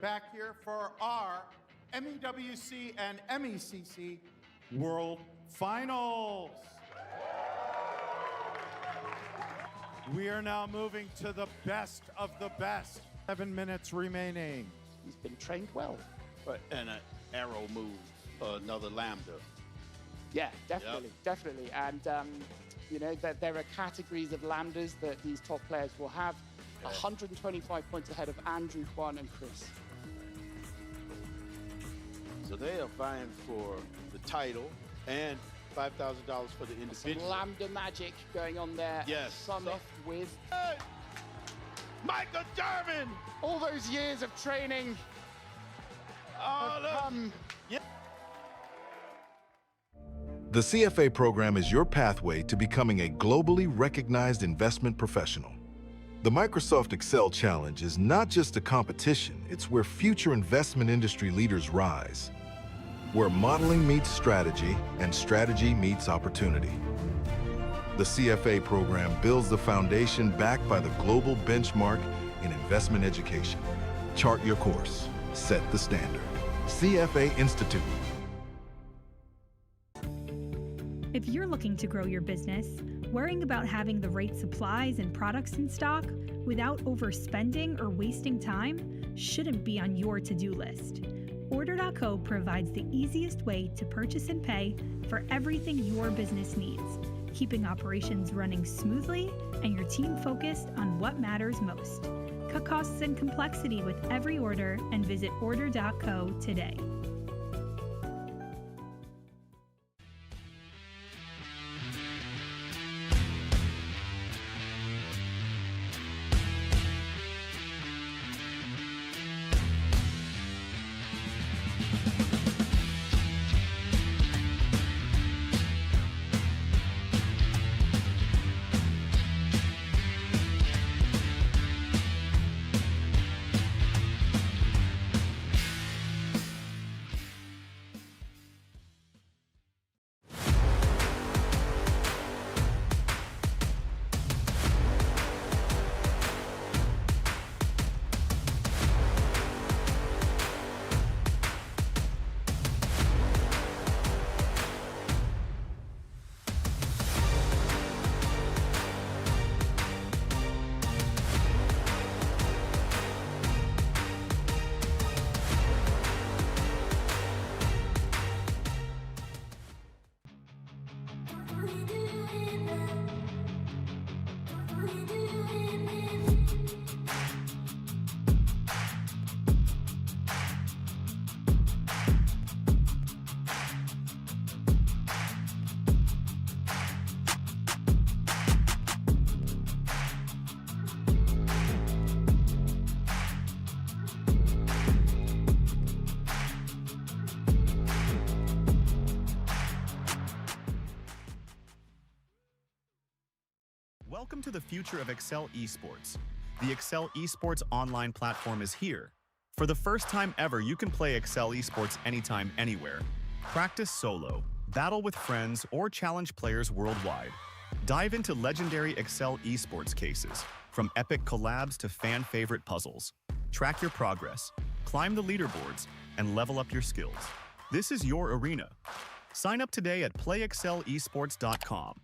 back here for our MEWC and MECC World Finals. We are now moving to the best of the best. 7 minutes remaining. He's been trained well. And an arrow move, another lambda. Yeah, definitely. And, you know, that there are categories of lambdas that these top players will have. 125 points ahead of Andrew, Juan, and Chris. So they are vying for the title and $5,000 for the individual. Some lambda magic going on there. Yes. Summit with Michael German. All those years of training. The CFA program is your pathway to becoming a globally recognized investment professional. The Microsoft Excel Challenge is not just a competition, it's where future investment industry leaders rise, where modeling meets strategy and strategy meets opportunity. The CFA program builds the foundation backed by the global benchmark in investment education. Chart your course, set the standard. CFA Institute. If you're looking to grow your business, worrying about having the right supplies and products in stock without overspending or wasting time shouldn't be on your to-do list. Order.co provides the easiest way to purchase and pay for everything your business needs, keeping operations running smoothly and your team focused on what matters most. Cut costs and complexity with every order and visit Order.co today. Welcome to the future of Excel Esports. The Excel Esports online platform is here. For the first time ever, you can play Excel Esports anytime, anywhere. Practice solo, battle with friends, or challenge players worldwide. Dive into legendary Excel Esports cases, from epic collabs to fan-favorite puzzles. Track your progress, climb the leaderboards, and level up your skills. This is your arena. Sign up today at playexcelesports.com.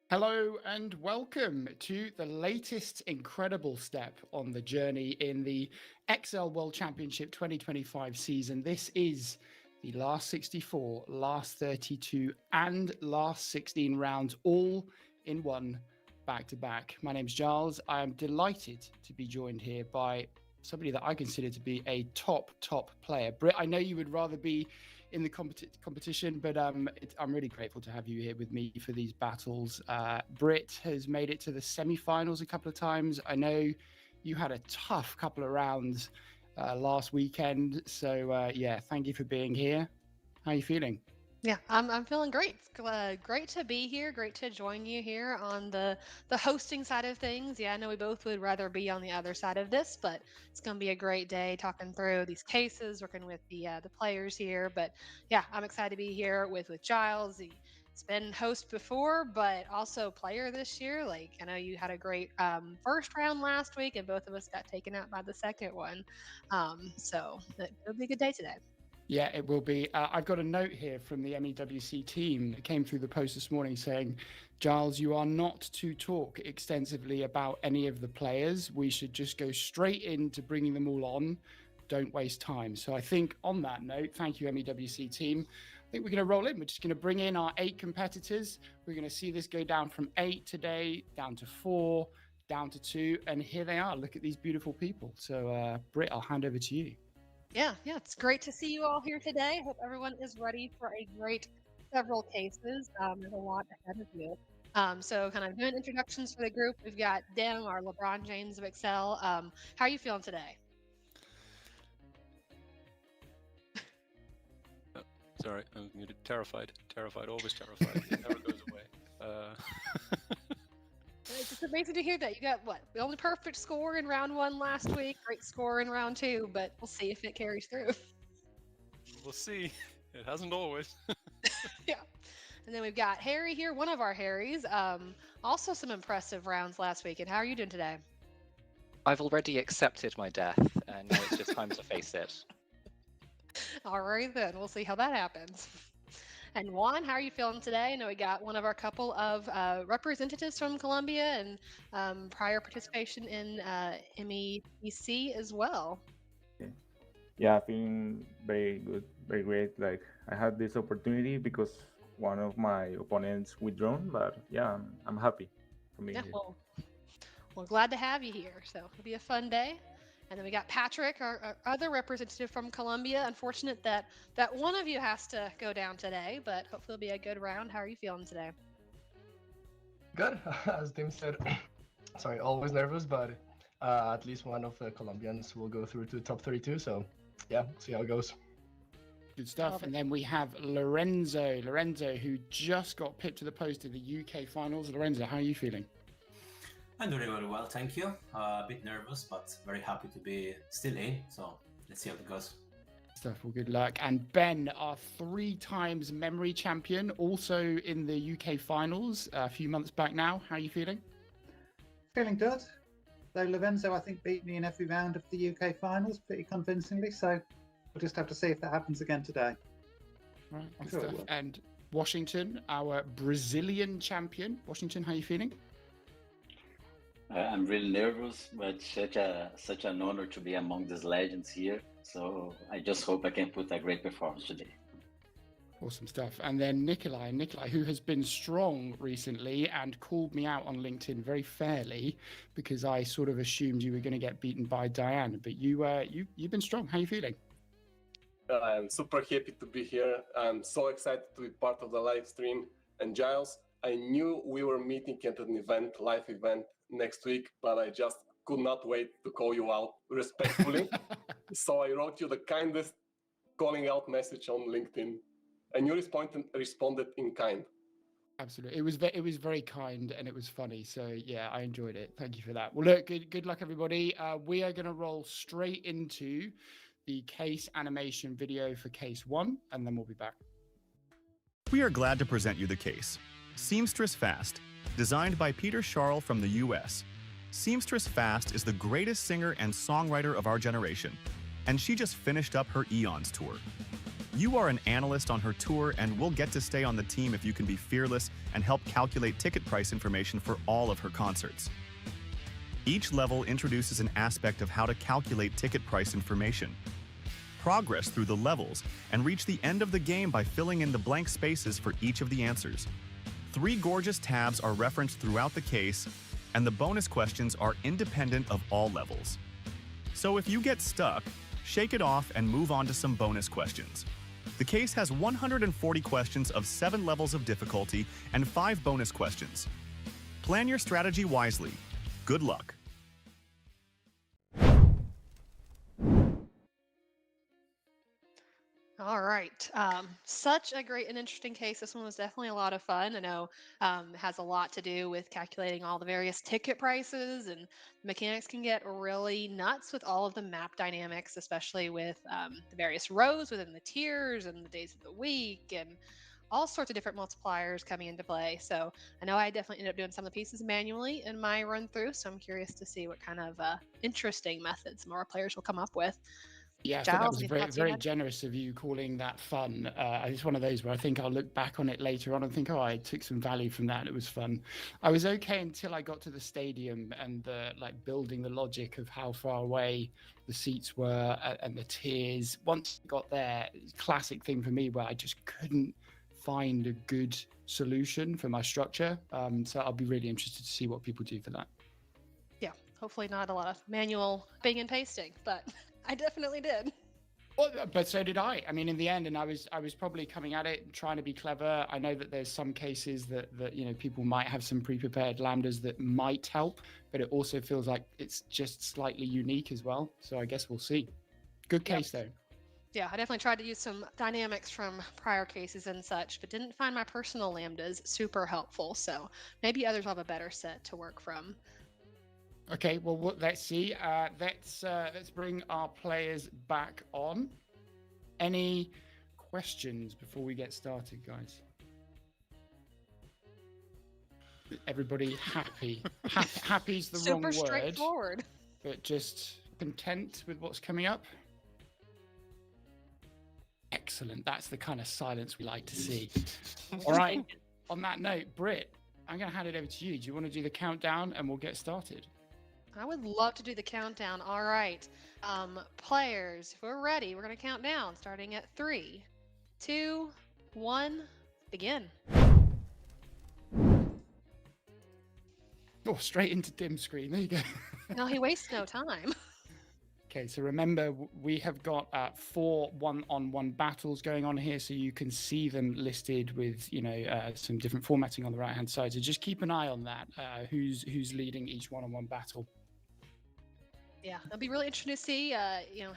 Hello and welcome to the latest incredible step on the journey in the XL World Championship 2025 season. This is the last 64, last 32, and last 16 rounds, all in one back-to-back. My name's Giles. I am delighted to be joined here by somebody that I consider to be a top player. Britt, I know you would rather be in the competition, but I'm really grateful to have you here with me for these battles. Britt has made it to the semi-finals a couple of times. I know you had a tough couple of rounds last weekend, so yeah, thank you for being here. How are you feeling? Yeah, I'm feeling great. Great to be here. Great to join you here on the hosting side of things. Yeah, I know we both would rather be on the other side of this, but it's going to be a great day talking through these cases, working with the players here. But yeah, I'm excited to be here with Giles. He's been host before, but also player this year. Like, I know you had a great first round last week, and both of us got taken out by the second one. So it'll be a good day today. Yeah, it will be. I've got a note here from the MEWC team that came through the post this morning saying, Giles, you are not to talk extensively about any of the players. We should just go straight into bringing them all on. Don't waste time. So I think on that note, thank you, MEWC team. I think we're going to roll in. We're just going to bring in our 8 competitors. We're going to see this go down from 8 today, down to 4, down to 2. And here they are. Look at these beautiful people. So Britt, I'll hand over to you. Yeah, it's great to see you all here today. Hope everyone is ready for a great several cases. There's a lot ahead of you. So kind of doing introductions for the group. We've got Dim, our LeBron James of Excel. How are you feeling today? Sorry, I'm muted. Terrified, always terrified. It never goes away. It's just amazing to hear that. You got what? The only perfect score in round 1 last week. Great score in round 2, but we'll see if it carries through. We'll see. It hasn't always. Yeah. And then we've got Harry here, one of our Harrys. Also some impressive rounds last week. And how are you doing today? I've already accepted my death, and now it's just time to face it. All right, then. We'll see how that happens. And Juan, how are you feeling today? I know we got one of our couple of representatives from Colombia and prior participation in MEEC as well. Yeah, feeling very good, very great. Like, I had this opportunity because one of my opponents withdrawn, but yeah, I'm happy for being here. Well, glad to have you here. So it'll be a fun day. And then we got Patrick, our other representative from Colombia. Unfortunate that one of you has to go down today, but hopefully it'll be a good round. How are you feeling today? Good. As Tim said, sorry, always nervous, but at least one of the Colombians will go through to the top 32. So yeah, see how it goes. Good stuff. And then we have Lorenzo, who just got pipped to the post in the UK finals. Lorenzo, how are you feeling? I'm doing very well, thank you. A bit nervous, but very happy to be still in. So let's see how it goes. Stuff. Well, good luck. And Ben, our 3 times memory champion, also in the UK finals a few months back now. How are you feeling? Feeling good. Though Lorenzo, I think, beat me in every round of the UK finals pretty convincingly. So we'll just have to see if that happens again today. Right, good stuff. And Washington, our Brazilian champion. Washington, how are you feeling? I'm really nervous, but such an honor to be among these legends here. So I just hope I can put a great performance today. Awesome stuff. And then Nikolai, who has been strong recently and called me out on LinkedIn very fairly because I sort of assumed you were going to get beaten by Diane. But you've been strong. How are you feeling? I'm super happy to be here. I'm so excited to be part of the live stream. And Giles, I knew we were meeting at an live event next week, but I just could not wait to call you out respectfully. So I wrote you the kindest calling out message on LinkedIn, and you responded in kind. Absolutely. It was very kind and it was funny. So yeah, I enjoyed it. Thank you for that. Well, look, good luck, everybody. We are going to roll straight into the case animation video for case 1, and then we'll be back. We are glad to present you the case. Seamstress Fast, designed by Peter Scharl from the US. Seamstress Fast is the greatest singer and songwriter of our generation, and she just finished up her Eons tour. You are an analyst on her tour and will get to stay on the team if you can be fearless and help calculate ticket price information for all of her concerts. Each level introduces an aspect of how to calculate ticket price information. Progress through the levels and reach the end of the game by filling in the blank spaces for each of the answers. 3 gorgeous tabs are referenced throughout the case, and the bonus questions are independent of all levels. So if you get stuck, shake it off and move on to some bonus questions. The case has 140 questions of 7 levels of difficulty and 5 bonus questions. Plan your strategy wisely. Good luck. All right. Such a great and interesting case. This one was definitely a lot of fun. I know it has a lot to do with calculating all the various ticket prices, and mechanics can get really nuts with all of the map dynamics, especially with the various rows within the tiers and the days of the week and all sorts of different multipliers coming into play. So I know I definitely ended up doing some of the pieces manually in my run through. So I'm curious to see what kind of interesting methods more players will come up with. Yeah, I think that Giles, was any very, thoughts you very had? generous of you calling that fun. It's one of those where I think I'll look back on it later on and think, oh, I took some value from that. It was fun. I was okay until I got to the stadium and building the logic of how far away the seats were and the tiers. Once I got there, classic thing for me where I just couldn't find a good solution for my structure. So I'll be really interested to see what people do for that. Yeah, hopefully not a lot of manual copying and pasting, but I definitely did. Well, but so did I. I mean, in the end, and I was probably coming at it trying to be clever. I know that there's some cases that people might have some pre-prepared lambdas that might help, but it also feels like it's just slightly unique as well. So I guess we'll see. Good case though. Yeah, I definitely tried to use some dynamics from prior cases and such, but didn't find my personal lambdas super helpful. So maybe others will have a better set to work from. Okay, well, let's see. Let's bring our players back on. Any questions before we get started, guys? Everybody happy? Happy's the wrong word. Super straightforward. But just content with what's coming up? Excellent. That's the kind of silence we like to see. All right. On that note, Britt, I'm going to hand it over to you. Do you want to do the countdown and we'll get started? I would love to do the countdown. All right. Players, if we're ready, we're going to count down starting at 3, 2, 1, begin. Oh, straight into dim screen. There you go. No, he wastes no time. Okay, so remember, we have got 4 one-on-one battles going on here, so you can see them listed with, some different formatting on the right-hand side. So just keep an eye on that, who's leading each one-on-one battle. Yeah, it'll be really interesting to see.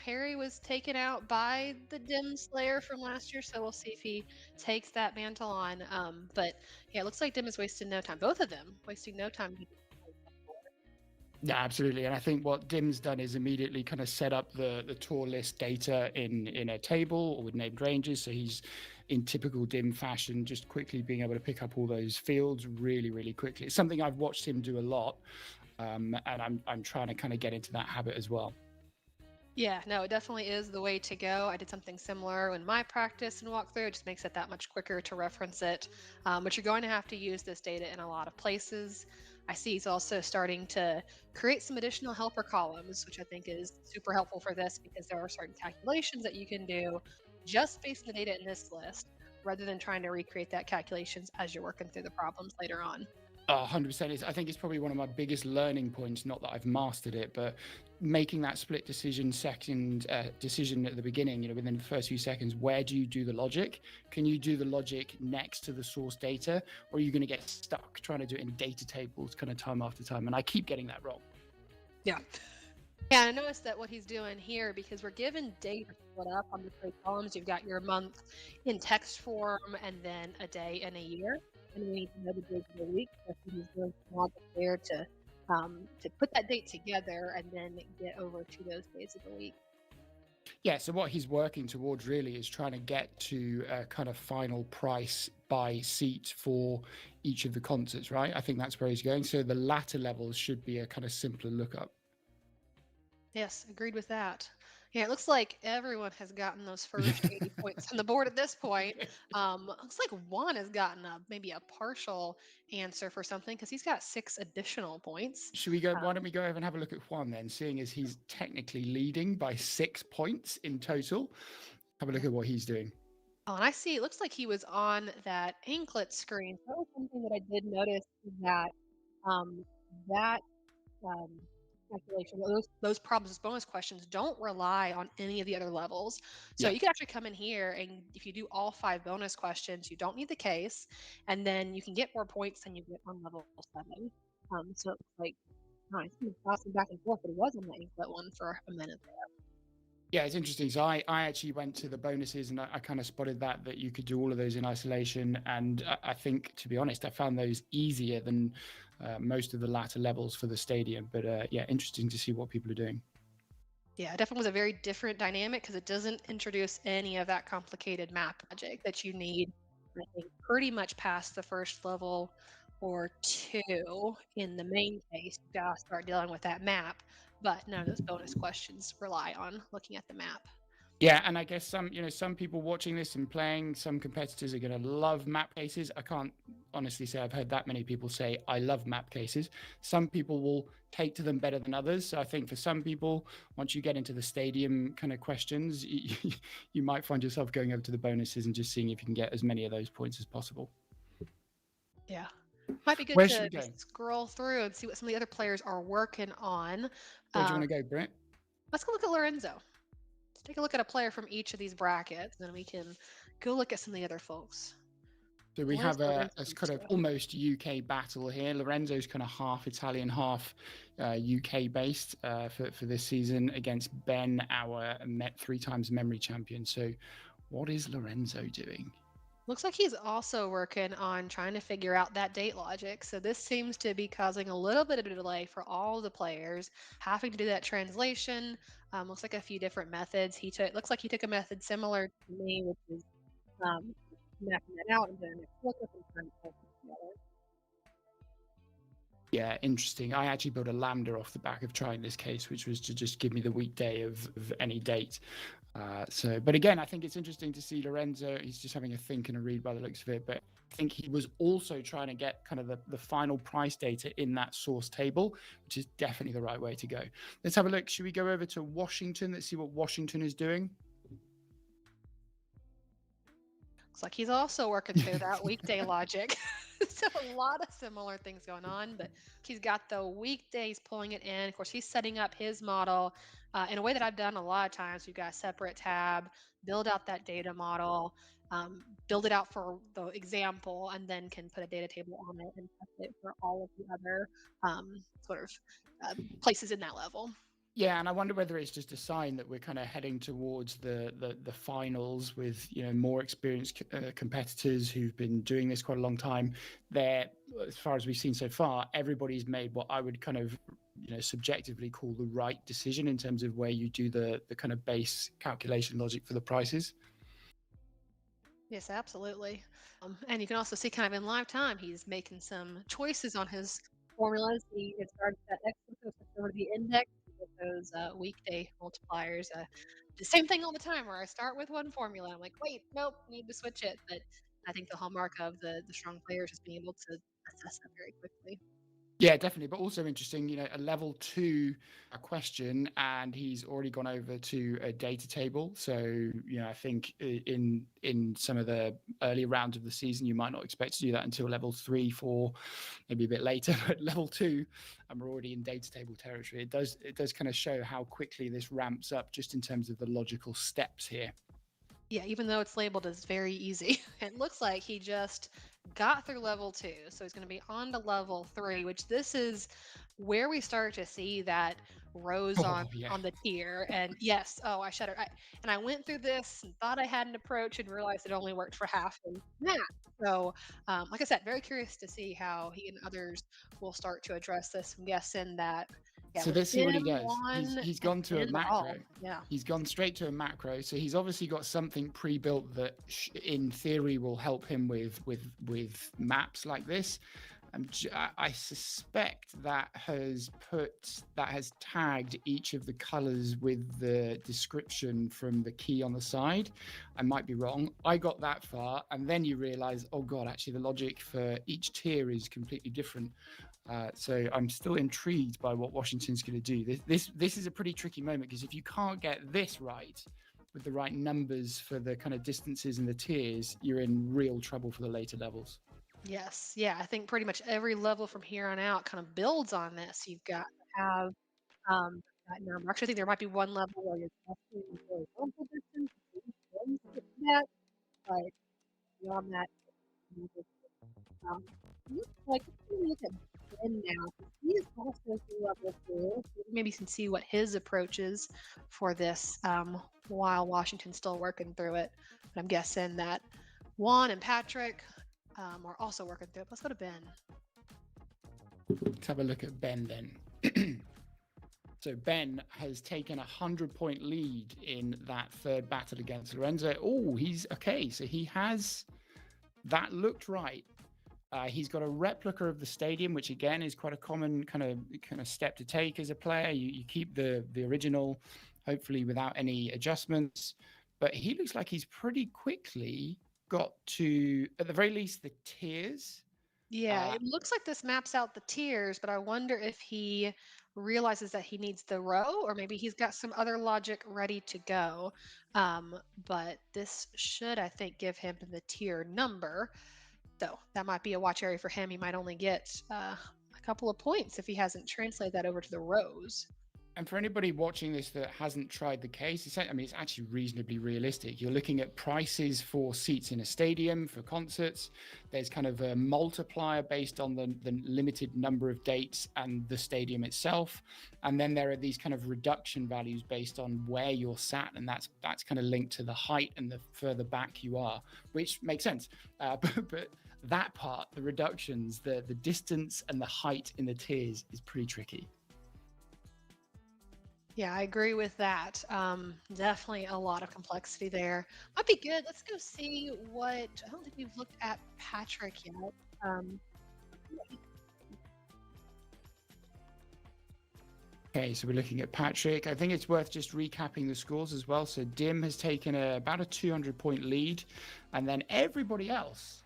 Harry was taken out by the Dim Slayer from last year, so we'll see if he takes that mantle on. But yeah, it looks like Dim is wasting no time. Both of them wasting no time. Yeah, absolutely. And I think what Dim's done is immediately kind of set up the tour list data in a table or with named ranges. So he's in typical Dim fashion, just quickly being able to pick up all those fields really, really quickly. It's something I've watched him do a lot. And I'm trying to kind of get into that habit as well. Yeah, no, it definitely is the way to go. I did something similar in my practice and walkthrough. It just makes it that much quicker to reference it. But you're going to have to use this data in a lot of places. I see he's also starting to create some additional helper columns, which I think is super helpful for this because there are certain calculations that you can do just based on the data in this list, rather than trying to recreate that calculations as you're working through the problems later on. 100%. I think it's probably one of my biggest learning points, not that I've mastered it, but making that split decision decision at the beginning, within the first few seconds, where do you do the logic? Can you do the logic next to the source data, or are you going to get stuck trying to do it in data tables kind of time after time? And I keep getting that wrong. Yeah. Yeah, I noticed that what he's doing here, because we're given data split up on the 3 columns, you've got your month in text form and then a day and a year. And we need to know the days of the week. So he's doing some logic there to put that date together and then get over to those days of the week. Yeah, so what he's working towards really is trying to get to a kind of final price by seat for each of the concerts, right? I think that's where he's going. So the latter levels should be a kind of simpler lookup. Yes, agreed with that. Yeah, it looks like everyone has gotten those first 80 points on the board at this point. Looks like Juan has gotten maybe a partial answer for something because he's got 6 additional points. Should we go? Why don't we go over and have a look at Juan then, seeing as he's technically leading by 6 points in total. Have a look at what he's doing. Oh, and I see it looks like he was on that anklet screen. That was something that I did notice that um, that calculation, those problems, those bonus questions don't rely on any of the other levels. So Yeah. you can actually come in here and if you do all 5 bonus questions, you don't need the case, and then you can get more points than you get on level 7. So it's like nice. He was bouncing back and forth, but he was on the anklet one for a minute there. Yeah, it's interesting. So I actually went to the bonuses and I kind of spotted that you could do all of those in isolation. And I think, to be honest, I found those easier than most of the latter levels for the stadium. But yeah, interesting to see what people are doing. Yeah, it definitely was a very different dynamic because it doesn't introduce any of that complicated map logic that you need, I think, pretty much past the first level or 2 in the main case. You gotta start dealing with that map, but none of those bonus questions rely on looking at the map. Yeah, and I guess some people watching this and playing, some competitors are going to love map cases. I can't honestly say I've heard that many people say I love map cases. Some people will take to them better than others. So I think for some people, once you get into the stadium kind of questions, you might find yourself going over to the bonuses and just seeing if you can get as many of those points as possible. Yeah. Might be good Where should we to go? just scroll through and see what some of the other players are working on. Where do you want to go, Britt? Let's go look at Lorenzo. Let's take a look at a player from each of these brackets, and then we can go look at some of the other folks. So we Where's have a Lorenzo kind of to? almost UK battle here. Lorenzo's kind of half Italian, half UK based for this season against Ben, our 3 times memory champion. So what is Lorenzo doing? Looks like he's also working on trying to figure out that date logic. So this seems to be causing a little bit of a delay for all the players having to do that translation. Looks like a few different methods. Looks like he took a method similar to me, which is mapping that out and then look up and trying to put them together. Yeah, interesting. I actually built a lambda off the back of trying this case, which was to just give me the weekday of any date. But again, I think it's interesting to see Lorenzo. He's just having a think and a read by the looks of it. But I think he was also trying to get kind of the final price data in that source table, which is definitely the right way to go. Let's have a look. Should we go over to Washington? Let's see what Washington is doing. Looks like he's also working through that weekday logic. So a lot of similar things going on, but he's got the weekdays pulling it in. Of course, he's setting up his model in a way that I've done a lot of times. You've got a separate tab, build out that data model, build it out for the example, and then can put a data table on it and test it for all of the other places in that level. Yeah, and I wonder whether it's just a sign that we're kind of heading towards the finals with more experienced competitors who've been doing this quite a long time. There, as far as we've seen so far, everybody's made what I would kind of subjectively call the right decision in terms of where you do the kind of base calculation logic for the prices. Yes, absolutely. And you can also see kind of in live time, he's making some choices on his formulas. He gets started with that X over the index with those weekday multipliers. The same thing all the time where I start with one formula. I'm like, wait, nope, need to switch it. But I think the hallmark of the strong players is being able to assess that very quickly. Yeah, definitely. But also interesting, a level 2 question, and he's already gone over to a data table. So, I think in some of the early rounds of the season, you might not expect to do that until level 3, 4, maybe a bit later. But level 2, and we're already in data table territory. It does kind of show how quickly this ramps up just in terms of the logical steps here. Yeah, even though it's labeled as very easy, it looks like he just got through level 2. So he's going to be on to level 3, which this is where we start to see that rose on the tier. And yes, I shudder. I went through this and thought I had an approach and realized it only worked for half of that. So, like I said, very curious to see how he and others will start to address this. I'm guessing that. Yeah, so let's see what he does. He's gone to a macro. Yeah. He's gone straight to a macro. So he's obviously got something pre-built that in theory will help him with maps like this. I suspect that has tagged each of the colors with the description from the key on the side. I might be wrong. I got that far, and then you realize, oh god, actually the logic for each tier is completely different. So I'm still intrigued by what Washington's going to do. This is a pretty tricky moment, because if you can't get this right with the right numbers for the kind of distances and the tiers, you're in real trouble for the later levels. Yes, yeah, I think pretty much every level from here on out kind of builds on this. You've got to have that number. Actually, I think there might be one level where you're testing the horizontal distance, to get to that, but beyond that, um, looks like let's look at Ben now. He is also through level 4. Maybe you can see what his approach is for this while Washington's still working through it. But I'm guessing that Juan and Patrick are also working through it. Let's go to Ben. Let's have a look at Ben then. So Ben has taken a 100-point lead in that third battle against Lorenzo. Oh, he's okay. So he has that looked right. He's got a replica of the stadium, which again is quite a common kind of step to take as a player. You keep the original, hopefully without any adjustments. But he looks like he's pretty quickly got to, at the very least, the tiers. Yeah, it looks like this maps out the tiers, but I wonder if he realizes that he needs the row, or maybe he's got some other logic ready to go. But this should, I think, give him the tier number. Though that might be a watch area for him. He might only get a couple of points if he hasn't translated that over to the rows. And for anybody watching this that hasn't tried the case, it's actually reasonably realistic. You're looking at prices for seats in a stadium, for concerts. There's kind of a multiplier based on the limited number of dates and the stadium itself. And then there are these kind of reduction values based on where you're sat. And that's kind of linked to the height and the further back you are, which makes sense. But that part, the reductions, the distance and the height in the tiers is pretty tricky. Yeah, I agree with that. Definitely a lot of complexity there. Might be good. Let's go see what. I don't think we've looked at Patrick yet. Okay, so we're looking at Patrick. I think it's worth just recapping the scores as well. So Dim has taken about a 200-point lead, and then everybody else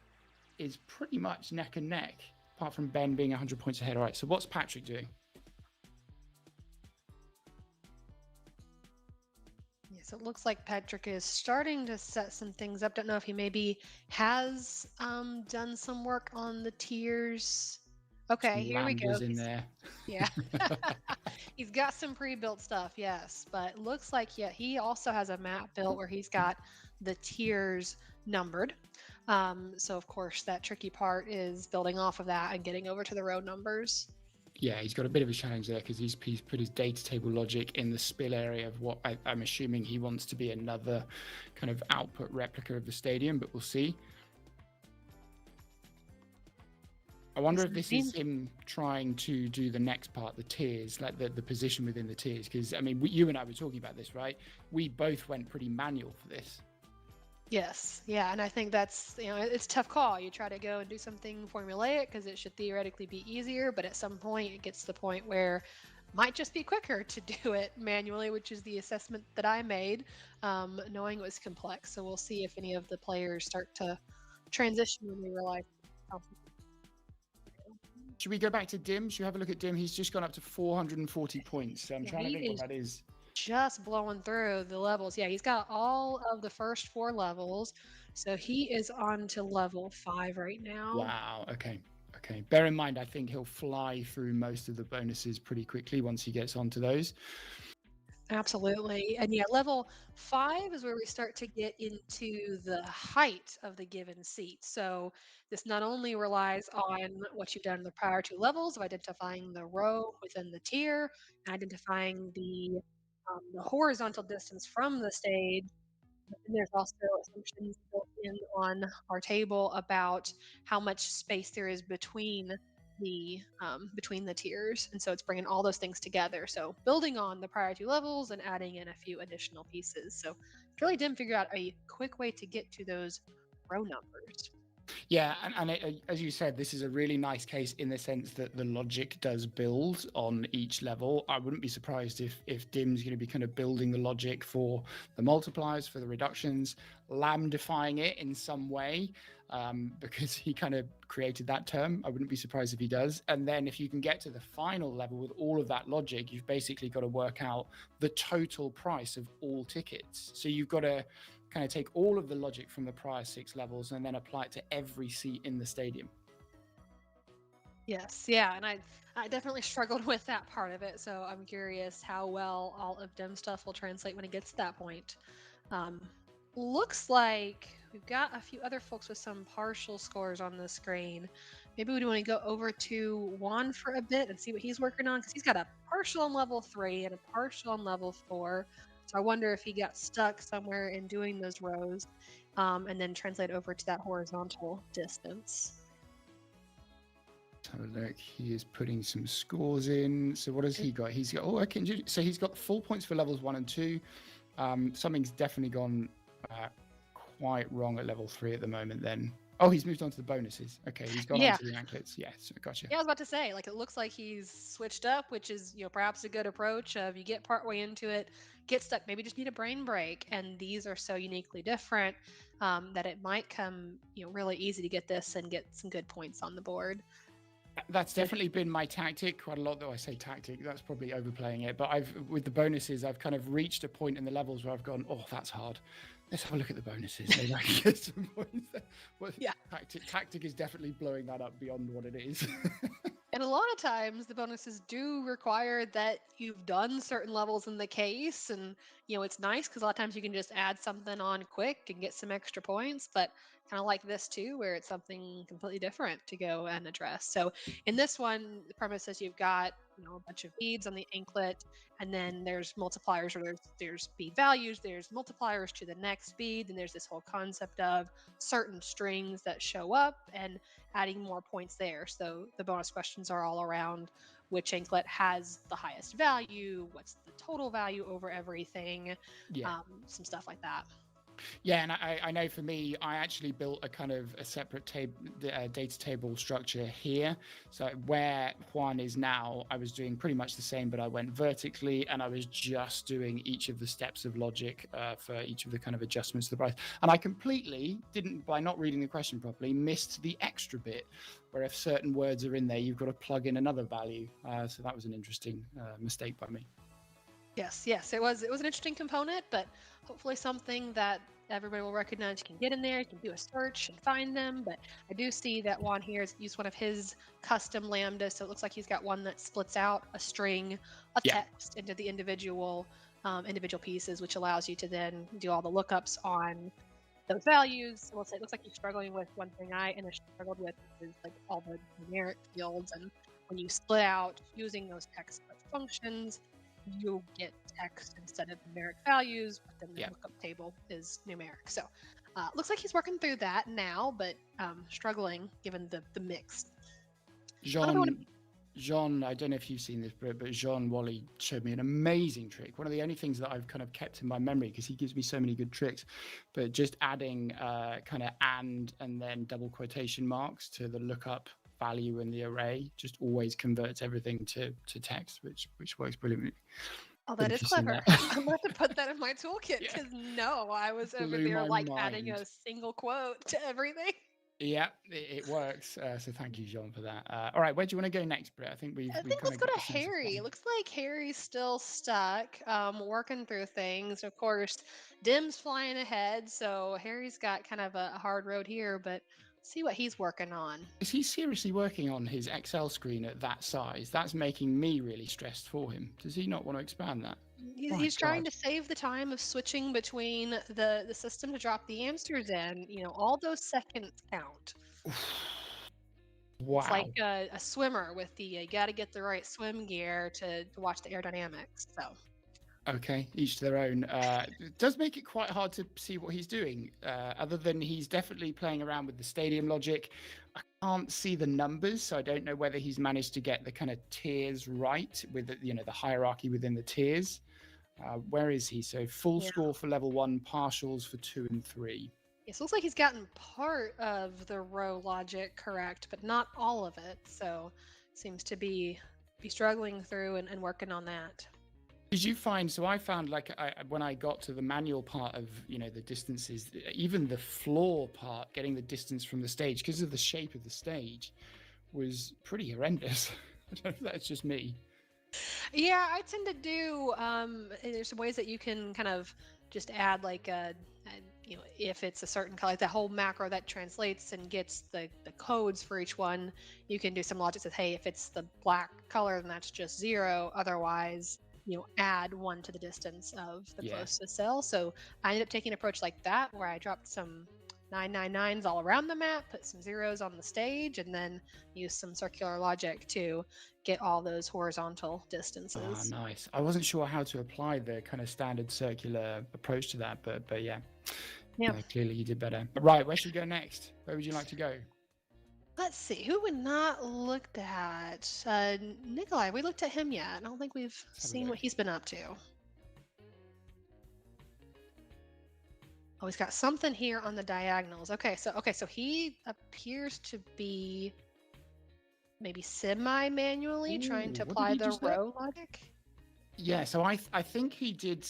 is pretty much neck and neck, apart from Ben being 100 points ahead. All right, so what's Patrick doing? So it looks like Patrick is starting to set some things up. Don't know if he maybe has done some work on the tiers. Okay, here we go. In there. Yeah. He's got some pre-built stuff, yes. But looks like, yeah, he also has a map built where he's got the tiers numbered. So, of course, that tricky part is building off of that and getting over to the row numbers. Yeah, he's got a bit of a challenge there because he's put his data table logic in the spill area of what I'm assuming he wants to be another kind of output replica of the stadium, but we'll see. I wonder if this is him trying to do the next part, the tiers, like the position within the tiers. Because, I mean, you and I were talking about this, right? We both went pretty manual for this. Yes, yeah, and I think that's, it's a tough call. You try to go and do something formulaic because it should theoretically be easier, but at some point it gets to the point where it might just be quicker to do it manually, which is the assessment that I made, knowing it was complex. So we'll see if any of the players start to transition when they realize. Should we go back to Dim? Should we have a look at Dim? He's just gone up to 440 points. So I'm trying to think what that is. Just blowing through the levels. Yeah, he's got all of the first 4 levels. So he is on to level 5 right now. Wow. Okay. Bear in mind, I think he'll fly through most of the bonuses pretty quickly once he gets onto those. Absolutely. And yeah, level 5 is where we start to get into the height of the given seat. So this not only relies on what you've done in the prior 2 levels of identifying the row within the tier, and identifying the horizontal distance from the stage. But then there's also assumptions built in on our table about how much space there is between the tiers, and so it's bringing all those things together. So building on the prior 2 levels and adding in a few additional pieces. So really didn't figure out a quick way to get to those row numbers. Yeah, as you said, this is a really nice case in the sense that the logic does build on each level. I wouldn't be surprised if Dim's going to be kind of building the logic for the multipliers, for the reductions, lambdifying it in some way, because he kind of created that term. I wouldn't be surprised if he does. And then if you can get to the final level with all of that logic, you've basically got to work out the total price of all tickets. So you've got to kind of take all of the logic from the prior 6 levels and then apply it to every seat in the stadium. Yes, yeah, and I definitely struggled with that part of it, so I'm curious how well all of Dim stuff will translate when it gets to that point. Looks like we've got a few other folks with some partial scores on the screen. Maybe we want to go over to Juan for a bit and see what he's working on, because he's got a partial on level 3 and a partial on level 4. So I wonder if he got stuck somewhere in doing those rows, and then translate over to that horizontal distance. Let's have a look. He is putting some scores in. So what has he got? He's got so he's got 4 points for levels 1 and 2. Something's definitely gone quite wrong at level 3 at the moment then. Oh, he's moved on to the bonuses. Okay, he's gone on to the anklets. Yes, gotcha. Yeah, I was about to say, like, it looks like he's switched up, which is, perhaps a good approach of you get partway into it, get stuck, maybe just need a brain break. And these are so uniquely different that it might come, really easy to get this and get some good points on the board. That's definitely been my tactic quite a lot, though I say tactic, that's probably overplaying it. But with the bonuses, I've kind of reached a point in the levels where I've gone, oh, that's hard. Let's have a look at the bonuses. Maybe I can get some points there. Well, yeah. Tactic is definitely blowing that up beyond what it is. And a lot of times the bonuses do require that you've done certain levels in the case. And, it's nice because a lot of times you can just add something on quick and get some extra points. But kind of like this too, where it's something completely different to go and address. So in this one, the premise is you've got, a bunch of beads on the anklet, and then there's multipliers, or there's bead values, there's multipliers to the next bead, and there's this whole concept of certain strings that show up and adding more points there. So the bonus questions are all around which anklet has the highest value, what's the total value over everything, some stuff like that. Yeah, and I know for me, I actually built a kind of a separate data table structure here. So where Juan is now, I was doing pretty much the same, but I went vertically and I was just doing each of the steps of logic for each of the kind of adjustments to the price. And I completely didn't, by not reading the question properly, missed the extra bit where if certain words are in there, you've got to plug in another value. So that was an interesting mistake by me. Yes, it was an interesting component, but hopefully something that everybody will recognize. You can get in there, you can do a search and find them. But I do see that Juan here has used one of his custom lambdas, so it looks like he's got one that splits out a string of text into the individual pieces, which allows you to then do all the lookups on those values. So we'll say it looks like you're struggling with one thing I initially struggled with, is like all the numeric fields, and when you split out using those text functions, you get text instead of numeric values, but then the lookup table is numeric. So looks like he's working through that now, but struggling given the mix. Jean, I don't know if you've seen this, but Jean Wally showed me an amazing trick. One of the only things that I've kind of kept in my memory, because he gives me so many good tricks, but just adding kind of and then double quotation marks to the lookup value in the array just always converts everything to text, which works brilliantly. Oh, that is clever. I'm going to put that in my toolkit, because I was over there like adding a single quote to everything. Yeah, it works. So thank you, Jean, for that. All right, where do you want to go next, Britt? I think let's go to Harry. Looks like Harry's still stuck, working through things. Of course, Dim's flying ahead, so Harry's got kind of a hard road here, but see what he's working on. Is he seriously working on his Excel screen at that size? That's making me really stressed for him. Does he not want to expand that? He's trying to save the time of switching between the system to drop the answers in. All those seconds count. Wow. It's like a swimmer with you got to get the right swim gear to watch the aerodynamics. So. Okay, each to their own. It does make it quite hard to see what he's doing, other than he's definitely playing around with the stadium logic. I can't see the numbers, so I don't know whether he's managed to get the kind of tiers right with the hierarchy within the tiers. Where is he? So full score for level 1, partials for 2 and 3. It looks like he's gotten part of the row logic correct, but not all of it. So seems to be struggling through and working on that. Did you find? So I found like when I got to the manual part of the distances, even the floor part, getting the distance from the stage because of the shape of the stage, was pretty horrendous. I don't know if that's just me. Yeah, I tend to do. There's some ways that you can kind of just add like if it's a certain color, like the whole macro that translates and gets the codes for each one, you can do some logic that says, hey, if it's the black color, then that's just 0. Otherwise, add 1 to the distance of the closest cell. So I ended up taking an approach like that, where I dropped some 999s all around the map, put some 0s on the stage, and then use some circular logic to get all those horizontal distances. Ah, nice. I wasn't sure how to apply the kind of standard circular approach to that, but yeah. Yeah. Clearly you did better. Right, where should we go next? Where would you like to go? Let's see, who would not looked at? Nikolai, we looked at him yet. I don't think we've seen what he's been up to. Oh, he's got something here on the diagonals. Okay, so he appears to be maybe semi-manually trying to apply the row logic. Yeah, so I think he did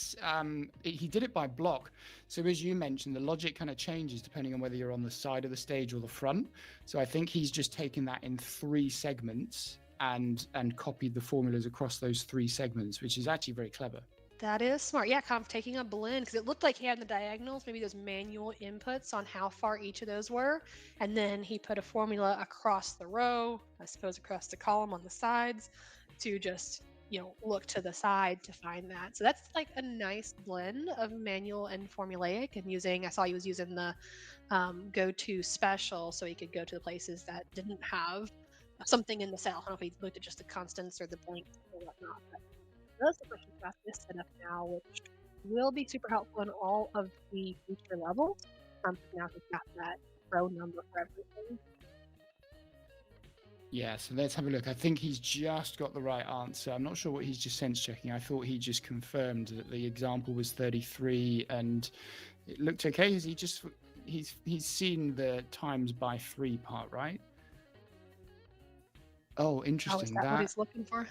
it by block. So as you mentioned, the logic kind of changes depending on whether you're on the side of the stage or the front. So I think he's just taken that in 3 segments and copied the formulas across those 3 segments, which is actually very clever. That is smart. Yeah, kind of taking a blend, because it looked like he had in the diagonals maybe those manual inputs on how far each of those were. And then he put a formula across the row, I suppose across the column on the sides, to just look to the side to find that. So that's like a nice blend of manual and formulaic. And I saw he was using the go to special, so he could go to the places that didn't have something in the cell. I don't know if he looked at just the constants or the blanks or whatnot. But that's the question about this setup now, which will be super helpful in all of the future levels. Now he's got that row number for everything. Yeah, so let's have a look. I think he's just got the right answer. I'm not sure what he's just sense checking. I thought he just confirmed that the example was 33 and it looked okay. He's seen the times by 3 part, right? Oh, interesting. Oh, is that what he's looking for?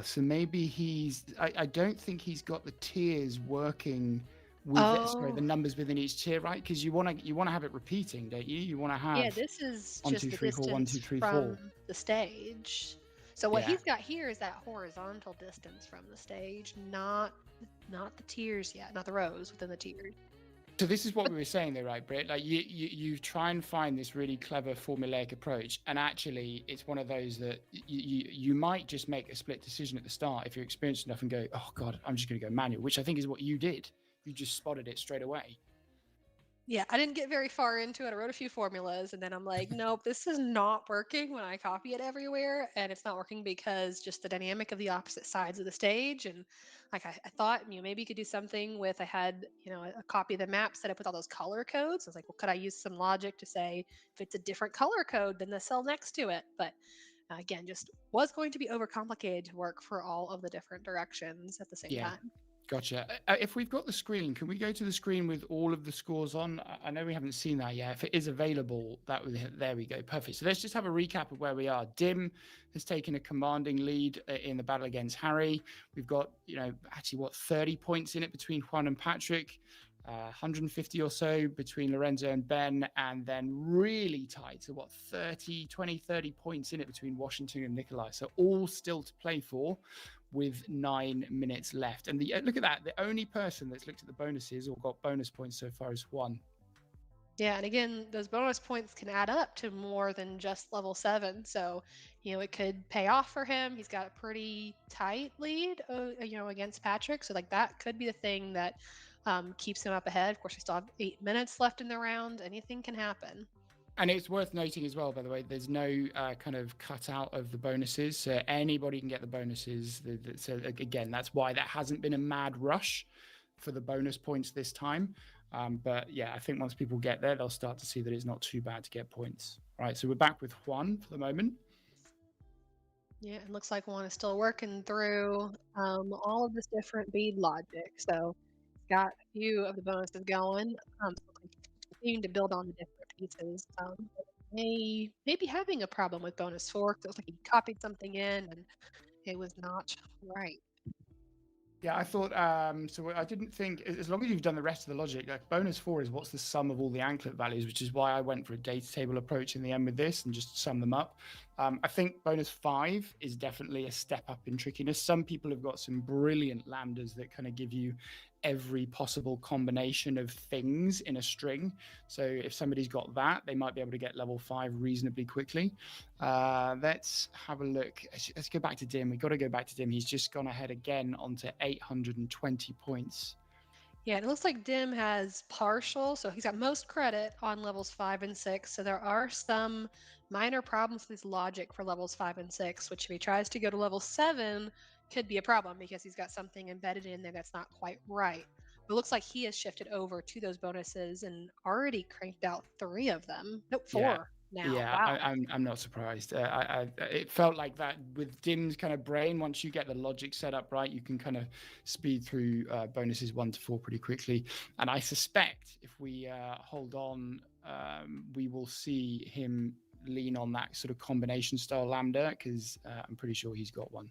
So maybe I don't think he's got the tiers working with the numbers within each tier, right? Because you want to have it repeating, don't you? You want to have this is 1, just 2, the 3, 4, 1, 2, distance 3, from 4. the stage. So what he's got here is that horizontal distance from the stage, not the tiers yet, not the rows within the tiers. So this is what we were saying though, right, Britt? Like you try and find this really clever formulaic approach, and actually it's one of those that you might just make a split decision at the start if you're experienced enough and go, oh God, I'm just going to go manual, which I think is what you did. You just spotted it straight away. Yeah, I didn't get very far into it. I wrote a few formulas and then I'm like, nope, this is not working when I copy it everywhere. And it's not working because just the dynamic of the opposite sides of the stage. And like I thought, maybe you could do something with, I had, a copy of the map set up with all those color codes. I was like, well, could I use some logic to say if it's a different color code than the cell next to it? But again, just was going to be overcomplicated to work for all of the different directions at the same time. Gotcha. If we've got the screen, can we go to the screen with all of the scores on? I know we haven't seen that yet. If it is available, there we go. Perfect. So let's just have a recap of where we are. Dim has taken a commanding lead in the battle against Harry. We've got, 30 points in it between Juan and Patrick, 150 or so between Lorenzo and Ben, and then really tight. So 30 points in it between Washington and Nikolai. So all still to play for, with 9 minutes left. And look at that. The only person that's looked at the bonuses or got bonus points so far is Juan. Yeah, and again, those bonus points can add up to more than just level 7. So, it could pay off for him. He's got a pretty tight lead, against Patrick. So, that could be the thing that keeps him up ahead. Of course, we still have 8 minutes left in the round. Anything can happen. And it's worth noting as well, by the way, there's no kind of cutout of the bonuses. So anybody can get the bonuses. So again, that's why there hasn't been a mad rush for the bonus points this time. But yeah, I think once people get there, they'll start to see that it's not too bad to get points. All right, so we're back with Juan for the moment. Yeah, it looks like Juan is still working through all of this different bead logic. So got a few of the bonuses going. Continuing to build on the different pieces. May be having a problem with bonus 4 because it looks like he copied something in and it was not right. Yeah, I thought so. I didn't think, as long as you've done the rest of the logic, like bonus 4 is what's the sum of all the anklet values, which is why I went for a data table approach in the end with this and just sum them up. I think bonus 5 is definitely a step up in trickiness. Some people have got some brilliant lambdas that kind of give you every possible combination of things in a string. So if somebody's got that, they might be able to get level 5 reasonably quickly. Let's have a look. Let's go back to Dim. We've got to go back to Dim. He's just gone ahead again onto 820 points. Yeah, it looks like Dim has partial, so he's got most credit on levels 5 and 6. So there are some minor problems with his logic for levels 5 and 6, which if he tries to go to level 7, could be a problem because he's got something embedded in there that's not quite right. But it looks like he has shifted over to those bonuses and already cranked out 3 of them. Nope, 4 now. Yeah, Wow. I'm not surprised. It felt like that with Dim's kind of brain. Once you get the logic set up right, you can kind of speed through bonuses 1 to 4 pretty quickly. And I suspect if we hold on, we will see him lean on that sort of combination style lambda because I'm pretty sure he's got one.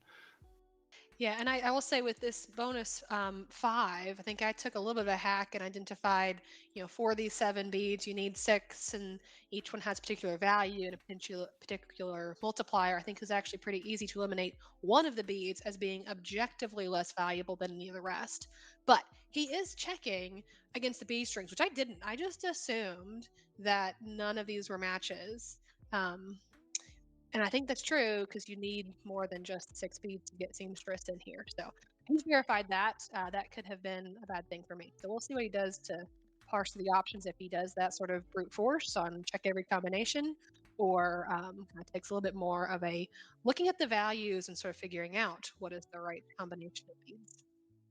Yeah, and I will say with this bonus 5, I think I took a little bit of a hack and identified, for these 7 beads, you need 6, and each one has particular value and a particular multiplier. I think is actually pretty easy to eliminate one of the beads as being objectively less valuable than any of the rest. But he is checking against the bead strings, which I didn't. I just assumed that none of these were matches. And I think that's true because you need more than just 6 beads to get Seamstress in here. So he's verified that. That could have been a bad thing for me. So we'll see what he does to parse the options if he does that sort of brute force on check every combination, or takes a little bit more of a looking at the values and sort of figuring out what is the right combination of beads.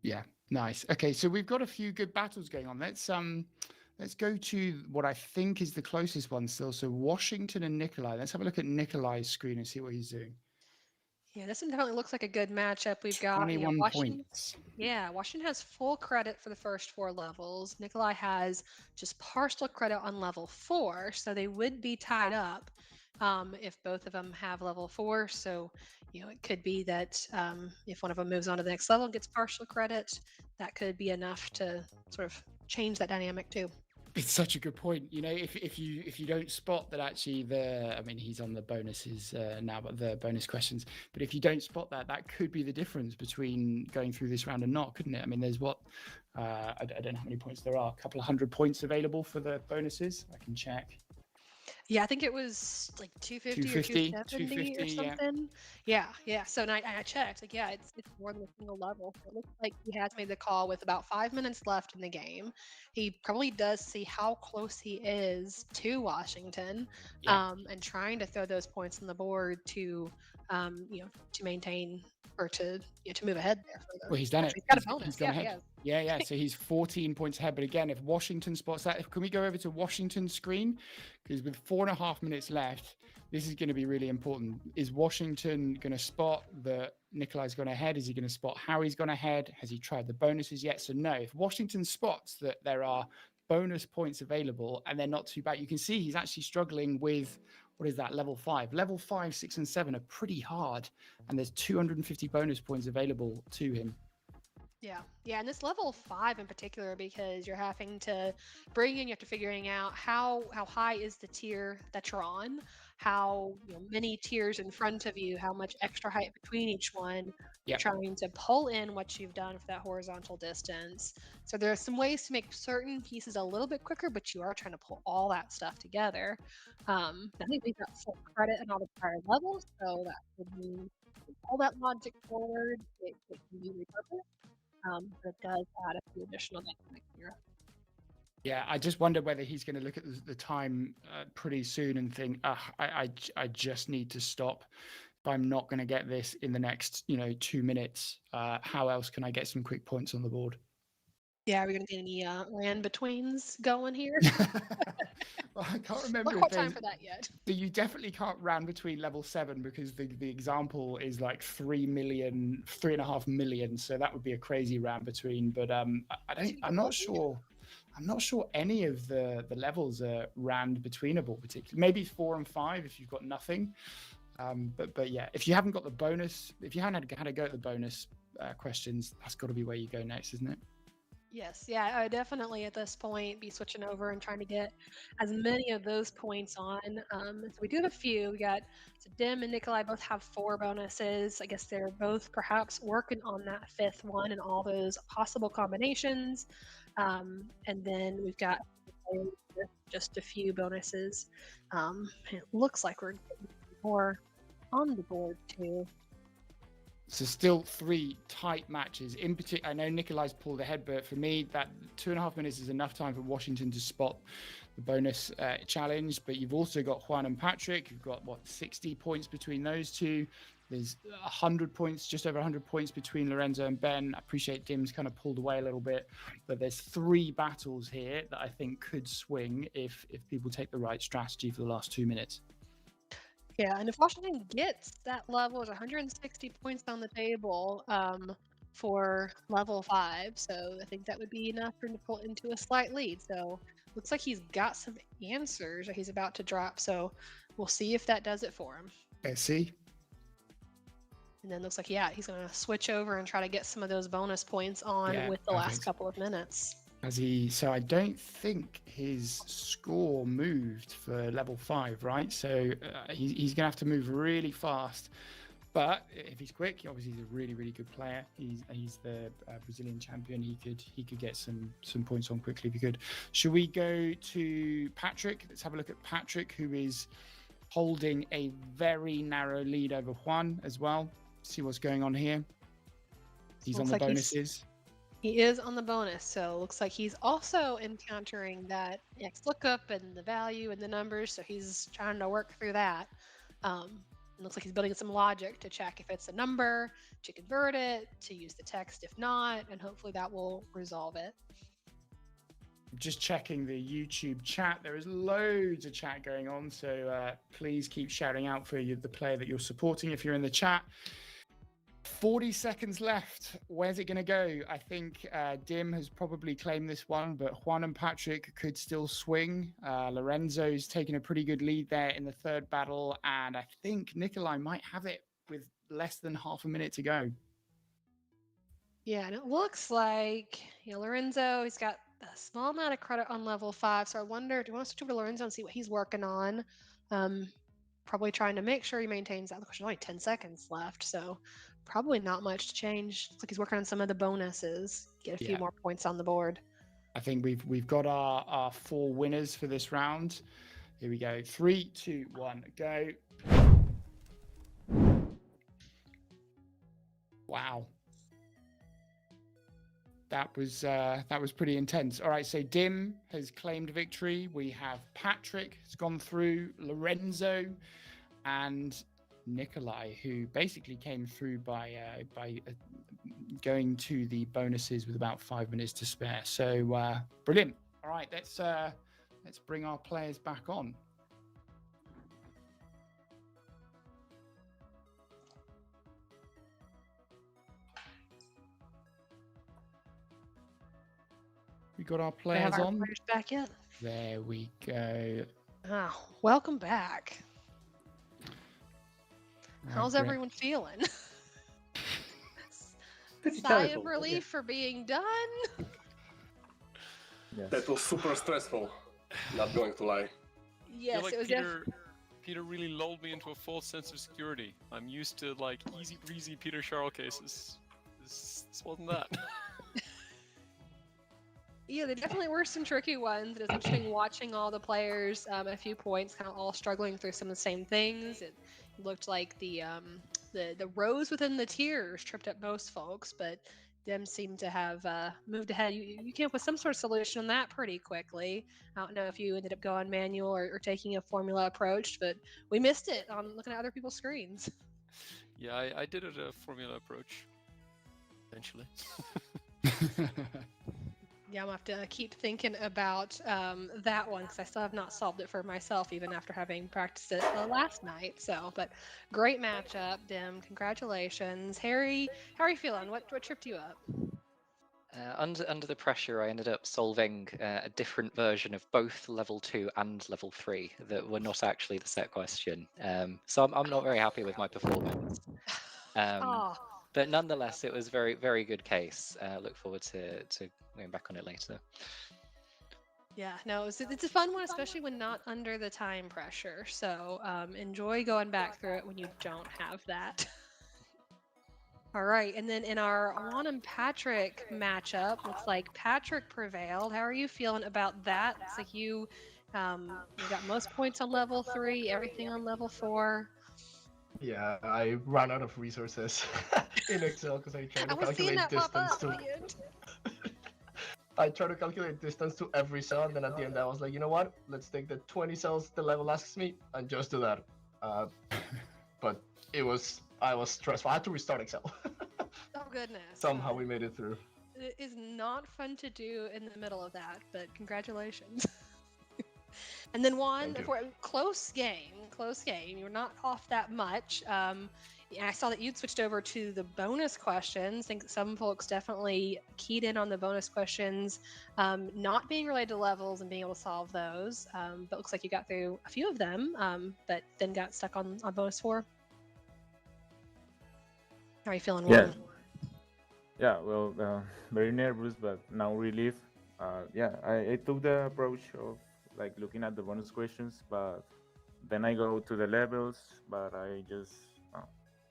Yeah, nice. Okay, so we've got a few good battles going on. Let's go to what I think is the closest one still. So Washington and Nikolai. Let's have a look at Nikolai's screen and see what he's doing. Yeah, this one definitely looks like a good matchup. We've got 21 Washington. points. Yeah, Washington has full credit for the first 4 levels. Nikolai has just partial credit on level 4, so they would be tied up if both of them have level 4. So, it could be that if one of them moves on to the next level and gets partial credit, that could be enough to sort of change that dynamic too. It's such a good point. If you don't spot that actually he's on the bonuses now, but the bonus questions. But if you don't spot that, that could be the difference between going through this round and not, couldn't it? I mean, there's I don't know how many points there are. A couple of 100 points available for the bonuses. I can check. Yeah, I think it was like 250 or 270 or something. Yeah. So I checked. Like, yeah, it's more than a single level. So it looks like he has made the call with about 5 minutes left in the game. He probably does see how close he is to Washington, and trying to throw those points on the board to maintain or to move ahead there. Well, he's done it. He's got a bonus. He's gone ahead. Yeah. So he's 14 points ahead. But again, if Washington spots that, can we go over to Washington's screen? Because with 4.5 minutes left, this is going to be really important. Is Washington going to spot that Nikolai's gone ahead? Is he going to spot how he's gone ahead? Has he tried the bonuses yet? So no, if Washington spots that there are bonus points available and they're not too bad, you can see he's actually struggling with, what is that, level 5? Level 5, 6, and 7 are pretty hard, and there's 250 bonus points available to him. Yeah, and this level 5 in particular, because you're having to bring in, you have to figuring out how high is the tier that you're on, how many tiers in front of you, how much extra height between each one. You're trying to pull in what you've done for that horizontal distance. So there are some ways to make certain pieces a little bit quicker, but you are trying to pull all that stuff together. I think we've got full credit in all the prior levels, so that would mean all that logic forward, it can be repurposed. But it does add a few additional dynamics here. Yeah, I just wonder whether he's going to look at the time pretty soon and think, I just need to stop. If I'm not going to get this in the next 2 minutes, how else can I get some quick points on the board? Yeah, are we gonna get any land betweens going here? Well, I can't remember Not if quite time there's. for that yet. You definitely can't round between level 7 because the example is like 3.5 million. So that would be a crazy round between. But I'm not sure. I'm not sure any of the levels are round betweenable particularly. Maybe 4 and 5 if you've got nothing. But yeah, if you haven't got the bonus, if you haven't had a go at the bonus questions, that's got to be where you go next, isn't it? Yes, yeah, I would definitely at this point be switching over and trying to get as many of those points on. So we do have a few. We got so Dim and Nikolai both have 4 bonuses. I guess they're both perhaps working on that 5th one and all those possible combinations. And then we've got just a few bonuses. It looks like we're getting more on the board too. So still 3 tight matches. In particular, I know Nikolai's pulled ahead, but for me, that 2.5 minutes is enough time for Washington to spot the bonus challenge. But you've also got Juan and Patrick. You've got, 60 points between those two. There's 100 points, just over 100 points between Lorenzo and Ben. I appreciate Dim's kind of pulled away a little bit. But there's 3 battles here that I think could swing if people take the right strategy for the last 2 minutes. Yeah, and if Washington gets that level, it's 160 points on the table for level 5. So I think that would be enough for him to pull into a slight lead. So looks like he's got some answers that he's about to drop. So we'll see if that does it for him. Let's see. And then looks like, yeah, he's going to switch over and try to get some of those bonus points on with the last couple of minutes. So I don't think his score moved for level 5, right? So he's going to have to move really fast. But if he's quick, obviously he's a really, really good player. He's the Brazilian champion. He could get some points on quickly if he could. Should we go to Patrick? Let's have a look at Patrick, who is holding a very narrow lead over Juan as well. See what's going on here. He's on the bonuses. He is on the bonus, so it looks like he's also encountering that X lookup and the value and the numbers, so he's trying to work through that. It looks like he's building some logic to check if it's a number, to convert it, to use the text if not, and hopefully that will resolve it. Just checking the YouTube chat. There is loads of chat going on, so please keep shouting out for the player that you're supporting if you're in the chat. 40 seconds left. Where's it going to go? I think Dim has probably claimed this one, but Juan and Patrick could still swing. Lorenzo's taking a pretty good lead there in the 3rd battle, and I think Nikolai might have it with less than half a minute to go. Yeah, and it looks like Lorenzo, he's got a small amount of credit on level 5, so I wonder, do you want to switch over to Lorenzo and see what he's working on? Probably trying to make sure he maintains that. There's only 10 seconds left, so probably not much to change. Looks like he's working on some of the bonuses, get a few more points on the board. I think we've got our 4 winners for this round. Here we go. 3, 2, 1, go. Wow. That was pretty intense. All right, so Dim has claimed victory. We have Patrick has gone through, Lorenzo, and Nikolai, who basically came through by going to the bonuses with about 5 minutes to spare. So brilliant. All right, let's bring our players back on. We got our players on. Players back yet? There we go. Oh, welcome back. How's everyone feeling? Sigh of relief for being done. Yes. That was super stressful. Not going to lie. Yes, like it was Peter really lulled me into a false sense of security. I'm used to like easy breezy Peter Charles cases. This wasn't that. Yeah, there definitely were some tricky ones. It was interesting watching all the players at a few points kind of all struggling through some of the same things. It looked like the rows within the tiers tripped up most folks, but them seem to have moved ahead. You came up with some sort of solution on that pretty quickly. I don't know if you ended up going manual or taking a formula approach, but we missed it on looking at other people's screens. Yeah, I did it a formula approach, eventually. Yeah, I'm gonna have to keep thinking about that one because I still have not solved it for myself, even after having practiced it last night. So, but great matchup, Dim. Congratulations, Harry. How are you feeling? What tripped you up? Under the pressure, I ended up solving a different version of both level 2 and level 3 that were not actually the set question. So I'm not very happy with my performance. Oh, But nonetheless, it was very good case. Look forward to going back on it later. yeah. No, it's a fun one, especially when not under the time pressure. So enjoy going back through it when you don't have that. All right, and then in our Juan and Patrick matchup, looks like Patrick prevailed. How are you feeling about that? Looks like you got most points on level 3, everything on level 4. Yeah, I ran out of resources in Excel because I tried I to was seeing calculate that pop distance up to. at the end. I tried to calculate distance to every cell, and then at the end I was like, you know what? Let's take the 20 cells the level asks me and just do that. But I was stressful. I had to restart Excel. Oh goodness. Somehow we made it through. It is not fun to do in the middle of that, but congratulations. And then Juan, for a close game. You were not off that much. I saw that you'd switched over to the bonus questions. I think some folks definitely keyed in on the bonus questions, not being related to levels and being able to solve those. But looks like you got through a few of them, but then got stuck on bonus 4. How are you feeling, Juan? Yeah, well, very nervous, but now relief. Yeah, I took the approach of like looking at the bonus questions, but then I go to the levels, but I just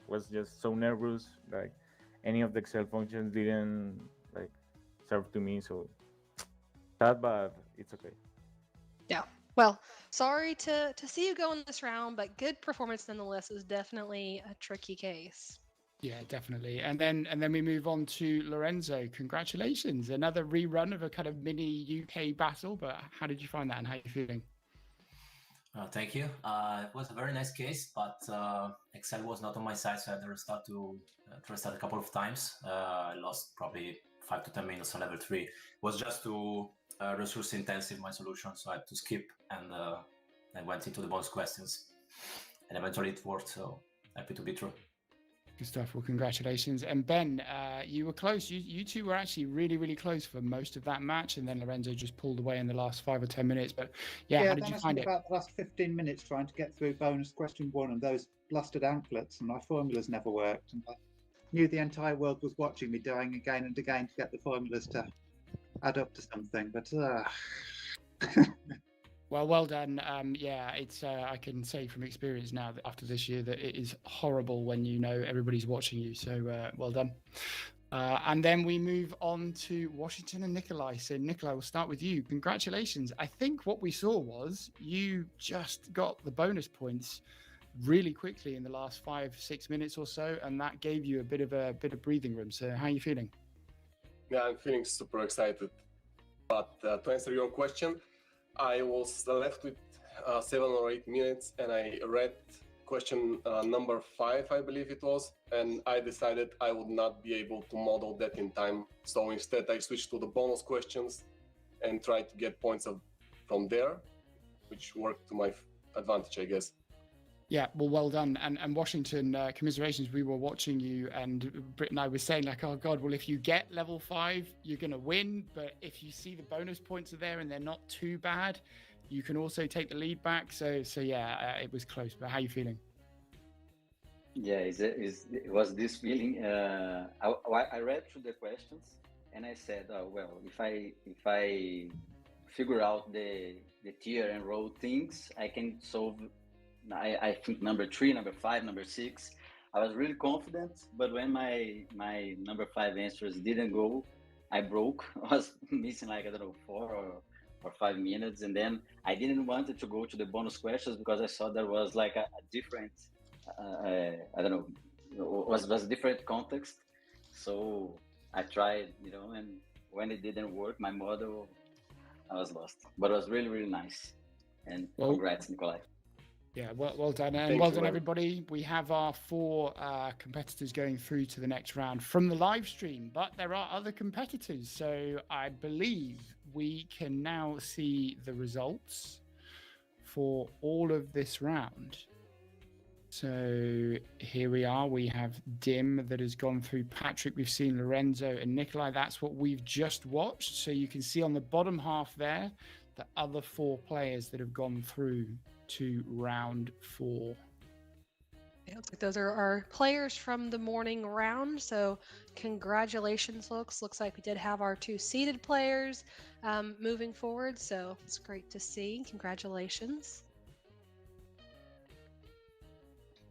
was just so nervous. Like any of the Excel functions didn't like serve to me, so sad, but it's okay. Yeah. Well, sorry to see you go in this round, but good performance nonetheless. Is definitely a tricky case. Yeah, definitely. And then we move on to Lorenzo. Congratulations. Another rerun of a kind of mini UK battle, but how did you find that and how are you feeling? Thank you. It was a very nice case, but Excel was not on my side, so I had to restart a couple of times. I lost probably 5 to 10 minutes on level 3. It was just too resource intensive, my solution, so I had to skip, and I went into the bonus questions, and eventually it worked, so happy to be through. Good stuff. Well, congratulations. And Ben, you were close. You two were actually really close for most of that match, and then Lorenzo just pulled away in the last 5 or 10 minutes. But yeah, how did you find it? About the last 15 minutes trying to get through bonus question 1 and those blasted anklets, and my formulas never worked. And I knew the entire world was watching me dying again and again to get the formulas to add up to something. But well done. Yeah, it's I can say from experience now that after this year that it is horrible when you know everybody's watching you. So well done. And then we move on to Washington and Nikolai. So Nikolai, we'll start with you. Congratulations. I think what we saw was you just got the bonus points really quickly in the last 5-6 minutes or so, and that gave you a bit of breathing room. So how are you feeling? Yeah, I'm feeling super excited. But to answer your question, I was left with 7 or 8 minutes, and I read question number 5, I believe it was, and I decided I would not be able to model that in time. So instead, I switched to the bonus questions and tried to get points from there, which worked to my advantage, I guess. Yeah, well done. And Washington, commiserations, we were watching you, and Britt and I were saying like, oh God, well, if you get level 5, you're going to win. But if you see the bonus points are there and they're not too bad, you can also take the lead back. So yeah, it was close. But how are you feeling? Yeah, it was this feeling. I read through the questions and I said, oh, well, if I figure out the tier and row things, I can solve. I think number 3, number 5, number 6. I was really confident, but when my number 5 answers didn't go, I broke. I was missing like, I don't know, 4 or 5 minutes, and then I didn't want it to go to the bonus questions because I saw there was like a different, I don't know, was a different context. So I tried, and when it didn't work, my model, I was lost. But it was really nice. And congrats, Nikolai. Yeah, well done, and Thank well you, done, man. everybody. We have our 4 competitors going through to the next round from the live stream, but there are other competitors, so I believe we can now see the results for all of this round. So here we are. We have Dim that has gone through. Patrick, we've seen Lorenzo and Nikolai. That's what we've just watched. So you can see on the bottom half there the other 4 players that have gone through to round 4. Yeah, looks like those are our players from the morning round. So congratulations, folks. Looks like we did have our 2 seeded players moving forward. So it's great to see. Congratulations.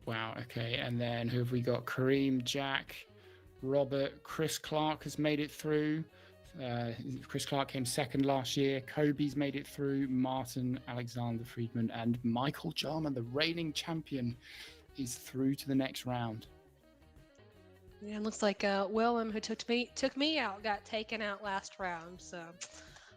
Wow. Okay. And then who have we got? Kareem, Jack, Robert, Chris Clark has made it through. Chris Clark came second last year. Kobe's made it through. Martin, Alexander Friedman, and Michael Jarman, the reigning champion, is through to the next round. Yeah, it looks like Willem, who took me out, got taken out last round. So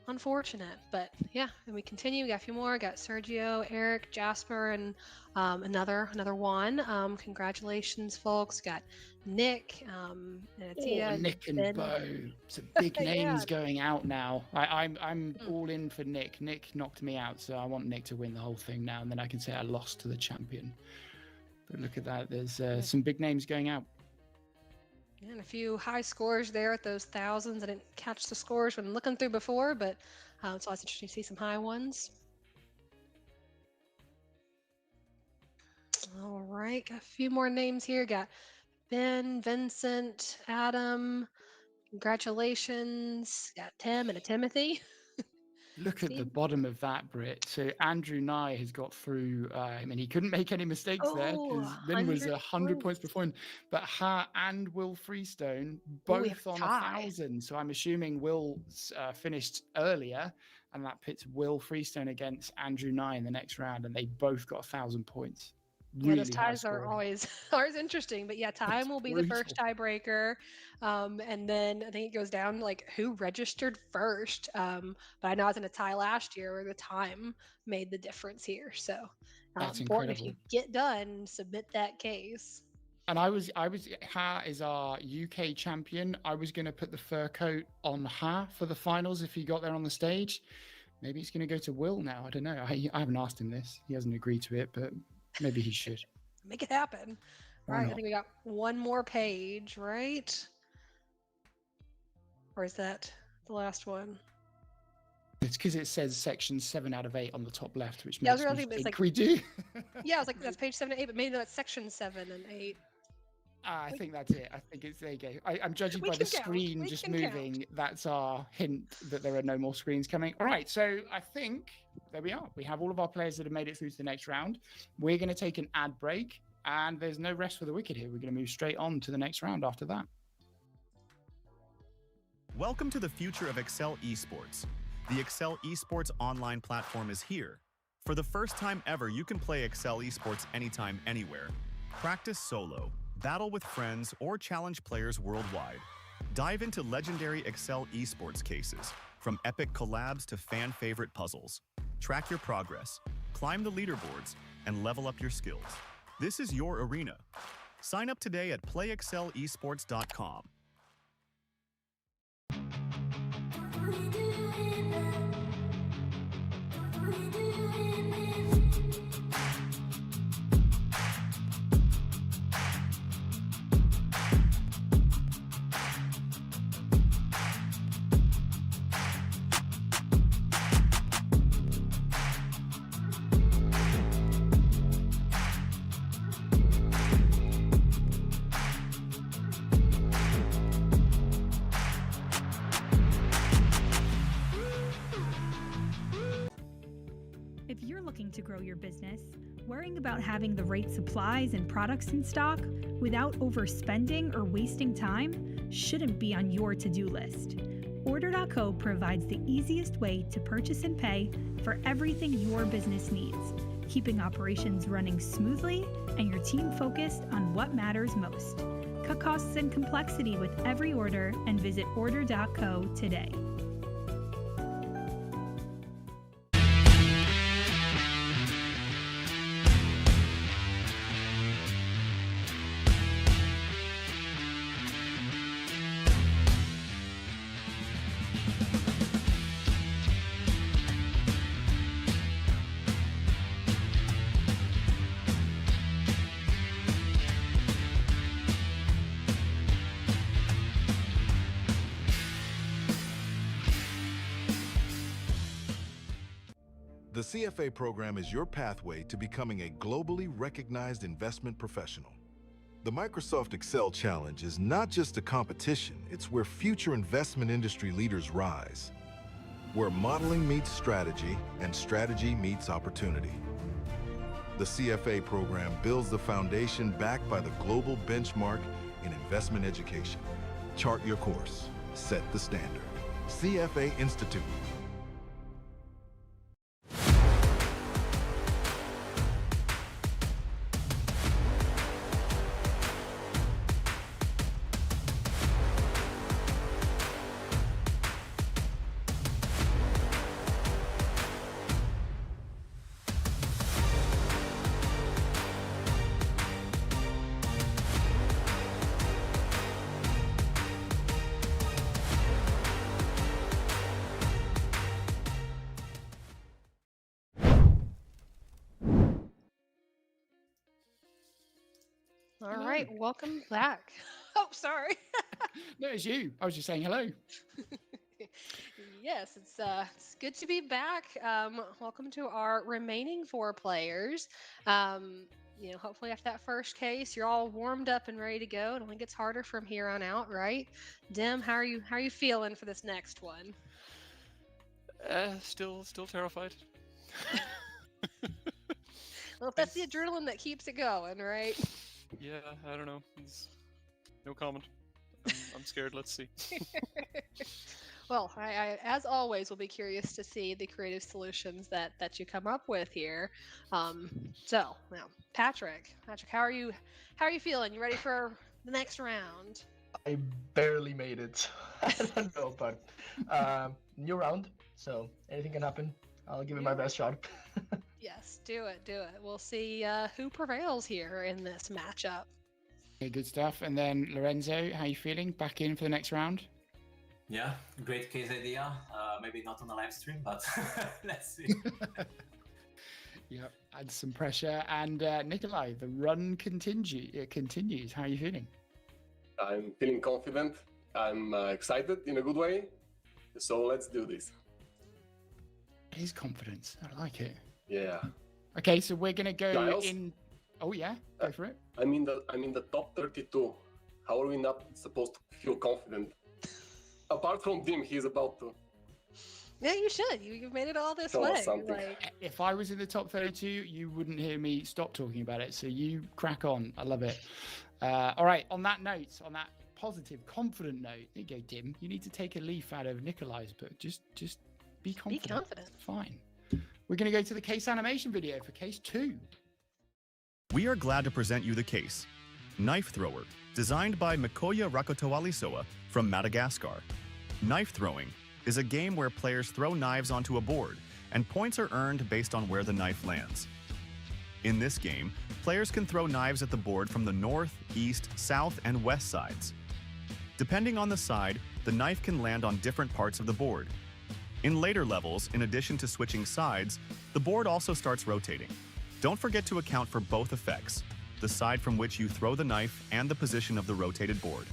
unfortunate, but yeah. And we continue. We got a few more. Got Sergio, Eric, Jasper, and another one. Congratulations, folks. Got Nick, and Atia, Nick and Ben. Bo. Some big names going out now. I'm all in for Nick. Nick knocked me out, so I want Nick to win the whole thing now, and then I can say I lost to the champion. But look at that. There's some big names going out. And a few high scores there at those thousands. I didn't catch the scores when looking through before, but it's always interesting to see some high ones. All right, got a few more names here. Got Ben, Vincent, Adam. Congratulations. Got Tim and a Timothy. Look at the bottom of that, Brit. So Andrew Nye has got through. I mean, he couldn't make any mistakes there because Lynn was 100 points before him. But Ha and Will Freestone both on 1,000. So I'm assuming Will finished earlier, and that pits Will Freestone against Andrew Nye in the next round, and they both got 1,000 points. Yeah, those ties are always interesting, but yeah, time will be the first tiebreaker, and then I think it goes down like who registered first. But I know I was in a tie last year where the time made the difference here, so That's important incredible. if you get done, submit that case. And I was Ha is our UK champion. I was going to put the fur coat on Ha for the finals if he got there on the stage. Maybe it's going to go to Will now. I don't know. I haven't asked him this. He hasn't agreed to it, but maybe he should. Make it happen. Why All right, I not? think we got one more page, right? Or is that the last one? It's because it says section 7 out of 8 on the top left, which Yeah, I makes was really me thinking, think it's we do. Yeah, I was like, that's page 7 and 8, but maybe that's section 7 and 8. I think that's it. I think it's there you go. I'm judging We by the can count. screen We just can count. moving. That's our hint that there are no more screens coming. All right, so I think there we are. We have all of our players that have made it through to the next round. We're going to take an ad break, and there's no rest for the wicked here. We're going to move straight on to the next round after that. Welcome to the future of Excel Esports. The Excel Esports online platform is here. For the first time ever, you can play Excel Esports anytime, anywhere. Practice solo, battle with friends, or challenge players worldwide. Dive into legendary Excel Esports cases, from epic collabs to fan-favorite puzzles. Track your progress, climb the leaderboards, and level up your skills. This is your arena. Sign up today at playexcelesports.com. If you're looking to grow your business, worrying about having the right supplies and products in stock without overspending or wasting time shouldn't be on your to-do list. Order.co provides the easiest way to purchase and pay for everything your business needs, keeping operations running smoothly and your team focused on what matters most. Cut costs and complexity with every order and visit Order.co today. CFA program is your pathway to becoming a globally recognized investment professional. The Microsoft Excel Challenge is not just a competition, it's where future investment industry leaders rise. Where modeling meets strategy and strategy meets opportunity. The CFA program builds the foundation backed by the global benchmark in investment education. Chart your course, set the standard. CFA Institute. All right, welcome back. Oh, sorry. No, it's you. I was just saying hello. Yes, it's good to be back. Welcome to our remaining 4 players. Hopefully after that first case, you're all warmed up and ready to go. It only gets harder from here on out, right? Dim, how are you feeling for this next one? Still terrified. Well, if that's the adrenaline that keeps it going, right? Yeah, I don't know. No comment. I'm scared. Let's see. Well, I as always will be curious to see the creative solutions that you come up with here. So now, Patrick, how are you feeling? You ready for the next round? I barely made it. I don't know, but new round, so anything can happen. I'll give it my best shot. Yes, do it. We'll see who prevails here in this matchup. Okay, good stuff. And then Lorenzo, how you feeling? Back in for the next round? Yeah, great case idea. Maybe not on the live stream, but let's see. Yep, add some pressure. And Nikolai, the run continues. How are you feeling? I'm feeling confident. I'm excited in a good way. So let's do this. His confidence. I like it. Yeah. Okay, so we're gonna go Giles? in. Oh yeah, go for it. I'm in the top 32. How are we not supposed to feel confident? Apart from Dim, he's about to. Yeah, you should. You've made it all this Tell us way. something. If I was in the top 32, you wouldn't hear me stop talking about it. So you crack on. I love it. All right. On that note, on that positive, confident note, there you go, Dim. You need to take a leaf out of Nikolai's book. Just be confident. Be confident. Fine. We're going to go to the case animation video for case 2. We are glad to present you the case, Knifethrower, designed by Mikoya Rakotoalisoa from Madagascar. Knife throwing is a game where players throw knives onto a board, and points are earned based on where the knife lands. In this game, players can throw knives at the board from the north, east, south, and west sides. Depending on the side, the knife can land on different parts of the board. In later levels, in addition to switching sides, the board also starts rotating. Don't forget to account for both effects, the side from which you throw the knife and the position of the rotated board.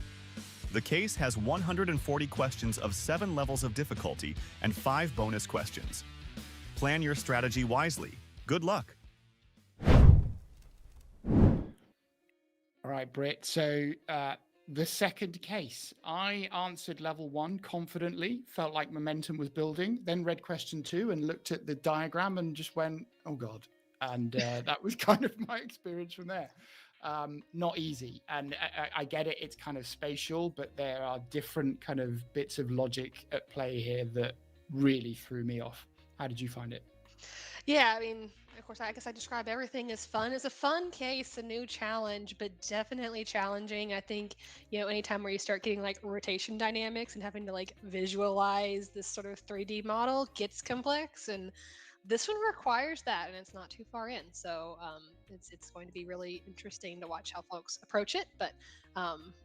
The case has 140 questions of 7 levels of difficulty and 5 bonus questions. Plan your strategy wisely. Good luck. All right, Britt. So the second case, I answered level 1 confidently, felt like momentum was building, then read question 2 and looked at the diagram and just went, oh God. And that was kind of my experience from there. Not easy. And I get it, it's kind of spatial, but there are different kind of bits of logic at play here that really threw me off. How did you find it? Yeah, I mean, of course, I guess I describe everything as fun. It's a fun case, a new challenge, but definitely challenging. I think, anytime where you start getting like rotation dynamics and having to like visualize this sort of 3D model gets complex, and this one requires that, and it's not too far in. So it's going to be really interesting to watch how folks approach it, but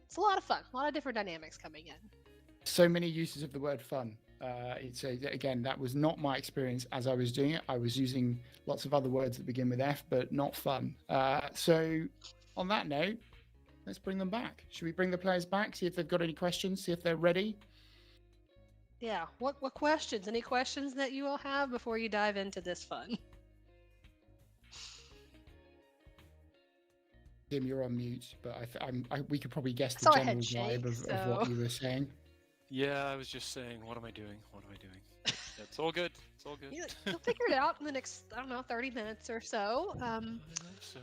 it's a lot of fun, a lot of different dynamics coming in. So many uses of the word fun. Again, that was not my experience as I was doing it. I was using lots of other words that begin with F, but not fun. So on that note, let's bring them back. Should we bring the players back, see if they've got any questions, see if they're ready? Yeah. What questions? Any questions that you all have before you dive into this fun? Dim, you're on mute, but we could probably guess I the saw a general head shake, vibe of so what you were saying. Yeah, I was just saying, what am I doing? What am I doing? Yeah, it's all good. It's all good. you'll figure it out in the next, I don't know, 30 minutes or so. I hope so.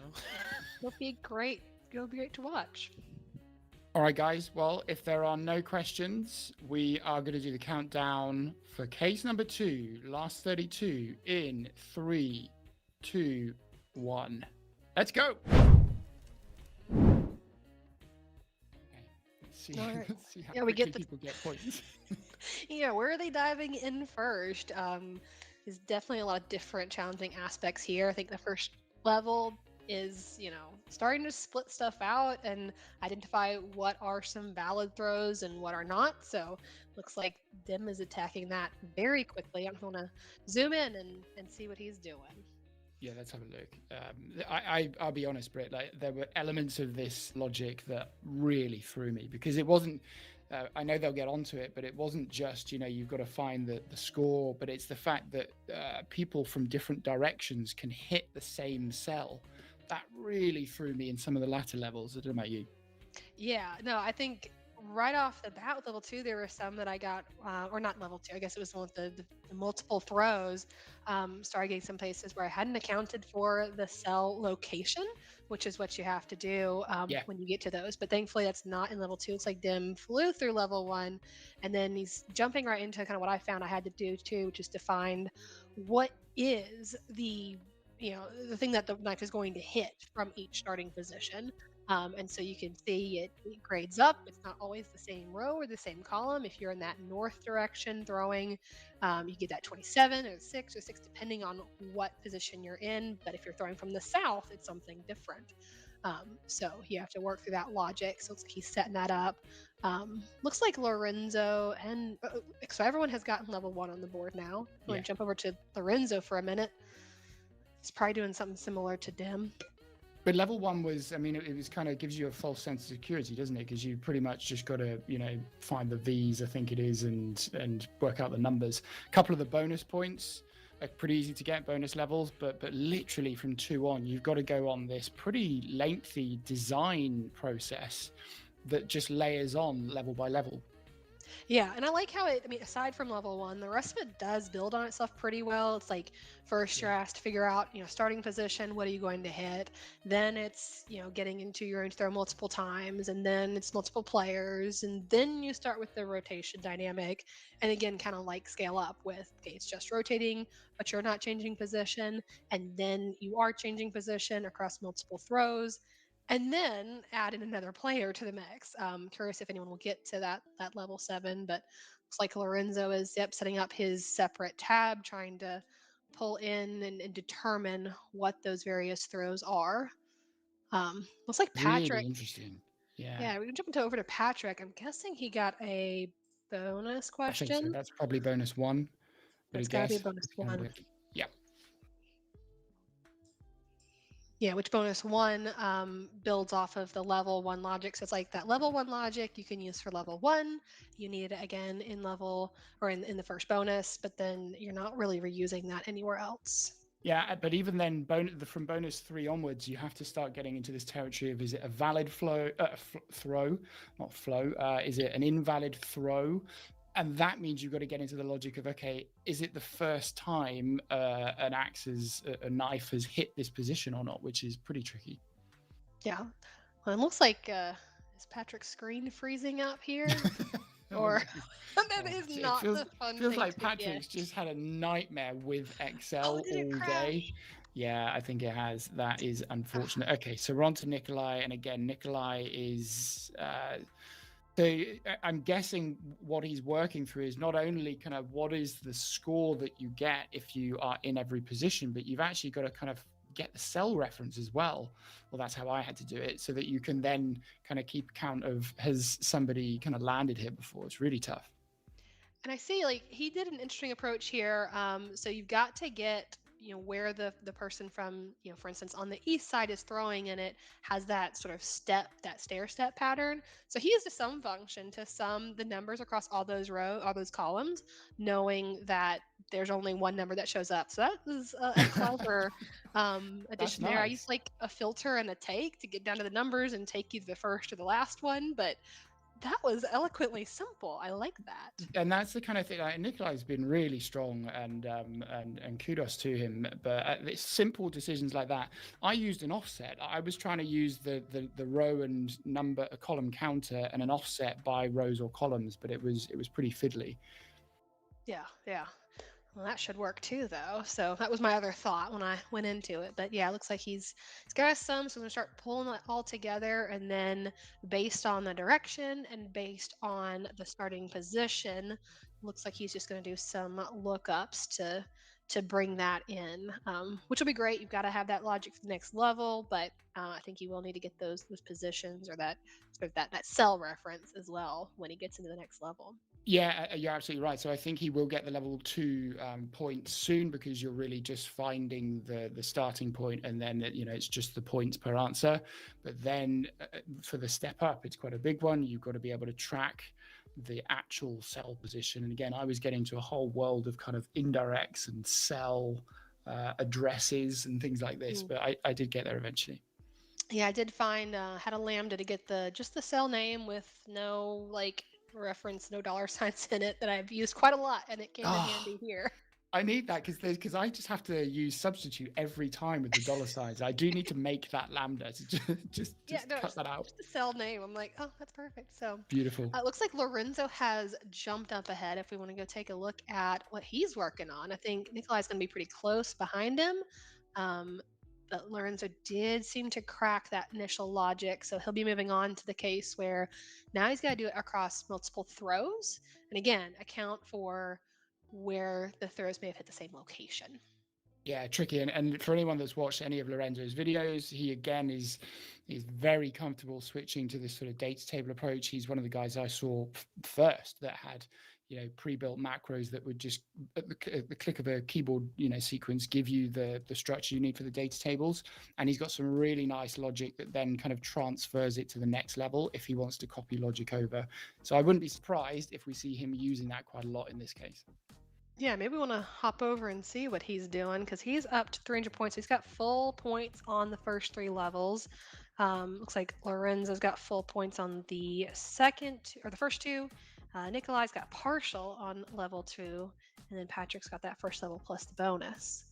It'll be great. It'll be great to watch. All right, guys. Well, if there are no questions, we are going to do the countdown for case number 2, last 32, in 3, 2, 1. Let's go. See, All right. let's see how Yeah, we get quickly people get points. Yeah, where are they diving in first? There's definitely a lot of different challenging aspects here. I think the first level is, starting to split stuff out and identify what are some valid throws and what are not. So looks like Dim is attacking that very quickly. I'm going to zoom in and see what he's doing. Yeah, let's have a look. I'll be honest, Britt. Like, there were elements of this logic that really threw me because it wasn't. I know they'll get onto it, but it wasn't just you've got to find the score, but it's the fact that people from different directions can hit the same cell. That really threw me in some of the latter levels. I don't know about you. Yeah, no, I think right off the bat with level 2, there were some that I got, or not level 2, I guess it was the one with the multiple throws. Started getting some places where I hadn't accounted for the cell location, which is what you have to do when you get to those. But thankfully, that's not in level 2. It's like Dim flew through level 1, and then he's jumping right into kind of what I found I had to do too, which is to find what is the thing that the knife is going to hit from each starting position. And so you can see it grades up. It's not always the same row or the same column. If you're in that north direction throwing, you get that 27 or 6 or 6, depending on what position you're in. But if you're throwing from the south, it's something different. So you have to work through that logic. So looks like he's setting that up. Looks like Lorenzo and so everyone has gotten level 1 on the board now. I'm going to jump over to Lorenzo for a minute. He's probably doing something similar to Dim. But level 1 was, it was kind of gives you a false sense of security, doesn't it? Because you pretty much just got to, find the V's, I think it is, and work out the numbers. A couple of the bonus points are pretty easy to get, bonus levels, but literally from 2 on, you've got to go on this pretty lengthy design process that just layers on level by level. Yeah, and I like how aside from level 1, the rest of it does build on itself pretty well. It's like first you're asked to figure out, starting position, what are you going to hit? Then it's, getting into your own throw multiple times, and then it's multiple players, and then you start with the rotation dynamic, and again, kind of like scale up with, okay, it's just rotating, but you're not changing position, and then you are changing position across multiple throws. And then add in another player to the mix. Curious if anyone will get to that level 7, but looks like Lorenzo is setting up his separate tab, trying to pull in and determine what those various throws are. Looks like Patrick. Really interesting. Yeah, we can jump over to Patrick. I'm guessing he got a bonus question. I think so. That's probably bonus 1. It's got to be bonus 1. Yeah. Yeah, which bonus 1 builds off of the level 1 logic. So it's like that level 1 logic you can use for level 1. You need it again in level or in the first bonus, but then you're not really reusing that anywhere else. Yeah, but even then, from bonus 3 onwards, you have to start getting into this territory of, is it a valid throw, not flow? Is it an invalid throw? And that means you've got to get into the logic of, okay, is it the first time a knife has hit this position or not, which is pretty tricky. Yeah. Well, it looks like, is Patrick's screen freezing up here? Or that is not the fun thing. Feels like Patrick's just had a nightmare with Excel all day. Yeah, I think it has. That is unfortunate. Okay, so we're on to Nikolai. And again, Nikolai is... So I'm guessing what he's working through is not only kind of what is the score that you get if you are in every position, but you've actually got to kind of get the cell reference as well. Well, that's how I had to do it, so that you can then kind of keep count of, has somebody kind of landed here before? It's really tough. And I see, like, he did an interesting approach here. So you've got to get where the person from, for instance, on the east side is throwing, and it has that sort of that stair step pattern. So he used a sum function to sum the numbers across all those columns, knowing that there's only one number that shows up. So that was a clever addition there. I nice. used like a filter and a take to get down to the numbers and take you to the first or the last one, but that was eloquently simple. I like that. And that's the kind of thing. Nikolai's been really strong, and kudos to him. But it's simple decisions like that. I used an offset. I was trying to use the row and number, a column counter, and an offset by rows or columns, but it was pretty fiddly. Yeah. Well, that should work too, though. So that was my other thought when I went into it. But yeah, it looks like he's got a sum, so I'm gonna start pulling it all together, and then based on the direction and based on the starting position, looks like he's just gonna do some lookups to bring that in, which will be great. You've got to have that logic for the next level, but I think you will need to get those positions or that sort of that cell reference as well when he gets into the next level. Yeah, you're absolutely right. So I think he will get the level 2 points soon, because you're really just finding the starting point, and then it's just the points per answer. But then for the step up, it's quite a big one. You've got to be able to track the actual cell position. And again, I was getting to a whole world of kind of indirects and cell addresses and things like this, but I did get there eventually. Yeah, I did find had a lambda to get just the cell name with no reference, no dollar signs in it, that I've used quite a lot, and it came in handy here. I need that because I just have to use substitute every time with the dollar signs. I do need to make that lambda to just cut that out. Just the cell name. I'm like, oh, that's perfect. So beautiful. It looks like Lorenzo has jumped up ahead. If we want to go take a look at what he's working on, I think Nikolai's going to be pretty close behind him. But Lorenzo did seem to crack that initial logic, so he'll be moving on to the case where now he's got to do it across multiple throws, and again, account for where the throws may have hit the same location. Yeah, tricky. And for anyone that's watched any of Lorenzo's videos, he again is very comfortable switching to this sort of data table approach. He's one of the guys I saw first that had pre-built macros that would just at the click of a keyboard sequence give you the structure you need for the data tables. And he's got some really nice logic that then kind of transfers it to the next level if he wants to copy logic over. So I wouldn't be surprised if we see him using that quite a lot in this case. Yeah, maybe we want to hop over and see what he's doing, because he's up to 300 points. He's got full points on the first 3 levels. Looks like Lorenzo's got full points on the first 2. Nikolai's got partial on level 2, and then Patrick's got that first level plus the bonus.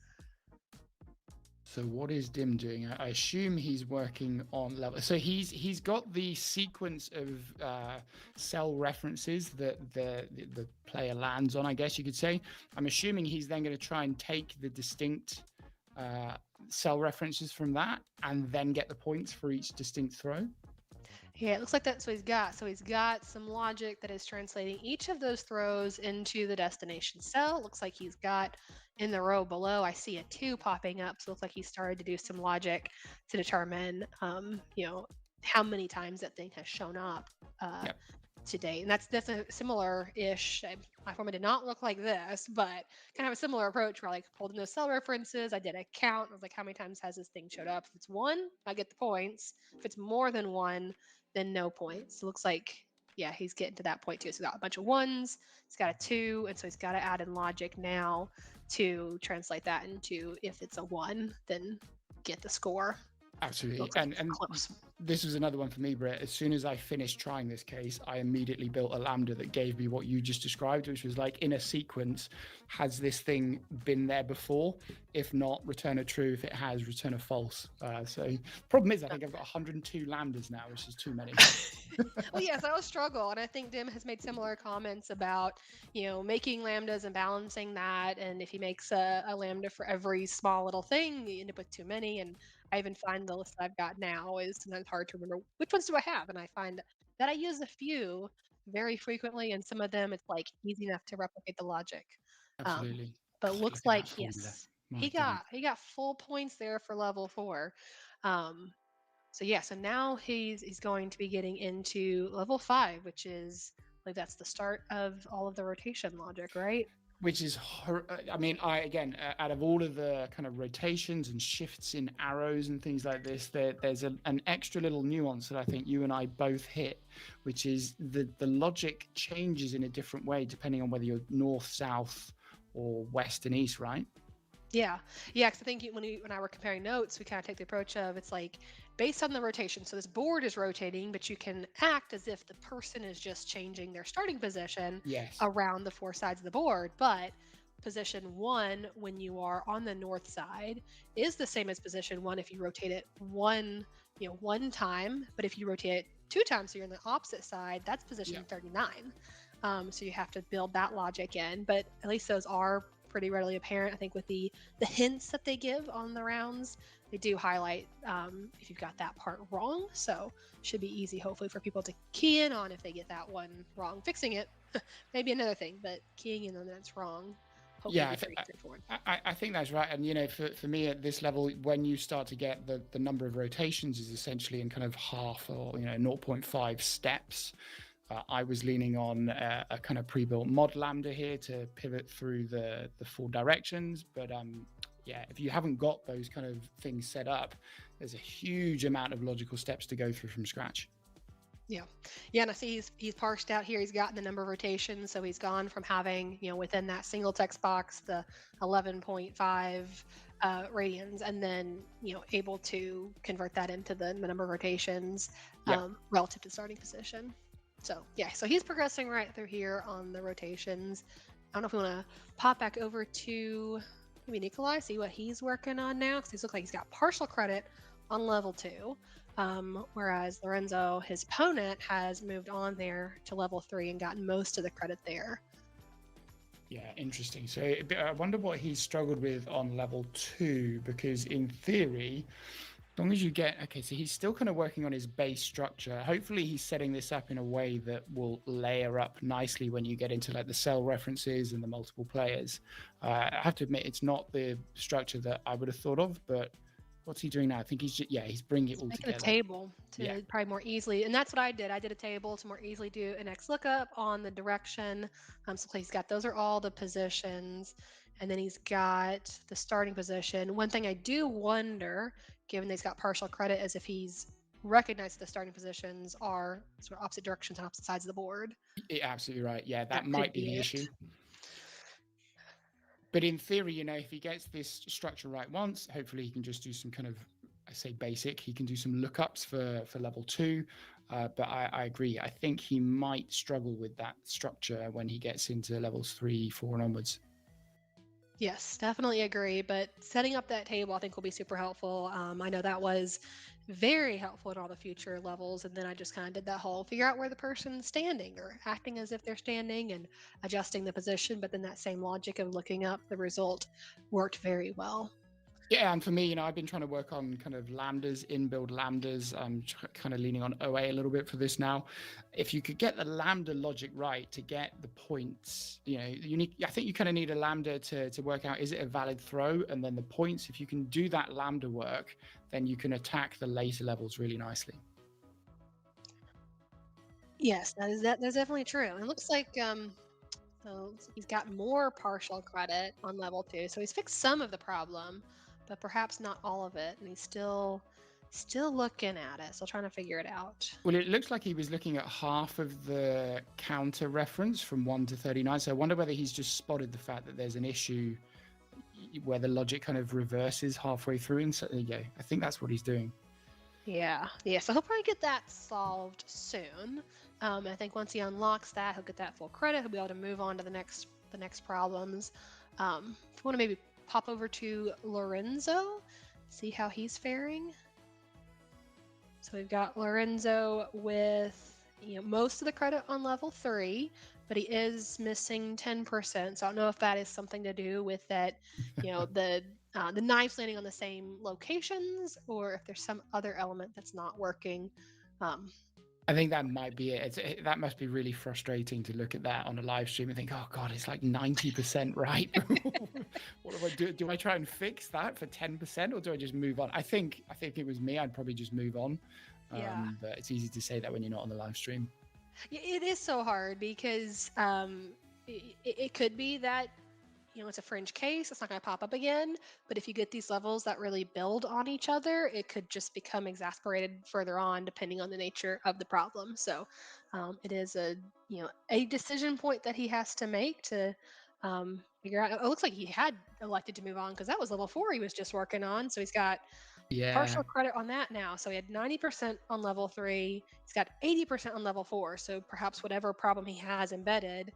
So what is Dim doing? I assume he's working on level. So he's got the sequence of cell references that the player lands on, I guess you could say. I'm assuming he's then going to try and take the distinct cell references from that and then get the points for each distinct throw. Yeah, it looks like that's what he's got. So he's got some logic that is translating each of those throws into the destination cell. It looks like he's got in the row below, I see a 2 popping up. So it looks like he started to do some logic to determine, how many times that thing has shown up to date. And that's similar-ish. My format did not look like this, but kind of a similar approach where I pulled in those cell references. I did a count. I was like, how many times has this thing showed up? If it's 1, I get the points. If it's more than 1, then no points. It looks like, yeah, he's getting to that point too. So he's got a bunch of 1s, he's got a 2, and so he's got to add in logic now to translate that into, if it's a 1, then get the score. Absolutely. And this was another one for me, Brett. As soon as I finished trying this case, I immediately built a lambda that gave me what you just described, which was like in a sequence, has this thing been there before? If not, return a true. If it has, return a false. So problem is, I think I've got 102 lambdas now, which is too many. Well, yes, I will struggle. And I think Dim has made similar comments about, making lambdas and balancing that. And if he makes a lambda for every small little thing, you end up with too many. And I even find the list I've got now is sometimes hard to remember which ones do I have. And I find that I use a few very frequently, and some of them it's easy enough to replicate the logic. Absolutely. But looks like yes, he got full points there for level 4. So now he's going to be getting into level 5, which is that's the start of all of the rotation logic, right? Which is, I mean, out of all of the kind of rotations and shifts in arrows and things like this, there's an extra little nuance that I think you and I both hit, which is the logic changes in a different way depending on whether you're north, south, or west and east, right? Yeah, because I think when I were comparing notes, we kind of take the approach of it's like based on the rotation. So this board is rotating, but you can act as if the person is just changing their starting position around the four sides of the board. But position 1, when you are on the north side, is the same as position 1 if you rotate it one time. But if you rotate it 2 times, so you're on the opposite side, that's position 39. So you have to build that logic in. But at least those are pretty readily apparent. I think with the hints that they give on the rounds, they do highlight if you've got that part wrong. So should be easy, hopefully, for people to key in on if they get that one wrong. Fixing it, maybe another thing, but keying in on that's wrong. Yeah, I think that's right. And, for me at this level, when you start to get the number of rotations is essentially in kind of half or, 0.5 steps. I was leaning on a kind of pre-built mod lambda here to pivot through the 4 directions. But if you haven't got those kind of things set up, there's a huge amount of logical steps to go through from scratch. Yeah, and I see he's parsed out here. He's gotten the number of rotations, so he's gone from having within that single text box the 11.5 radians, and then able to convert that into the number of rotations relative to starting position. So so he's progressing right through here on the rotations. I don't know if we want to pop back over to maybe Nikolai, see what he's working on now, because he looks like he's got partial credit on level 2. Whereas Lorenzo, his opponent, has moved on there to level 3 and gotten most of the credit there. Yeah, interesting. So I wonder what he's struggled with on level 2, because in theory, as long as you get, so he's still kind of working on his base structure. Hopefully he's setting this up in a way that will layer up nicely when you get into like the cell references and the multiple players. I have to admit, it's not the structure that I would have thought of, but what's he doing now? I think he's he's bringing it all making together. A table to probably more easily, and that's what I did. I did a table to more easily do an X lookup on the direction. So he's got, those are all the positions, and then he's got the starting position. One thing I do wonder, given that he's got partial credit, is if he's recognized the starting positions are sort of opposite directions and opposite sides of the board. You're absolutely right. Yeah, that might be the issue. But in theory, if he gets this structure right once, hopefully he can just do some kind of, I say basic, he can do some lookups for level 2. But I agree. I think he might struggle with that structure when he gets into levels 3, 4 and onwards. Yes, definitely agree. But setting up that table, I think, will be super helpful. I know that was very helpful in all the future levels. And then I just kind of did that whole figure out where the person's standing or acting as if they're standing and adjusting the position. But then that same logic of looking up the result worked very well. Yeah, and for me, I've been trying to work on kind of lambdas, inbuild lambdas. I'm kind of leaning on OA a little bit for this now. If you could get the lambda logic right to get the points, I think you kind of need a lambda to work out, is it a valid throw? And then the points, if you can do that lambda work, then you can attack the later levels really nicely. Yes, that's definitely true. It looks like so he's got more partial credit on level 2. So he's fixed some of the problem, but perhaps not all of it, and he's still looking at it, still trying to figure it out. Well, it looks like he was looking at half of the counter reference from 1 to 39, so I wonder whether he's just spotted the fact that there's an issue where the logic kind of reverses halfway through, and so I think that's what he's doing. Yeah, so he'll probably get that solved soon. I think once he unlocks that, he'll get that full credit, he'll be able to move on to the next problems. If you want to maybe pop over to Lorenzo, see how he's faring. So we've got Lorenzo with most of the credit on level 3, but he is missing 10%. So I don't know if that is something to do with that, the knives landing on the same locations, or if there's some other element that's not working. I think that might be it. That must be really frustrating to look at that on a live stream and think, oh God, it's like 90% right. What do I do? Do I try and fix that for 10%, or do I just move on? I think it was me. I'd probably just move on. But it's easy to say that when you're not on the live stream. It is so hard because it could be that it's a fringe case. It's not going to pop up again. But if you get these levels that really build on each other, it could just become exasperated further on, depending on the nature of the problem. So it is a decision point that he has to make to figure out. It looks like he had elected to move on because that was level 4 he was just working on. So he's got partial credit on that now. So he had 90% on level 3. He's got 80% on level 4. So perhaps whatever problem he has embedded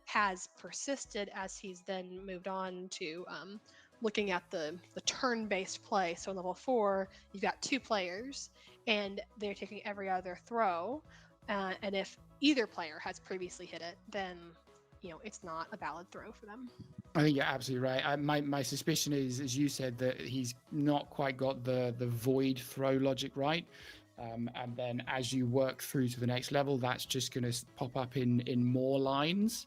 has persisted as he's then moved on to looking at the turn-based play. So level 4, you've got 2 players, and they're taking every other throw. And if either player has previously hit it, then it's not a valid throw for them. I think you're absolutely right. My suspicion is, as you said, that he's not quite got the void throw logic right. And then as you work through to the next level, that's just going to pop up in more lines.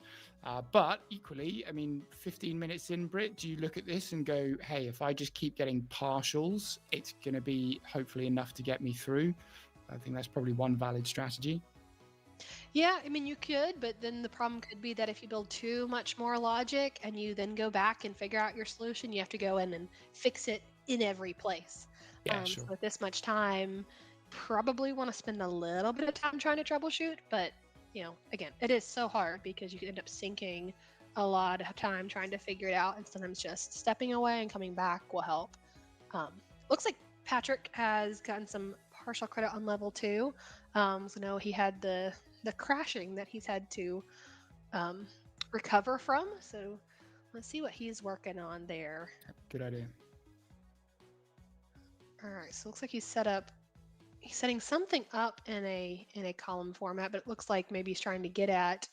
But equally, I mean, 15 minutes in, Britt, do you look at this and go, hey, if I just keep getting partials, it's going to be hopefully enough to get me through? I think that's probably one valid strategy. Yeah, I mean, you could, but then the problem could be that if you build too much more logic and you then go back and figure out your solution, you have to go in and fix it in every place. Yeah, sure. So with this much time, probably want to spend a little bit of time trying to troubleshoot, but again, it is so hard because you could end up sinking a lot of time trying to figure it out, and sometimes just stepping away and coming back will help. Looks like Patrick has gotten some partial credit on level 2. So no, he had the crashing that he's had to recover from. So let's see what he's working on there. Good idea. All right, so it looks like he's setting something up in a column format, but it looks like maybe he's trying to get at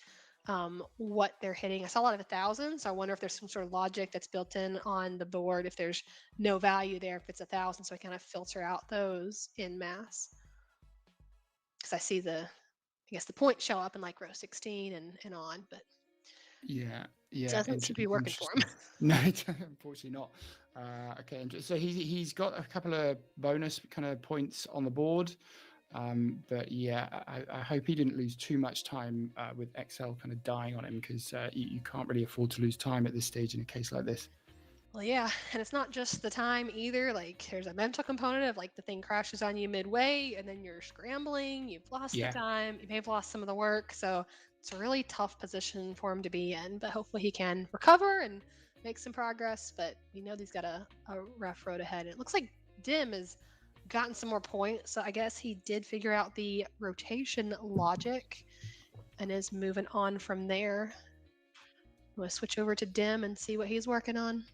what they're hitting. I saw a lot of 1,000, so I wonder if there's some sort of logic that's built in on the board if there's no value there, if it's 1,000, so I kind of filter out those in mass. Because I see the points show up in like row 16 and on, but yeah, doesn't seem to be working for him. No, unfortunately not. Okay, so he's got a couple of bonus kind of points on the board, but yeah, I hope he didn't lose too much time with XL kind of dying on him, because you can't really afford to lose time at this stage in a case like this. Well, yeah, and it's not just the time either. Like, there's a mental component of like the thing crashes on you midway, and then you're scrambling. You've lost the time. You may have lost some of the work, so it's a really tough position for him to be in. But hopefully, he can recover and make some progress. But we know he's got a rough road ahead. It looks like Dim has gotten some more points, so I guess he did figure out the rotation logic and is moving on from there. We'll switch over to Dim and see what he's working on.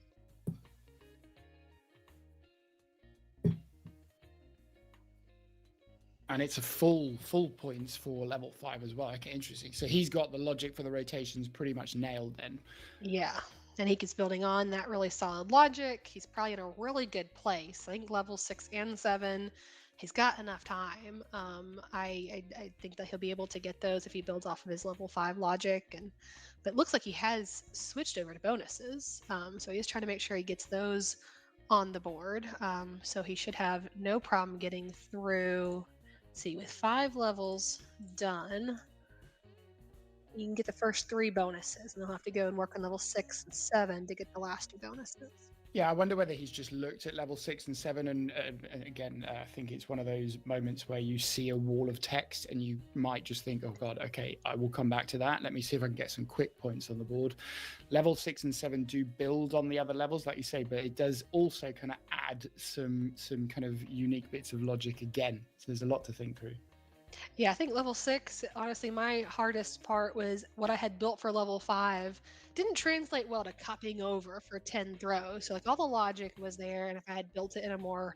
And it's a full points for level 5 as well. Okay, interesting. So he's got the logic for the rotations pretty much nailed then. Yeah, and he keeps building on that really solid logic. He's probably in a really good place. I think level 6 and 7, he's got enough time. I think that he'll be able to get those if he builds off of his level 5 logic. But it looks like he has switched over to bonuses. So he's trying to make sure he gets those on the board. So he should have no problem getting through. See, with 5 levels done, you can get the first 3 bonuses, and they'll have to go and work on level 6 and 7 to get the last 2 bonuses. Yeah, I wonder whether he's just looked at level 6 and 7, and again, I think it's one of those moments where you see a wall of text and you might just think, oh God, okay, I will come back to that. Let me see if I can get some quick points on the board. Level 6 and 7 do build on the other levels, like you say, but it does also kind of add some kind of unique bits of logic again. So there's a lot to think through. Yeah, I think level 6, honestly, my hardest part was what I had built for level 5 didn't translate well to copying over for 10 throws. So like all the logic was there, and if I had built it in a more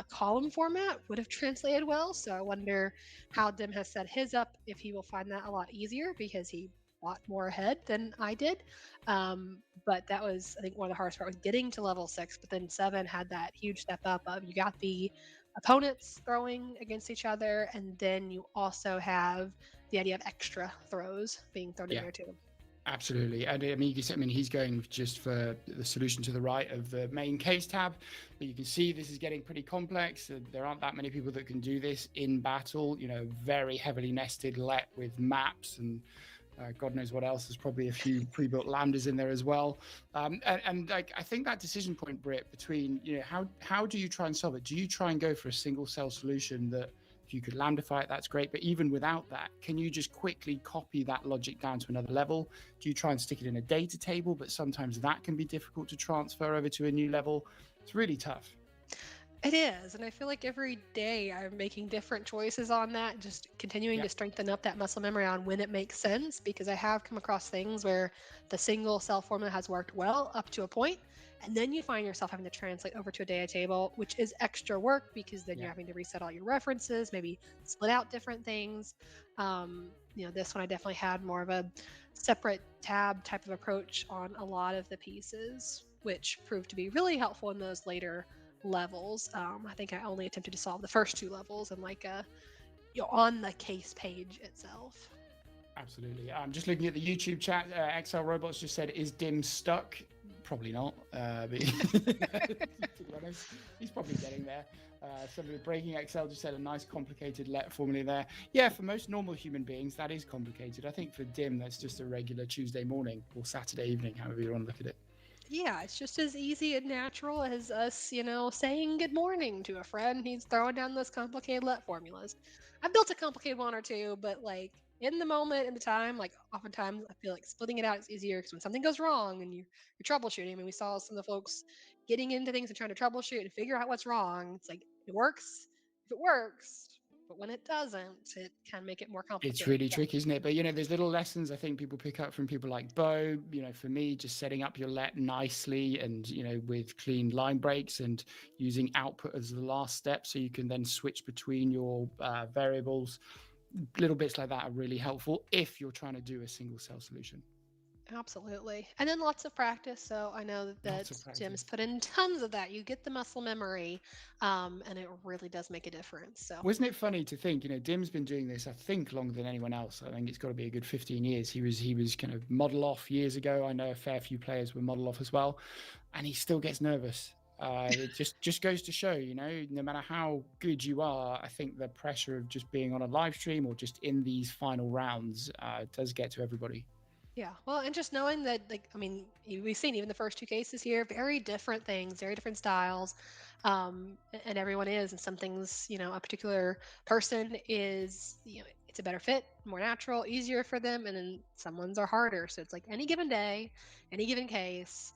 column format, would have translated well. So I wonder how Dim has set his up, if he will find that a lot easier because he bought more ahead than I did. But that was, I think, one of the hardest part was getting to level 6, but then 7 had that huge step up of you got the opponents throwing against each other, and then you also have the idea of extra throws being thrown in there too. Absolutely. And I mean, he's going just for the solution to the right of the main case tab, but you can see this is getting pretty complex. There aren't that many people that can do this in battle, very heavily nested let with maps and God knows what else. There's probably a few pre-built lambdas in there as well. And like, I think that decision point, Britt, between, you know, how do you try and solve it? Do you try and go for a single cell solution that if you could lambdify it, that's great. But even without that, can you just quickly copy that logic down to another level? Do you try and stick it in a data table? But sometimes that can be difficult to transfer over to a new level. It's really tough. It is, and I feel like every day I'm making different choices on that, just continuing to strengthen up that muscle memory on when it makes sense, because I have come across things where the single cell formula has worked well up to a point, and then you find yourself having to translate over to a data table, which is extra work because then you're having to reset all your references, maybe split out different things. You know, this one I definitely had more of a separate tab type of approach on a lot of the pieces, which proved to be really helpful in those later levels. I think I only attempted to solve the first 2 levels and like on the case page itself. Absolutely. I'm just looking at the YouTube chat. XL Robots just said, "Is Dim stuck?" Probably not. But to be honest, he's probably getting there. Somebody Breaking XL just said a nice complicated let formula there. Yeah, for most normal human beings, that is complicated. I think for Dim, that's just a regular Tuesday morning or Saturday evening, however you want to look at it. Yeah, it's just as easy and natural as us, you know, saying good morning to a friend. He's throwing down those complicated let formulas. I built a complicated one or two, but like in the moment, in the time, like oftentimes I feel like splitting it out is easier because when something goes wrong and you're troubleshooting, I mean, we saw some of the folks getting into things and trying to troubleshoot and figure out what's wrong. It's like it works if it works, but when it doesn't, it can make it more complicated. It's really tricky, isn't it? But, you know, there's little lessons I think people pick up from people like Bo. You know, for me, just setting up your let nicely and, you know, with clean line breaks and using output as the last step so you can then switch between your variables. Little bits like that are really helpful if you're trying to do a single cell solution. Absolutely. And then lots of practice. So I know that Jim's put in tons of that. You get the muscle memory, and it really does make a difference. So wasn't it funny to think, you know, Dim's been doing this, I think, longer than anyone else. I think it's got to be a good 15 years. He was kind of model off years ago. I know a fair few players were model off as well, and he still gets nervous. It just goes to show, you know, no matter how good you are, I think the pressure of just being on a live stream or just in these final rounds does get to everybody. yeah, well, and just knowing that, like, I mean, we've seen even the first 2 cases here, very different things, very different styles, and everyone is, and some things, you know, a particular person is, you know, it's a better fit, more natural, easier for them, and then some ones are harder. So it's like any given day, any given case,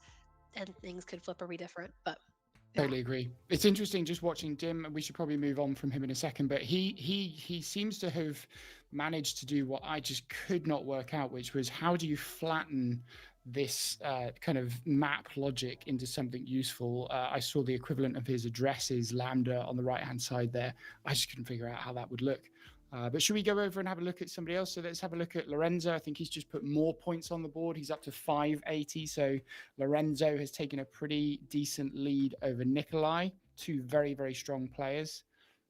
and things could flip or be different. But totally agree. It's interesting just watching Dim, and we should probably move on from him in a second, but he seems to have managed to do what I just could not work out, which was how do you flatten this kind of map logic into something useful. I saw the equivalent of his addresses lambda on the right hand side there. I just couldn't figure out how that would look. But should we go over and have a look at somebody else? So let's have a look at Lorenzo. I think he's just put more points on the board. He's up to 580. So Lorenzo has taken a pretty decent lead over Nikolai. 2 very, very strong players.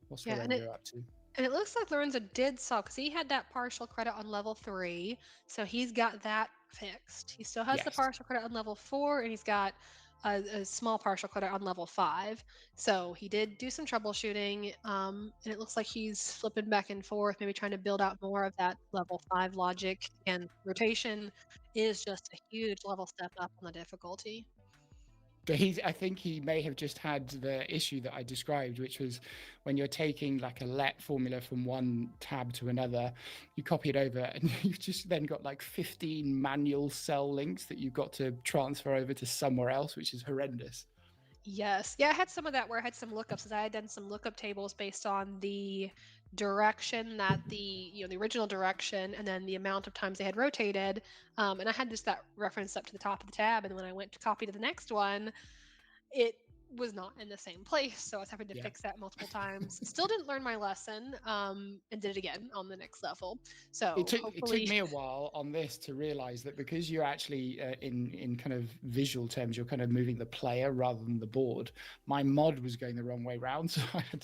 What's Lorenzo up to? And it looks like Lorenzo did solve because he had that partial credit on level 3. So he's got that fixed. He still has the partial credit on level 4, and he's got a small partial credit on level 5. So he did do some troubleshooting, and it looks like he's flipping back and forth, maybe trying to build out more of that level 5 logic. And rotation is just a huge level step up on the difficulty. But I think he may have just had the issue that I described, which was when you're taking like a let formula from one tab to another, you copy it over and you've just then got like 15 manual cell links that you've got to transfer over to somewhere else, which is horrendous. Yes. Yeah, I had some of that where I had some lookups. I had done some lookup tables based on the direction that the original direction and then the amount of times they had rotated. And I had just that reference up to the top of the tab. And when I went to copy to the next one, it was not in the same place. So I was having to fix that multiple times. Still didn't learn my lesson, and did it again on the next level. So it took me a while on this to realize that because you're actually in kind of visual terms, you're kind of moving the player rather than the board. My mod was going the wrong way round. So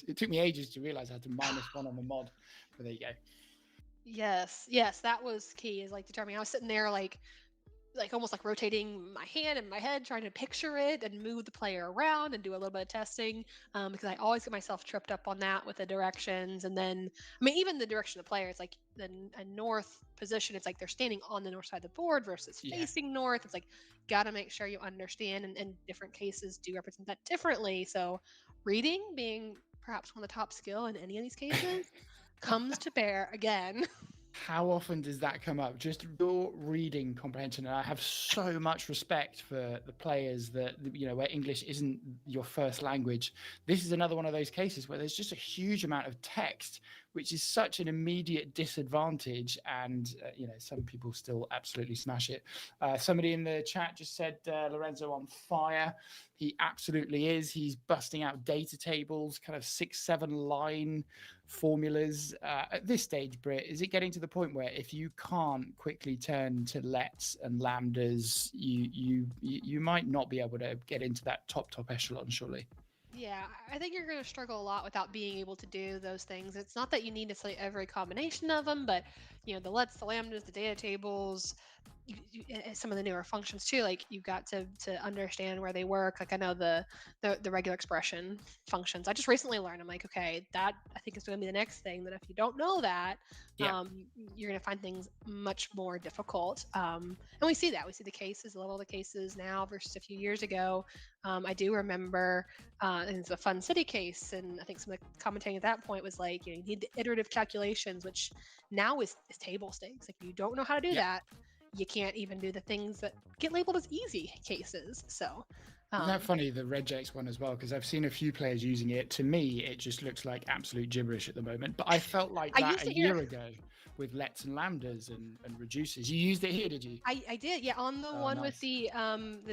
it took me ages to realize I had to -1 on the mod. But there you go. Yes, that was key, is like determining. I was sitting there like like almost like rotating my hand and my head, trying to picture it and move the player around and do a little bit of testing, because I always get myself tripped up on that with the directions. And then, I mean, even the direction of the player, it's like a north position. It's like they're standing on the north side of the board versus facing north. It's like, got to make sure you understand, and different cases do represent that differently. So reading being perhaps one of the top skill in any of these cases comes to bear again. How often does that come up? Just your reading comprehension. And I have so much respect for the players that, you know, where English isn't your first language. This is another one of those cases where there's just a huge amount of text, which is such an immediate disadvantage. And, you know, some people still absolutely smash it. Somebody in the chat just said Lorenzo on fire. He absolutely is. He's busting out data tables, kind of 6-7 line formulas. At this stage, Britt, is it getting to the point where if you can't quickly turn to lets and lambdas, you might not be able to get into that top echelon, surely? Yeah, I think you're going to struggle a lot without being able to do those things. It's not that you need to say every combination of them, but you know, the lets, the lambdas, the data tables, some of the newer functions too. Like you've got to understand where they work. Like I know the regular expression functions. I just recently learned. I'm like, okay, that I think is going to be the next thing. That if you don't know that, you're going to find things much more difficult. And we see that. We see the cases, the level of the cases now versus a few years ago. I do remember, and it's a Fun City case, and I think some of the commentating at that point was like, you know, you need the iterative calculations, which now is table stakes. Like you don't know how to do that, you can't even do the things that get labeled as easy cases. So isn't that funny, the regex one as well? Because I've seen a few players using it. To me, it just looks like absolute gibberish at the moment. But I felt like that a year ago with lets and lambdas and reducers. You used it here, did you? I did, yeah. On the one with the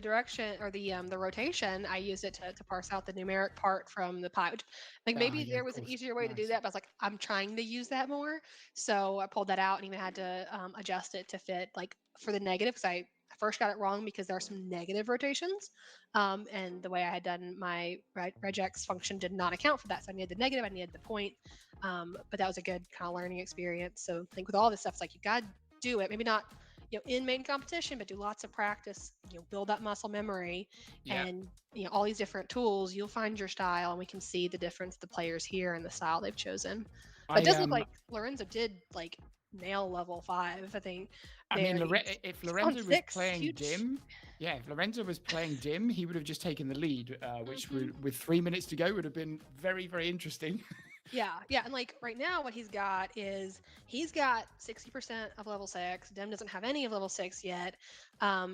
direction or the rotation, I used it to parse out the numeric part from the pipe. Like maybe there was an easier way to do that, but I was like, I'm trying to use that more. So I pulled that out and even had to adjust it to fit like for the negative, because I first got it wrong because there are some negative rotations, and the way I had done my regex function did not account for that. So I needed the negative, I needed the point, but that was a good kind of learning experience. So I think with all this stuff, it's like you got to do it. Maybe not, you know, in main competition, but do lots of practice. You know, build that muscle memory, and you know all these different tools. You'll find your style, and we can see the difference the players here and the style they've chosen. But it does look like Lorenzo did like nail level 5. I think. I mean, if Lorenzo was playing dim, if Lorenzo was playing dim, he would have just taken the lead, which would, with 3 minutes to go, would have been very, very interesting. Yeah, and like right now, what he's got is he's got 60% of level 6. Dim doesn't have any of level 6 yet.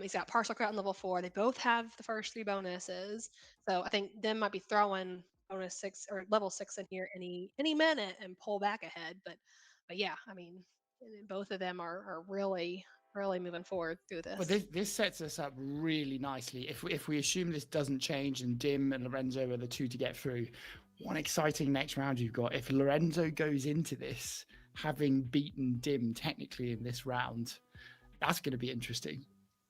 He's got partial credit on level 4. They both have the first 3 bonuses, so I think Dim might be throwing bonus 6 or level 6 in here any minute and pull back ahead. But yeah, I mean, both of them are really moving forward through this. Well, this sets us up really nicely. If we assume this doesn't change and Dim and Lorenzo are the two to get through, one exciting next round you've got. If Lorenzo goes into this having beaten Dim technically in this round, that's going to be interesting.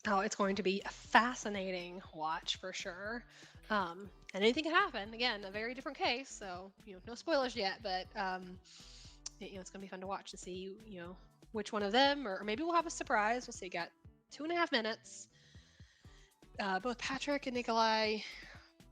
Oh, it's going to be a fascinating watch for sure. And anything can happen. Again, a very different case, so you know, no spoilers yet, but you know, it's gonna be fun to watch to see, you know, which one of them, or maybe we'll have a surprise. We'll see. Got 2.5 minutes. Both Patrick and Nikolai,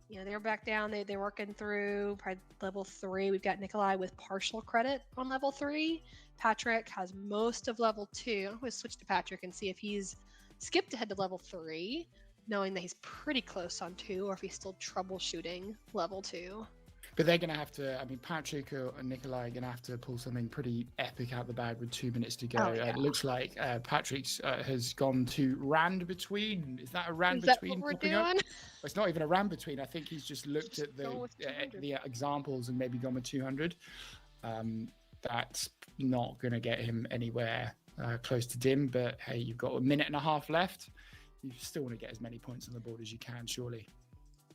you know, they're back down. They're working through probably level 3. We've got Nikolai with partial credit on level 3. Patrick has most of level 2. I'm going to switch to Patrick and see if he's skipped ahead to level 3, knowing that he's pretty close on 2, or if he's still troubleshooting level 2. But they're going to have to, I mean, Patrick and Nikolai are going to have to pull something pretty epic out the bag with 2 minutes to go. Oh, yeah. It looks like Patrick's has gone to Rand Between. Is that a Rand Is that Between? what we're popping up? doing? Well, it's not even a Rand Between. I think he's just looked at the examples and maybe gone with 200. That's not going to get him anywhere close to Dim, but hey, you've got 1.5 minutes left. You still want to get as many points on the board as you can, surely.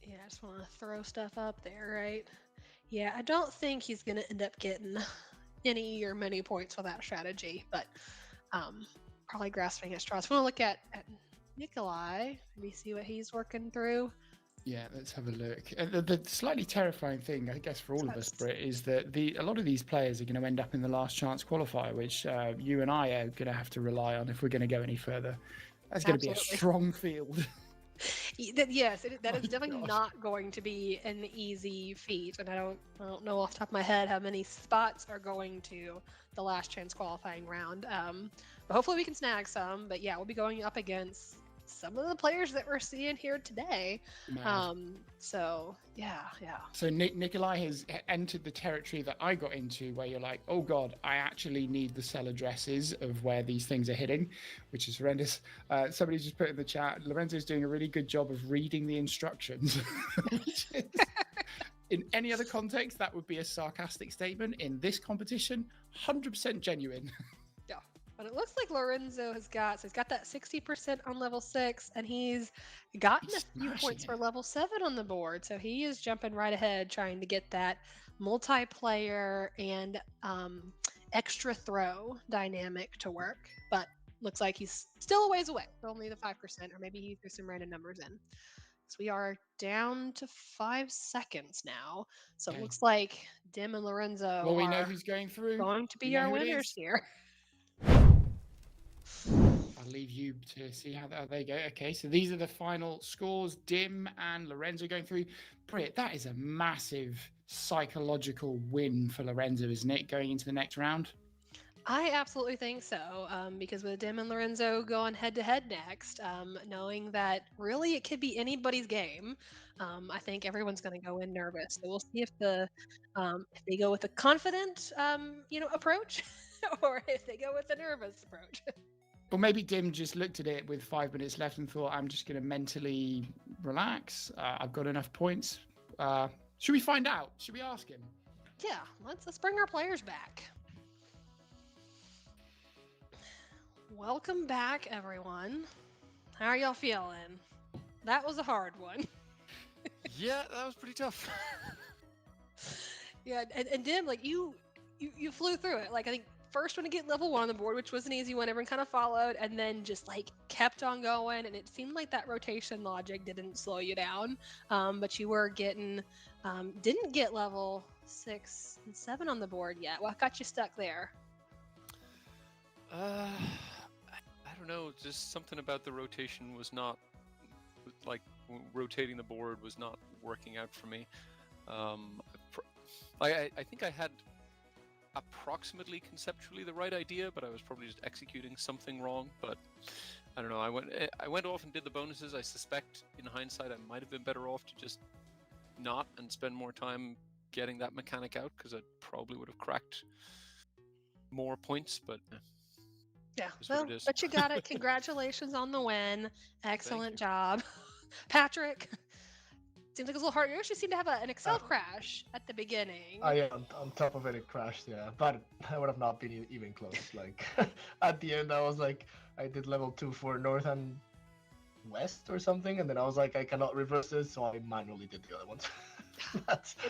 Yeah, I just want to throw stuff up there, right? Yeah, I don't think he's going to end up getting any or many points with that strategy, but probably grasping at straws. I want to look at Nikolai, maybe see what he's working through. Yeah, let's have a look. The slightly terrifying thing, I guess, for all of us, Britt, is that a lot of these players are going to end up in the last chance qualifier, which you and I are going to have to rely on if we're going to go any further. That's going to be a Absolutely. strong field. Yes, that My is definitely gosh. not going to be an easy feat, and I don't know off the top of my head how many spots are going to the last chance qualifying round. But hopefully we can snag some. But yeah, we'll be going up against some of the players that we're seeing here today. Mad. So yeah. So Nikolai has entered the territory that I got into, where you're like, oh god, I actually need the cell addresses of where these things are hitting, which is horrendous. Somebody just put in the chat, Lorenzo's doing a really good job of reading the instructions. In any other context, that would be a sarcastic statement. In this competition, 100% genuine. Yeah. But it looks like Lorenzo he's got that 60% on level 6, and he's gotten a few points for level 7 on the board. So he is jumping right ahead, trying to get that multiplayer and extra throw dynamic to work. But looks like he's still a ways away, only the 5%, or maybe he threw some random numbers in. So we are down to 5 seconds now. So it looks like Dim and Lorenzo Well, we are know who's going through. going to We be know our who it winners is. here. I'll leave you to see how they go. Okay, so these are the final scores. Dim and Lorenzo going through. Britt, that is a massive psychological win for Lorenzo, isn't it, going into the next round? I absolutely think so, because with Dim and Lorenzo going head to head next, knowing that really it could be anybody's game, I think everyone's going to go in nervous. So we'll see if if they go with a confident, approach, or if they go with a nervous approach. Or maybe Dim just looked at it with 5 minutes left and thought, I'm just going to mentally relax. I've got enough points. Should we find out? Should we ask him? Yeah, let's bring our players back. Welcome back, everyone. How are y'all feeling? That was a hard one. Yeah, that was pretty tough. Yeah, and Dim, like you flew through it. Like I think first one to get level 1 on the board, which was an easy one, everyone kind of followed, and then just like kept on going, and it seemed like that rotation logic didn't slow you down. But you were getting didn't get level 6 and 7 on the board yet. What got you stuck there? I don't know, just something about the rotation was not, like, rotating the board was not working out for me. I think I had approximately conceptually the right idea, but I was probably just executing something wrong. But I don't know, I went off and did the bonuses. I suspect in hindsight I might have been better off to just not and spend more time getting that mechanic out, because I probably would have cracked more points, but Yeah, is what well, it is. but you got it. Congratulations on the win. Excellent job. Patrick, seems like it was a little hard. You actually seem to have an Excel crash at the beginning. Yeah, on top of it, it crashed, yeah. But I would have not been even close. Like, at the end, I was like, I did level 2 for North and West or something, and then I was like, I cannot reverse this, so I manually did the other ones.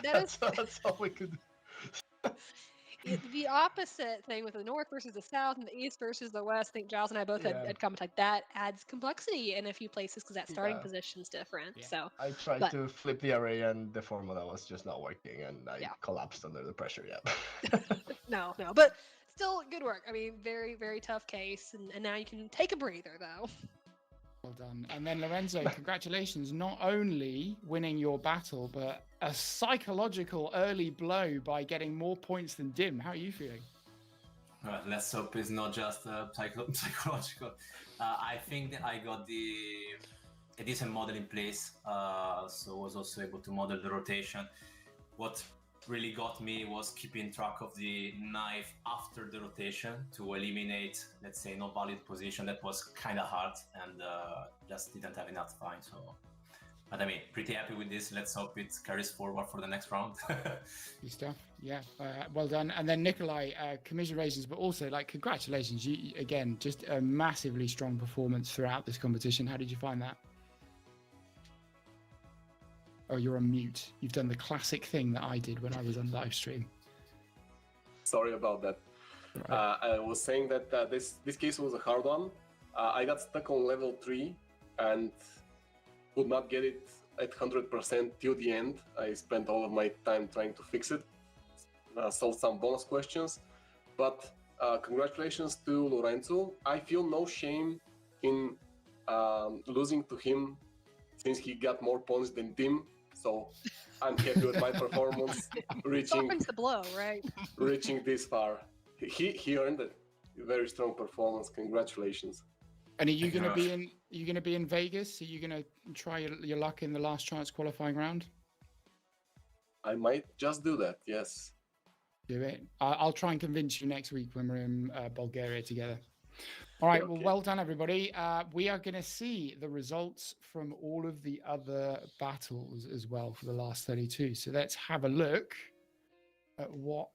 that's all we could do. The opposite thing with the North versus the South and the East versus the West, I think Giles and I both had commented like that adds complexity in a few places because that starting position's different. So I tried to flip the array, and the formula was just not working, and I collapsed under the pressure, No, but still good work. I mean, very, very tough case, and now you can take a breather, though. Well done. And then Lorenzo, congratulations, not only winning your battle, but a psychological early blow by getting more points than Dim. How are you feeling? Let's hope it's not just psychological. I think that I got a decent model in place, so I was also able to model the rotation. What really got me was keeping track of the knife after the rotation to eliminate, let's say, no valid position. That was kind of hard, and just didn't have enough time. So, but I mean, pretty happy with this. Let's hope it carries forward for the next round. Good stuff. Yeah, well done. And then Nikolai, commiserations, but also like congratulations. You again, just a massively strong performance throughout this competition. How did you find that? Oh, you're on mute. You've done the classic thing that I did when I was on live stream. Sorry about that. Right. I was saying that this case was a hard one. I got stuck on level 3 and could not get it at 100% till the end. I spent all of my time trying to fix it, solved some bonus questions. But congratulations to Lorenzo. I feel no shame in losing to him since he got more points than Tim. So I'm happy with my performance, Softens the blow, right? reaching this far. He earned it. Very strong performance. Congratulations. And are you going to be in? Are you going to be in Vegas? Are you going to try your luck in the last chance qualifying round? I might just do that. Yes. Do it. I'll try and convince you next week when we're in Bulgaria together. All right. Okay. Well done, everybody. We are going to see the results from all of the other battles as well for the last 32. So let's have a look at what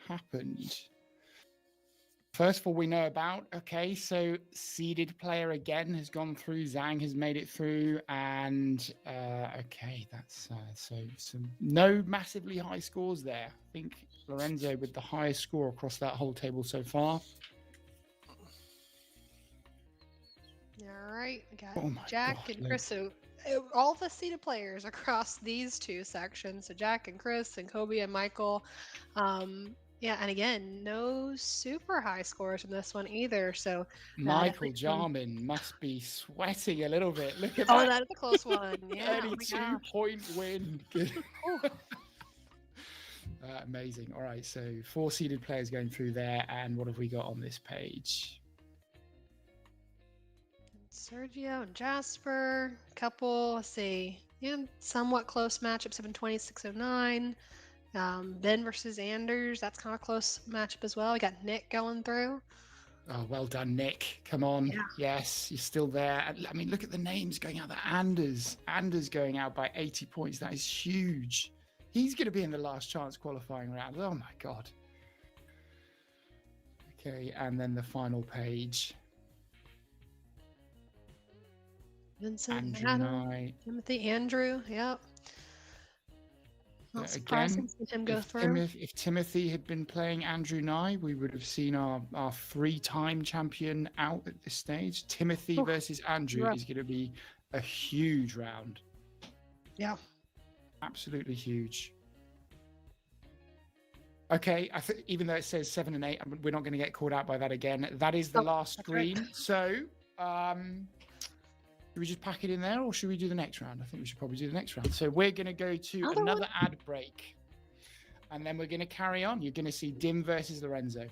happened. First of all, we know about, okay, so seeded player again has gone through. Zhang has made it through. And, okay, that's so some no massively high scores there. I think Lorenzo with the highest score across that whole table so far. All right, we got Oh my Jack God, and Chris. So all the seeded players across these two sections. So Jack and Chris and Kobe and Michael. Yeah, and again, no super high scores in this one either. So Michael Jarman must be sweating a little bit. Look at oh, that. that's a close one. Yeah, 32-point win. Amazing. All right, so 4 seeded players going through there. And what have we got on this page? Sergio and Jasper, couple, let's see, yeah, somewhat close matchup, 720, 609. Ben versus Anders, that's kind of a close matchup as well. We got Nick going through. Oh, well done, Nick. Come on. Yeah. Yes, you're still there. I mean, look at the names going out. Anders going out by 80 points. That is huge. He's going to be in the last chance qualifying round. Oh, my God. Okay, and then the final page. Vincent, Andrew Adam, Knight. Timothy, Andrew, yep. Not Again, surprising to see him go through. If Timothy had been playing Andrew Nye, we would have seen our 3-time champion out at this stage. Timothy versus Andrew is going to be a huge round. Yeah. Absolutely huge. Okay, I think even though it says 7 and 8, we're not going to get called out by that again. That is the last screen. Right. So, should we just pack it in there or should we do the next round? I think we should probably do the next round. So we're going to go to another ad break. And then we're going to carry on. You're going to see Dim versus Lorenzo. It's going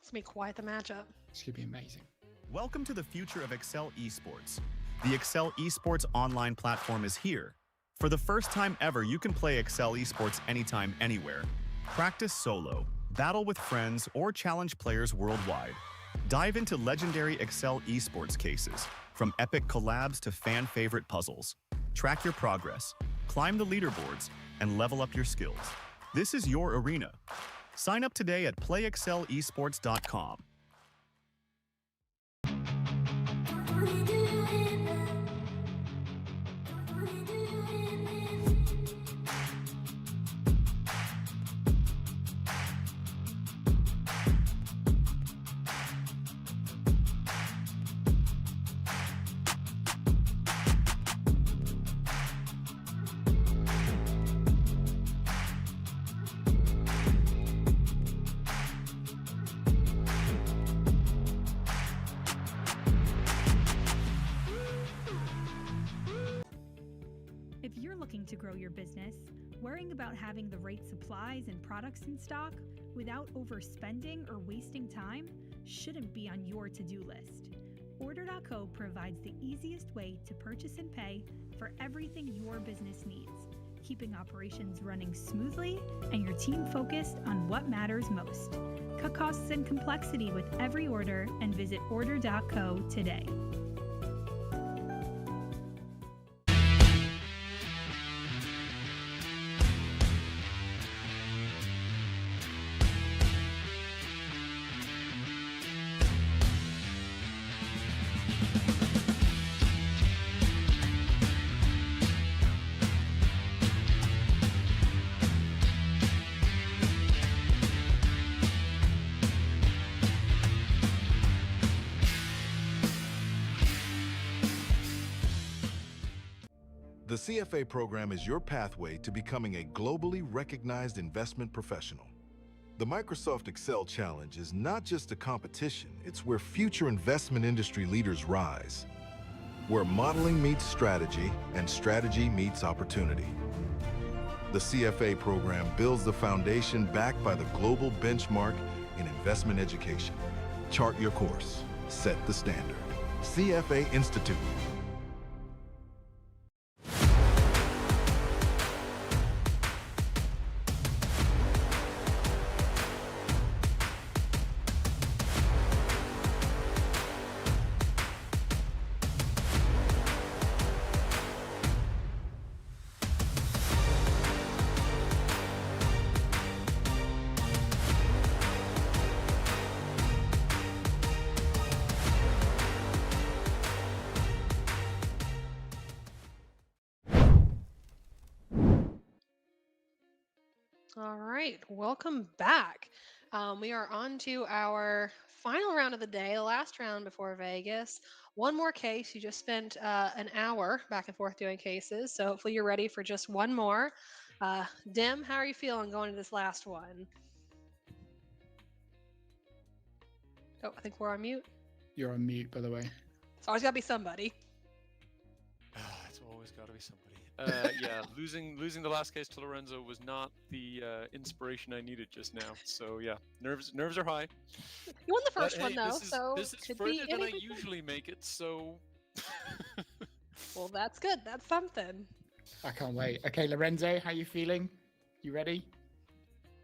to be quite the matchup. It's going to be amazing. Welcome to the future of Excel Esports. The Excel Esports online platform is here. For the first time ever, you can play Excel Esports anytime, anywhere. Practice solo, battle with friends, or challenge players worldwide. Dive into legendary Excel Esports cases, from epic collabs to fan-favorite puzzles. Track your progress, climb the leaderboards, and level up your skills. This is your arena. Sign up today at playexcelesports.com. If you're looking to grow your business, worrying about having the right supplies and products in stock without overspending or wasting time shouldn't be on your to-do list. Order.co provides the easiest way to purchase and pay for everything your business needs, keeping operations running smoothly and your team focused on what matters most. Cut costs and complexity with every order and visit Order.co today. The CFA program is your pathway to becoming a globally recognized investment professional. The Microsoft Excel Challenge is not just a competition, it's where future investment industry leaders rise. where modeling meets strategy and strategy meets opportunity. The CFA program builds the foundation backed by the global benchmark in investment education. Chart your course, set the standard. CFA Institute. All right, welcome back. We are on to our final round of the day, the last round before Vegas. One more case. You just spent an hour back and forth doing cases, so hopefully you're ready for just one more. Dim, how are you feeling going to this last one? Oh, I think we're on mute. You're on mute, by the way. It's always got to be somebody. It's always got to be somebody. Yeah, losing the last case to Lorenzo was not the inspiration I needed just now. So yeah, nerves are high. You won the first But, one hey, though, so this is could further be than I anything. usually make it. So Well, that's good. That's something. I can't wait. Okay, Lorenzo, how you feeling? You ready?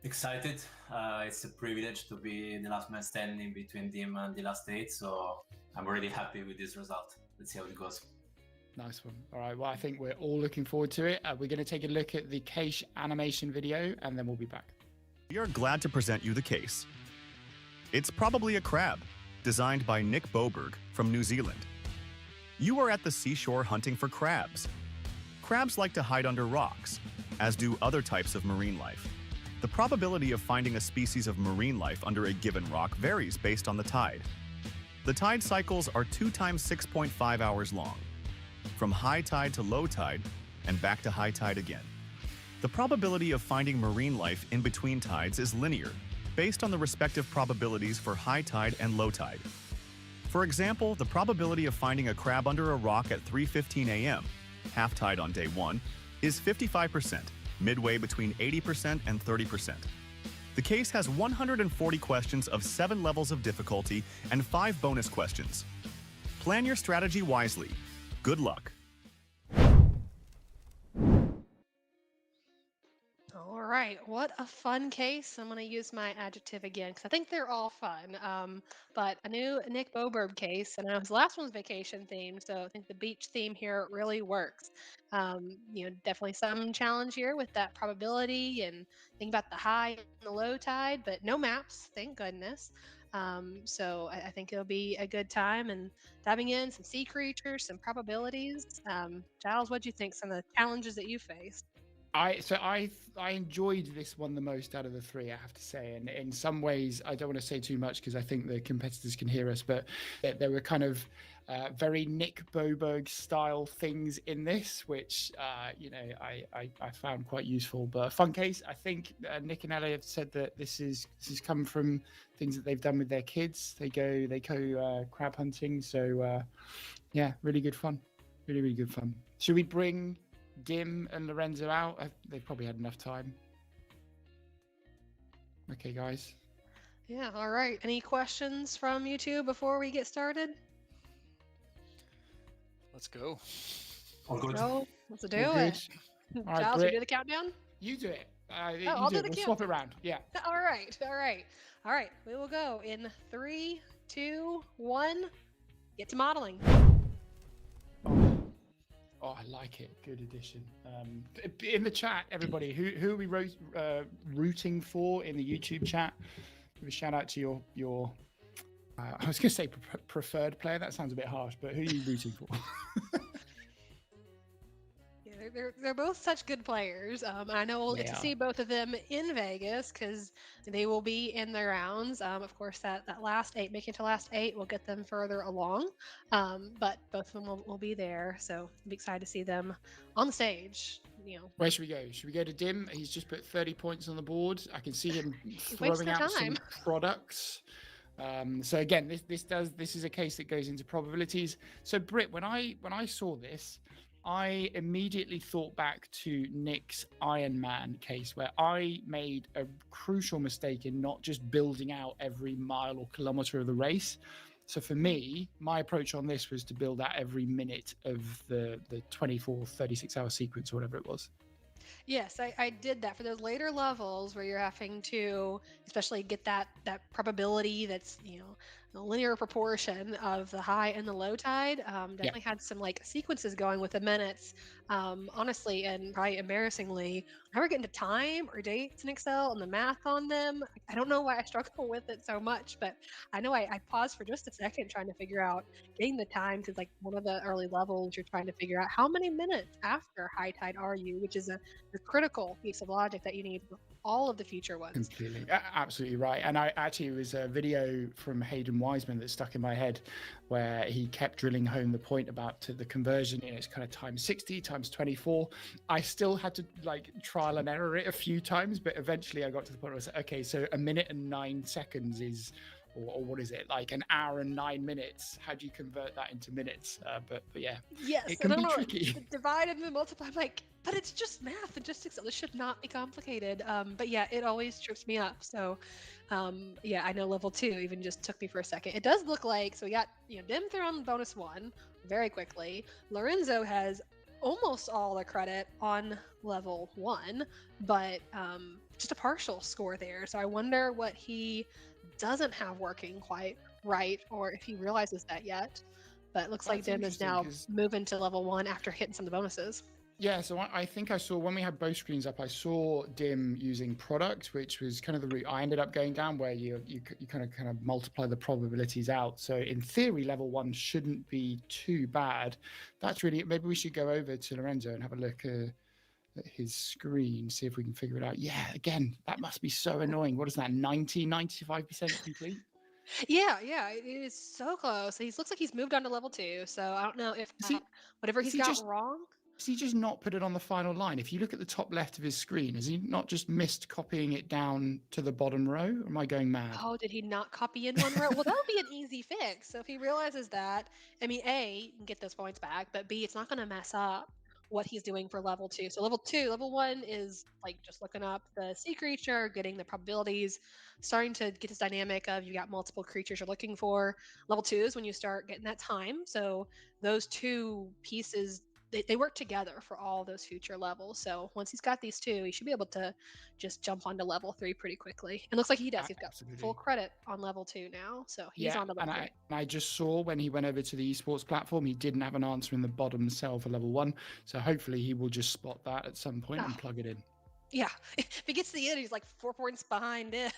Excited. It's a privilege to be the last man standing between Dim and the last 8, so I'm really happy with this result. Let's see how it goes. Nice one. All right, well, I think we're all looking forward to it. We're going to take a look at the case animation video, and then we'll be back. We are glad to present you the case. It's probably a crab, designed by Nick Boberg from New Zealand. You are at the seashore hunting for crabs. Crabs like to hide under rocks, as do other types of marine life. The probability of finding a species of marine life under a given rock varies based on the tide. The tide cycles are 2 times 6.5 hours long, from high tide to low tide, and back to high tide again. The probability of finding marine life in between tides is linear, based on the respective probabilities for high tide and low tide. For example, the probability of finding a crab under a rock at 3:15 a.m., half tide on day 1, is 55%, midway between 80% and 30%. The case has 140 questions of 7 levels of difficulty and 5 bonus questions. Plan your strategy wisely. Good luck. All right, what a fun case. I'm going to use my adjective again because I think they're all fun. But a new Nick Boberg case, and I know his last one's vacation themed, so I think the beach theme here really works. Definitely some challenge here with that probability and think about the high and the low tide, but no maps, thank goodness. So I think it'll be a good time and diving in some sea creatures, some probabilities. Giles, what do you think? Some of the challenges that you faced? I enjoyed this one the most out of the 3, I have to say. And in some ways, I don't want to say too much because I think the competitors can hear us, but there were kind of very Nick Boberg style things in this, which I found quite useful. But a fun case. I think Nick and Ellie have said that this is come from things that they've done with their kids. They go crab hunting. So yeah, really good fun. Really good fun. Should we bring Dim and Lorenzo out? They've probably had enough time. Okay, guys. Yeah, all right. Any questions from you two before we get started? let's go. All good. No, let's do All it. good. All right, Giles, you Britt, do the countdown? you do it. You I'll do it. the We'll count. swap it around. Yeah. All right. All right. We will go in 3, 2, 1. Get to modeling. Oh, I like it. Good addition. In the chat, everybody, who are we rooting for in the YouTube chat? Give a shout out to your I was going to say preferred player. That sounds a bit harsh, but who are you rooting for? Yeah, they're both such good players. I know we'll get to see both of them in Vegas because they will be in the rounds. Of course, that last 8, making it to last 8, will get them further along. But both of them will be there, so I'll be excited to see them on the stage. Where should we go? Should we go to Dim? He's just put 30 points on the board. I can see him He waits throwing their out some time. products. So again, this is a case that goes into probabilities. So Britt, when I saw this, I immediately thought back to Nick's Iron Man case, where I made a crucial mistake in not just building out every mile or kilometer of the race. So for me, my approach on this was to build out every minute of the 24, 36-hour sequence or whatever it was. Yes, I did that for those later levels where you're having to especially get that probability that's, a linear proportion of the high and the low tide. Definitely had some like sequences going with the minutes. Honestly, and probably embarrassingly, I never get into time or dates in Excel and the math on them. I don't know why I struggle with it so much, but I know I paused for just a second trying to figure out getting the time, because like one of the early levels, you're trying to figure out how many minutes after high tide are you, which is a critical piece of logic that you need for all of the future ones. Completely, absolutely right. And I actually, it was a video from Hayden Wiseman that stuck in my head, where he kept drilling home the point about the conversion. It's kind of times 60 times 24. I still had to like trial and error it a few times, but eventually I got to the point where I said, okay, so a minute and 9 seconds is, or what is it, like an hour and 9 minutes? How do you convert that into minutes? But yeah, yes, it can be know, tricky. Divide and then multiply. I'm like, but it's just math and just Excel. This should not be complicated. But yeah, it always trips me up. So yeah, I know level 2 even just took me for a second. It does look like, so we got, Dim threw on bonus 1 very quickly. Lorenzo has almost all the credit on level 1, but just a partial score there. So I wonder what he doesn't have working quite right, or if he realizes that yet. But it looks like Dim is now moving to level 1 after hitting some of the bonuses. Yeah, so I think I saw, when we had both screens up, I saw Dim using product, which was kind of the route I ended up going down, where you kind of multiply the probabilities out. So in theory, level 1 shouldn't be too bad. That's really, maybe we should go over to Lorenzo and have a look at his screen, see if we can figure it out. Yeah, again, that must be so annoying. What is that, 95% complete? Yeah, it is so close. He looks like he's moved on to level 2, so I don't know if whatever he's got wrong. Has he just not put it on the final line? If you look at the top left of his screen, has he not just missed copying it down to the bottom row? Or am I going mad? Oh, did he not copy in one row? Well, that'll be an easy fix. So if he realizes that, I mean, A, you can get those points back, but B, it's not going to mess up what he's doing for level 2. So level 1 is like just looking up the sea creature, getting the probabilities, starting to get this dynamic of you got multiple creatures you're looking for. Level 2 is when you start getting that time. So those two pieces, they work together for all those future levels. So once he's got these two, he should be able to just jump onto level 3 pretty quickly. It looks like he does. He's got full credit on level 2 now. So he's on level 3. I just saw when he went over to the esports platform, he didn't have an answer in the bottom cell for level 1. So hopefully he will just spot that at some point and plug it in. Yeah. If he gets to the end, he's like 4 points behind him.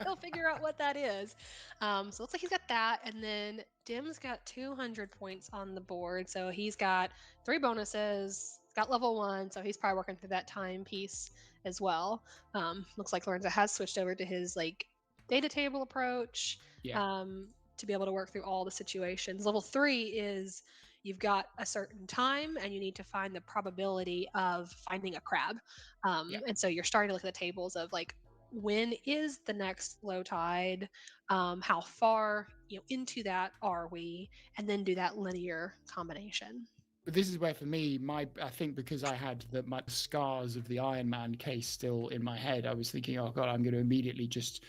He'll figure out what that is. So it looks like he's got that, and then Dim's got 200 points on the board. So he's got 3 bonuses. He's got level 1, so he's probably working through that time piece as well. Looks like Lorenzo has switched over to his like data table approach to be able to work through all the situations. Level 3 is you've got a certain time and you need to find the probability of finding a crab. And so you're starting to look at the tables of like, when is the next low tide, how far into that are we, and then do that linear combination. But this is where, for me, I think because I had my scars of the Iron Man case still in my head, I was thinking, oh God, I'm going to immediately just,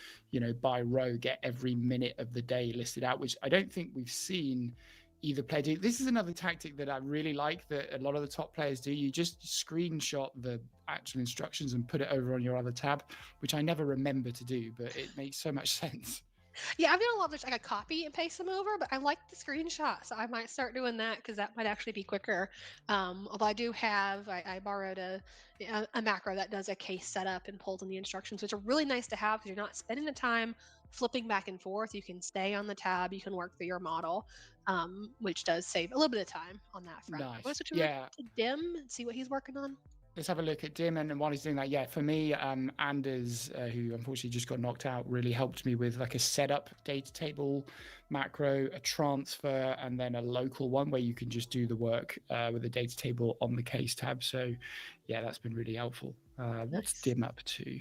by row, get every minute of the day listed out, which I don't think we've seen either player do. This is another tactic that I really like that a lot of the top players do. You just screenshot the actual instructions and put it over on your other tab, which I never remember to do, but it makes so much sense. Yeah, I've done a lot of this. I could copy and paste them over, but I like the screenshot, so I might start doing that because that might actually be quicker. Although I do have, I borrowed a macro that does a case setup and pulls in the instructions, which are really nice to have because you're not spending the time flipping back and forth. You can stay on the tab, you can work through your model, which does save a little bit of time on that front. Nice. Want to switch over to Dim and see what he's working on? Let's have a look at Dim, and while he's doing that, for me, Anders, who unfortunately just got knocked out, really helped me with like a setup data table macro, a transfer, and then a local one where you can just do the work with the data table on the case tab. So yeah, that's been really helpful. What's Dim up to?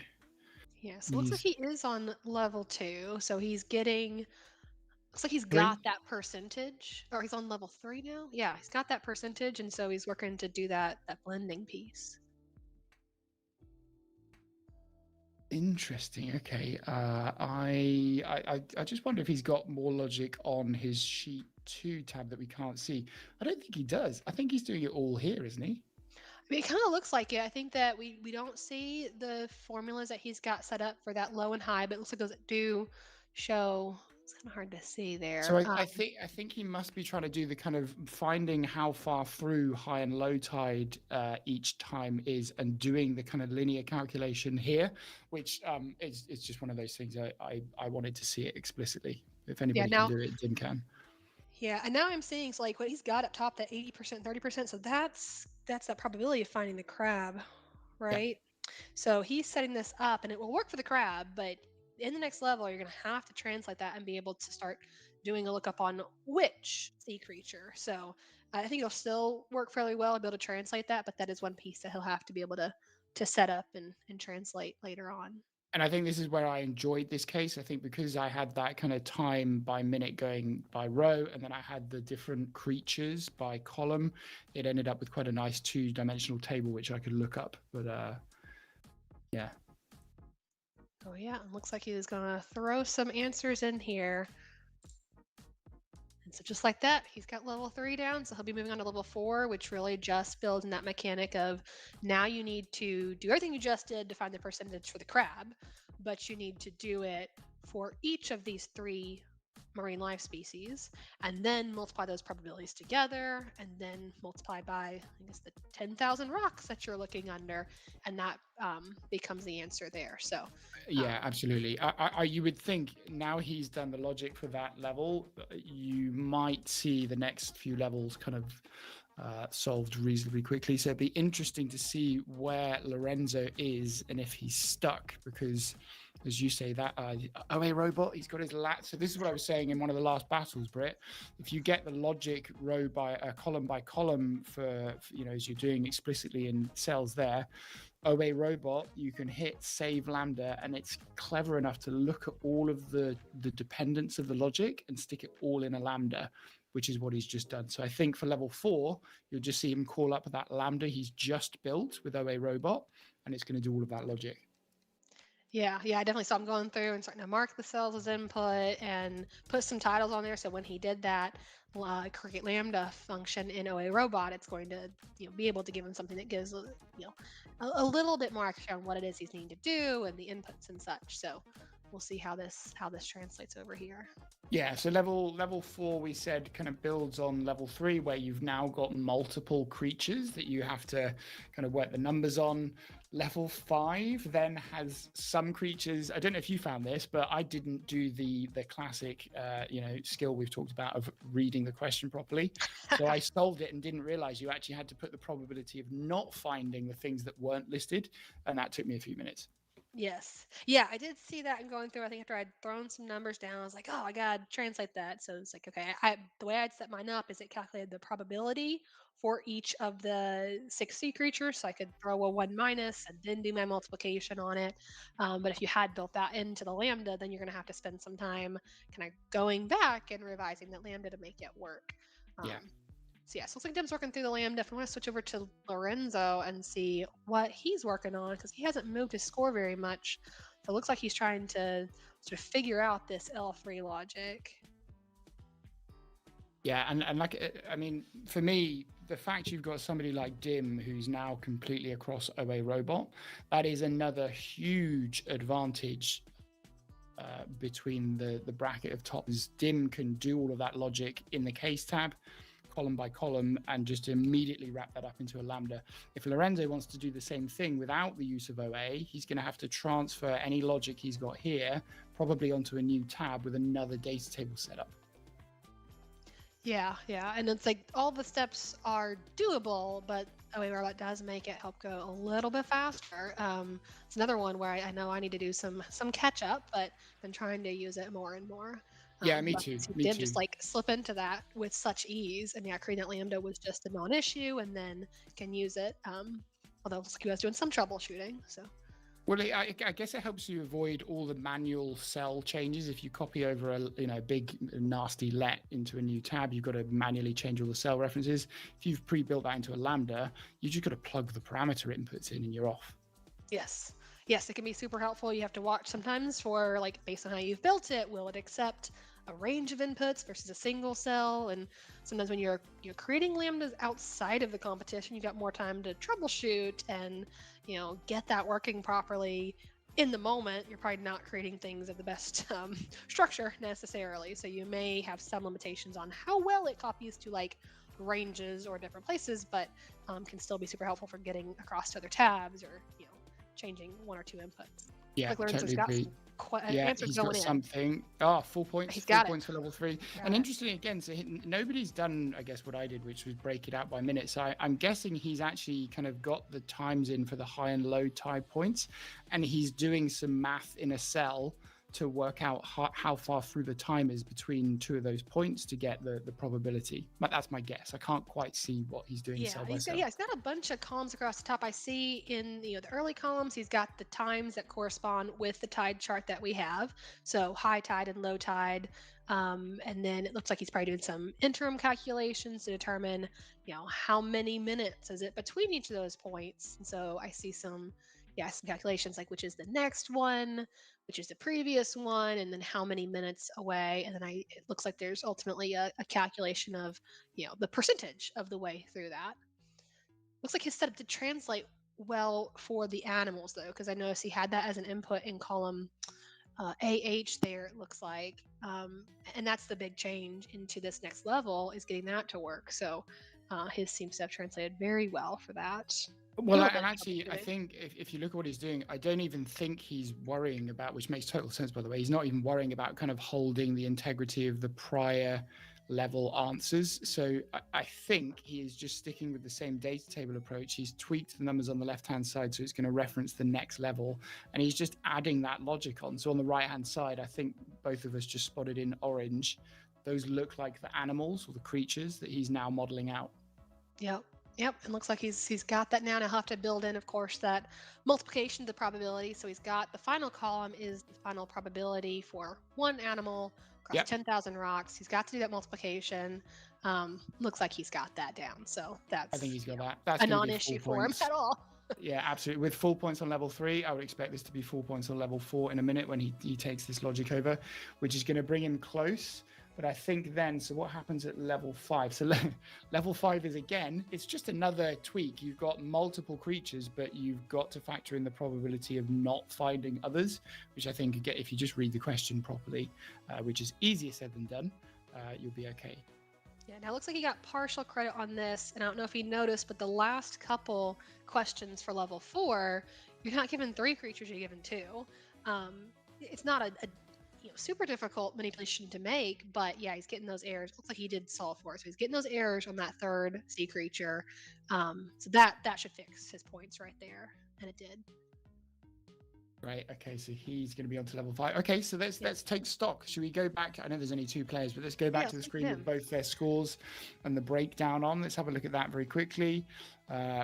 Yeah, so it looks like he is on level 2, so he's getting. Looks like he's got that percentage, or he's on level 3 now. Yeah, he's got that percentage, and so he's working to do that blending piece. Interesting. Okay. I just wonder if he's got more logic on his sheet 2 tab that we can't see. I don't think he does. I think he's doing it all here, isn't he? I mean, it kind of looks like it. I think that we don't see the formulas that he's got set up for that low and high, but it looks like those do show. It's kind of hard to see there. So I think he must be trying to do the kind of finding how far through high and low tide each time is, and doing the kind of linear calculation here, which is just one of those things I wanted to see it explicitly. If anybody can do it, Dim can. Yeah, and now I'm seeing so like what he's got up top, that 80%, 30%. So that's that probability of finding the crab, right? Yeah. So he's setting this up, and it will work for the crab, but in the next level, you're going to have to translate that and be able to start doing a lookup on which sea creature. So I think it'll still work fairly well to be able to translate that, but that is one piece that he'll have to be able to set up and translate later on. And I think this is where I enjoyed this case. I think because I had that kind of time by minute going by row, and then I had the different creatures by column, it ended up with quite a nice 2-dimensional table, which I could look up. But yeah. Oh yeah, it looks like he is gonna throw some answers in here. And so just like that, he's got level 3 down, so he'll be moving on to level 4, which really just builds in that mechanic of now you need to do everything you just did to find the percentage for the crab, but you need to do it for each of these 3 marine life species, and then multiply those probabilities together, and then multiply by, I guess, the 10,000 rocks that you're looking under, and that becomes the answer there. So yeah, absolutely. You would think now he's done the logic for that level, you might see the next few levels kind of solved reasonably quickly. So it'd be interesting to see where Lorenzo is and if he's stuck, because as you say, that OA robot, he's got his lat. So this is what I was saying in one of the last battles, Britt. If you get the logic row by column for as you're doing explicitly in cells there, OA robot, you can hit save lambda, and it's clever enough to look at all of the dependents of the logic and stick it all in a lambda, which is what he's just done. So I think for level 4, you'll just see him call up that lambda he's just built with OA robot, and it's going to do all of that logic. Yeah, I definitely saw him going through and starting to mark the cells as input and put some titles on there. So when he did that create lambda function in OA robot, it's going to be able to give him something that gives a little bit more accuracy on what it is he's needing to do and the inputs and such. So we'll see how this translates over here. Yeah, so level 4 we said kind of builds on level 3, where you've now got multiple creatures that you have to kind of work the numbers on. Level 5 then has some creatures. I don't know if you found this, but I didn't do the classic skill we've talked about of reading the question properly. So I solved it and didn't realize you actually had to put the probability of not finding the things that weren't listed, and that took me a few minutes. Yes. Yeah, I did see that and going through. I think after I'd thrown some numbers down, I was like, oh, I got to translate that. So it's like, okay, the way I'd set mine up is it calculated the probability for each of the 6 sea creatures. So I could throw a 1 minus and then do my multiplication on it. But if you had built that into the lambda, then you're going to have to spend some time kind of going back and revising that lambda to make it work. Yeah. So yeah, so it looks like Dim's working through the lambda. If I want to switch over to Lorenzo and see what he's working on, because he hasn't moved his score very much. So it looks like he's trying to sort of figure out this L3 logic. Yeah, and like, I mean, for me, the fact you've got somebody like Dim who's now completely across OA robot, that is another huge advantage between the bracket of tops. Dim can do all of that logic in the case tab, column by column, and just immediately wrap that up into a lambda. If Lorenzo wants to do the same thing without the use of OA, he's going to have to transfer any logic he's got here probably onto a new tab with another data table setup. Yeah, and it's like all the steps are doable, but OA robot does make it help go a little bit faster. It's another one where I know I need to do some catch up, but been trying to use it more and more. Yeah, me too. He did just like slip into that with such ease, and yeah, creating that lambda was just a non-issue, and then can use it. Although he was doing some troubleshooting, so Well, I guess it helps you avoid all the manual cell changes. If you copy over a big nasty let into a new tab, you've got to manually change all the cell references. If you've pre-built that into a Lambda, you just got to plug the parameter inputs in and you're off. Yes. Yes, it can be super helpful. You have to watch sometimes for, like, based on how you've built it, will it accept a range of inputs versus a single cell? And sometimes when you're creating lambdas outside of the competition, you've got more time to troubleshoot and, get that working properly in the moment. You're probably not creating things of the best structure necessarily. So you may have some limitations on how well it copies to, like, ranges or different places, but can still be super helpful for getting across to other tabs or, changing one or two inputs. Yeah, like Lorenzo's totally got agree. some Yeah, answers he's going got in. something. 4 points. He's 4 got it. points for level 3. Got And it. interestingly, again, so nobody's done, I guess, what I did, which was break it out by minute. So I'm guessing he's actually kind of got the times in for the high and low tie points, and he's doing some math in a cell to work out how far through the time is between two of those points to get the probability. But that's my guess. I can't quite see what he's doing cell by cell. He's got a bunch of columns across the top. I see in the early columns, he's got the times that correspond with the tide chart that we have. So high tide and low tide. And then it looks like he's probably doing some interim calculations to determine, how many minutes is it between each of those points. And so I see some calculations like which is the next one, which is the previous one, and then how many minutes away. And then it looks like there's ultimately a calculation of, the percentage of the way through that. Looks like his setup did translate well for the animals though, because I noticed he had that as an input in column AH there, it looks like. And that's the big change into this next level, is getting that to work. So his seems to have translated very well for that. Well, and actually, I think if you look at what he's doing, I don't even think he's worrying about, which makes total sense, by the way, he's not even worrying about kind of holding the integrity of the prior level answers. So I think he is just sticking with the same data table approach. He's tweaked the numbers on the left-hand side, so it's going to reference the next level, and he's just adding that logic on. So on the right-hand side, I think both of us just spotted in orange, those look like the animals or the creatures that he's now modeling out. Yep, and looks like he's got that now. Now he'll have to build in, of course, that multiplication of the probability. So he's got the final column is the final probability for one animal across 10,000 rocks. He's got to do that multiplication. Looks like he's got that down. So I think he's got that. That's a non-issue for him at all. Yeah, absolutely. With full points on level 3, I would expect this to be full points on level 4 in a minute when he takes this logic over, which is going to bring him close. But I think then, so what happens at level 5? So level 5 is, again, it's just another tweak. You've got multiple creatures, but you've got to factor in the probability of not finding others, which I think, again, if you just read the question properly, which is easier said than done, you'll be okay. Yeah, now it looks like he got partial credit on this, and I don't know if he noticed, but the last couple questions for level 4, you're not given 3 creatures, you're given 2. It's not a super difficult manipulation to make, but yeah, he's getting those errors. Looks like he did solve for it, so he's getting those errors on that third sea creature. So that should fix his points right there, and it did. Right. Okay. So he's going to be on to level 5. Okay. So let's take stock. Should we go back? I know there's only 2 players, but let's go back to the screen with both their scores and the breakdown on. Let's have a look at that very quickly.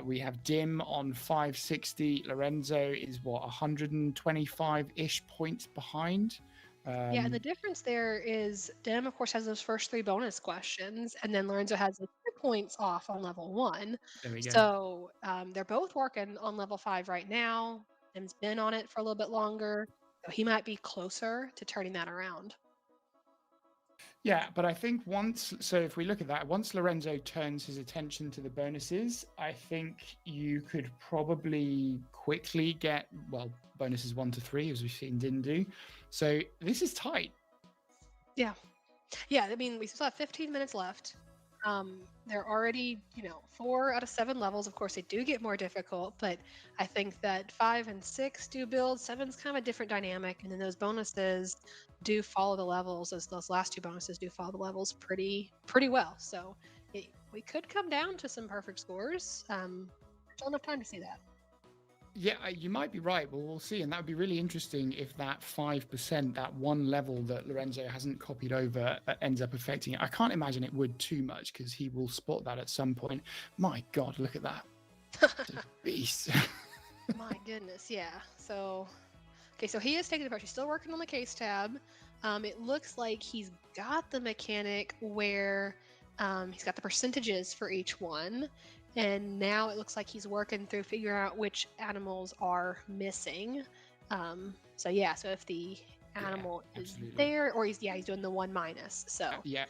We have Dim on 560. Lorenzo is 125-ish points behind. Yeah, and the difference there is Dim, of course, has those first 3 bonus questions, and then Lorenzo has the 2 points off on level 1. There we go. So they're both working on level 5 right now. Dim's been on it for a little bit longer, so he might be closer to turning that around. Yeah, but I think if we look at that, once Lorenzo turns his attention to the bonuses, I think you could probably quickly get, bonuses 1 to 3, as we've seen Din do. So this is tight. Yeah, I mean, we still have 15 minutes left. They're already, 4 out of 7 levels. Of course, they do get more difficult, but I think that 5 and 6 do build. 7's kind of a different dynamic, and then those bonuses do follow the levels. Those last 2 bonuses do follow the levels pretty well. So we could come down to some perfect scores. Don't have time to see that. Yeah, you might be right. Well, we'll see. And that would be really interesting if that 5%, that one level that Lorenzo hasn't copied over, ends up affecting it. I can't imagine it would too much because he will spot that at some point. My God, look at that. Beast. My goodness, yeah. So, okay, so he is taking the approach. He's still working on the case tab. It looks like he's got the mechanic where he's got the percentages for each one. And now it looks like he's working through figuring out which animals are missing. So yeah, so if the animal is there, or he's doing the 1 minus. So Yeah.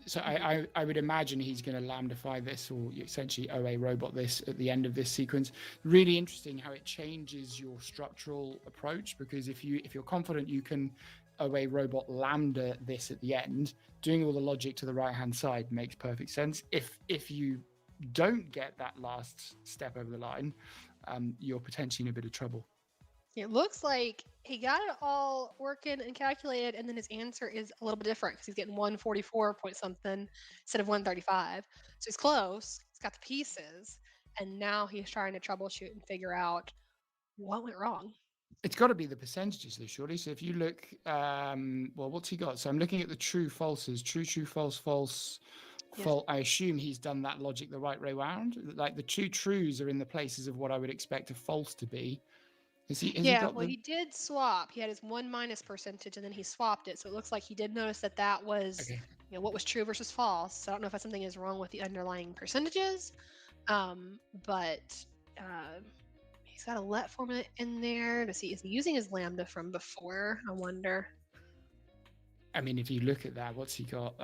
So I would imagine he's going to lambdify this, or essentially OA robot this at the end of this sequence. Really interesting how it changes your structural approach, because if you're confident you can OA robot lambda this at the end, doing all the logic to the right hand side makes perfect sense. If you don't get that last step over the line, you're potentially in a bit of trouble. it looks like he got it all working and calculated, and then his answer is a little bit different because he's getting 144 point something instead of 135. So he's close. He's got the pieces, and now he's trying to troubleshoot and figure out what went wrong. It's got to be the percentages, though, surely. So if you look, well, what's he got? So I'm looking at the true falses. True, false, false, false. I assume he's done that logic the right way around. Like the two trues are in the places of what I would expect a false to be. Has he got he did swap. He had his 1 minus percentage, and then he swapped it. So it looks like he did notice that was what was true versus false. So I don't know if something is wrong with the underlying percentages, but he's got a let formula in there to see, is he using his lambda from before? I wonder. I mean, if you look at that, what's he got?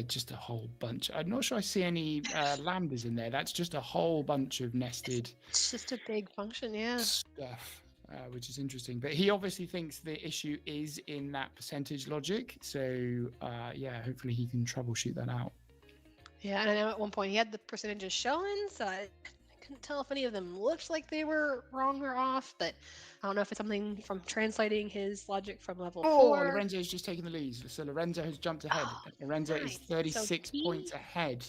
Just a whole bunch. I'm not sure I see any lambdas in there. That's just a whole bunch of nested. It's just a big function, yeah. Stuff, which is interesting. But he obviously thinks the issue is in that percentage logic. So, yeah, hopefully he can troubleshoot that out. Yeah, and I know at one point he had the percentages showing, so I couldn't tell if any of them looked like they were wrong or off, but I don't know if it's something from translating his logic from level 4. Lorenzo's just taken the lead. So Lorenzo has jumped ahead. Lorenzo is 36 points ahead.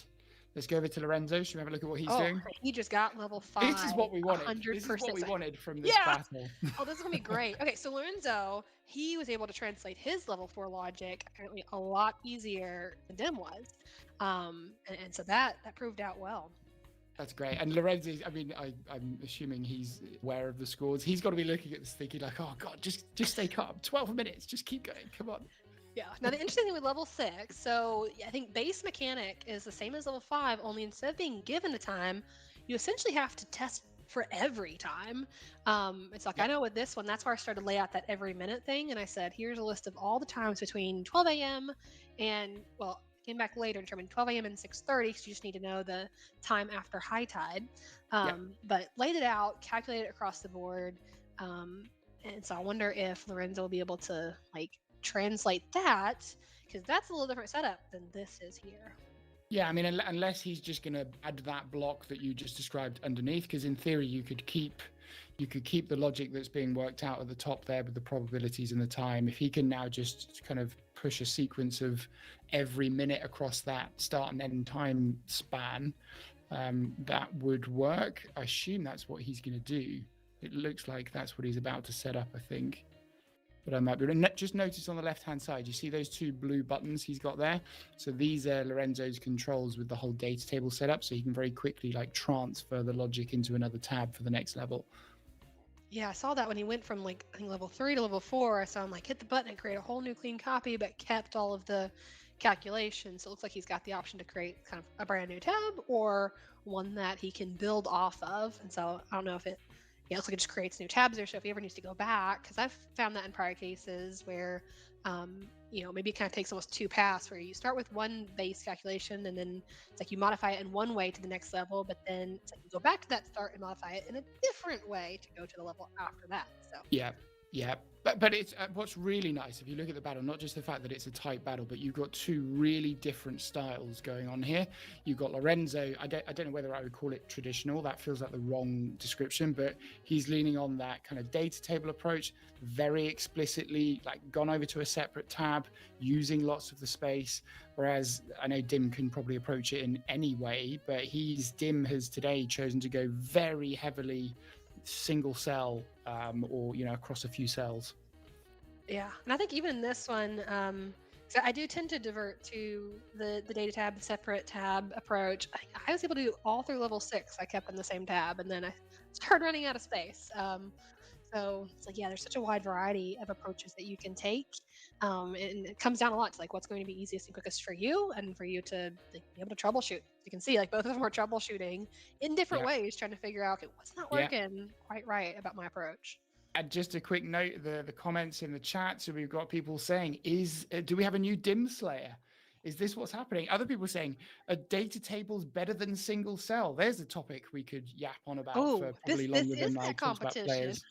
Let's go over to Lorenzo. Should we have a look at what he's doing? He just got level 5. This is what we wanted. 100%. This is what we wanted from this battle. Oh, this is going to be great. Okay, so Lorenzo, he was able to translate his level 4 logic apparently a lot easier than Dim was. And so that proved out well. That's great. And Lorenzo, I mean, I'm assuming he's aware of the scores. He's got to be looking at this thinking like, oh, God, just stay calm. 12 minutes. Just keep going. Come on. Yeah. Now, the interesting thing with level 6, so I think base mechanic is the same as level 5, only instead of being given a time, you essentially have to test for every time. It's like, I know with this one, that's where I started to lay out that every minute thing. And I said, here's a list of all the times between 12 a.m. and, well, came back later and determined 12 a.m. and 6:30 because you just need to know the time after high tide. But laid it out, calculated it across the board. And so I wonder if Lorenzo will be able to translate that, because that's a little different setup than this is here. Yeah, I mean, unless he's just going to add that block that you just described underneath, because in theory you could keep the logic that's being worked out at the top there with the probabilities and the time. If he can now just kind of push a sequence of every minute across that start and end time span, that would work. I assume that's what he's going to do. It looks like that's what he's about to set up, I think. But I might be just notice on the left-hand side, you see those two blue buttons he's got there? So these are Lorenzo's controls with the whole data table set up, so he can very quickly transfer the logic into another tab for the next level. Yeah, I saw that when he went from I think level 3 to level 4. I saw him hit the button and create a whole new clean copy, but kept all of the calculations. So it looks like he's got the option to create kind of a brand new tab or one that he can build off of. And so I don't know if it looks like it just creates new tabs there. So if he ever needs to go back, because I've found that in prior cases where, maybe it kind of takes almost two paths where you start with one base calculation and then it's like you modify it in one way to the next level, but then it's like you go back to that start and modify it in a different way to go to the level after that. So yeah. But it's what's really nice if you look at the battle, not just the fact that it's a tight battle, but you've got two really different styles going on here. You've got Lorenzo. I don't know whether I would call it traditional. That feels like the wrong description, but he's leaning on that kind of data table approach, very explicitly gone over to a separate tab, using lots of the space. Whereas I know Dim can probably approach it in any way, but Dim has today chosen to go very heavily single cell or across a few cells. Yeah, and I think even in this one, So I do tend to divert to the data tab, separate tab approach. I was able to do all through level 6. I kept in the same tab, and then I started running out of space. So it's like, yeah, there's such a wide variety of approaches that you can take, and it comes down a lot to like what's going to be easiest and quickest for you, and for you to like, be able to troubleshoot. You can see like both of them are troubleshooting in different ways, trying to figure out, okay, what's not working quite right about my approach. And just a quick note, the comments in the chat. So we've got people saying, do we have a new dim slayer? Is this what's happening? Other people saying, are data tables better than single cell? There's a topic we could yap on about for probably longer than I talked about players.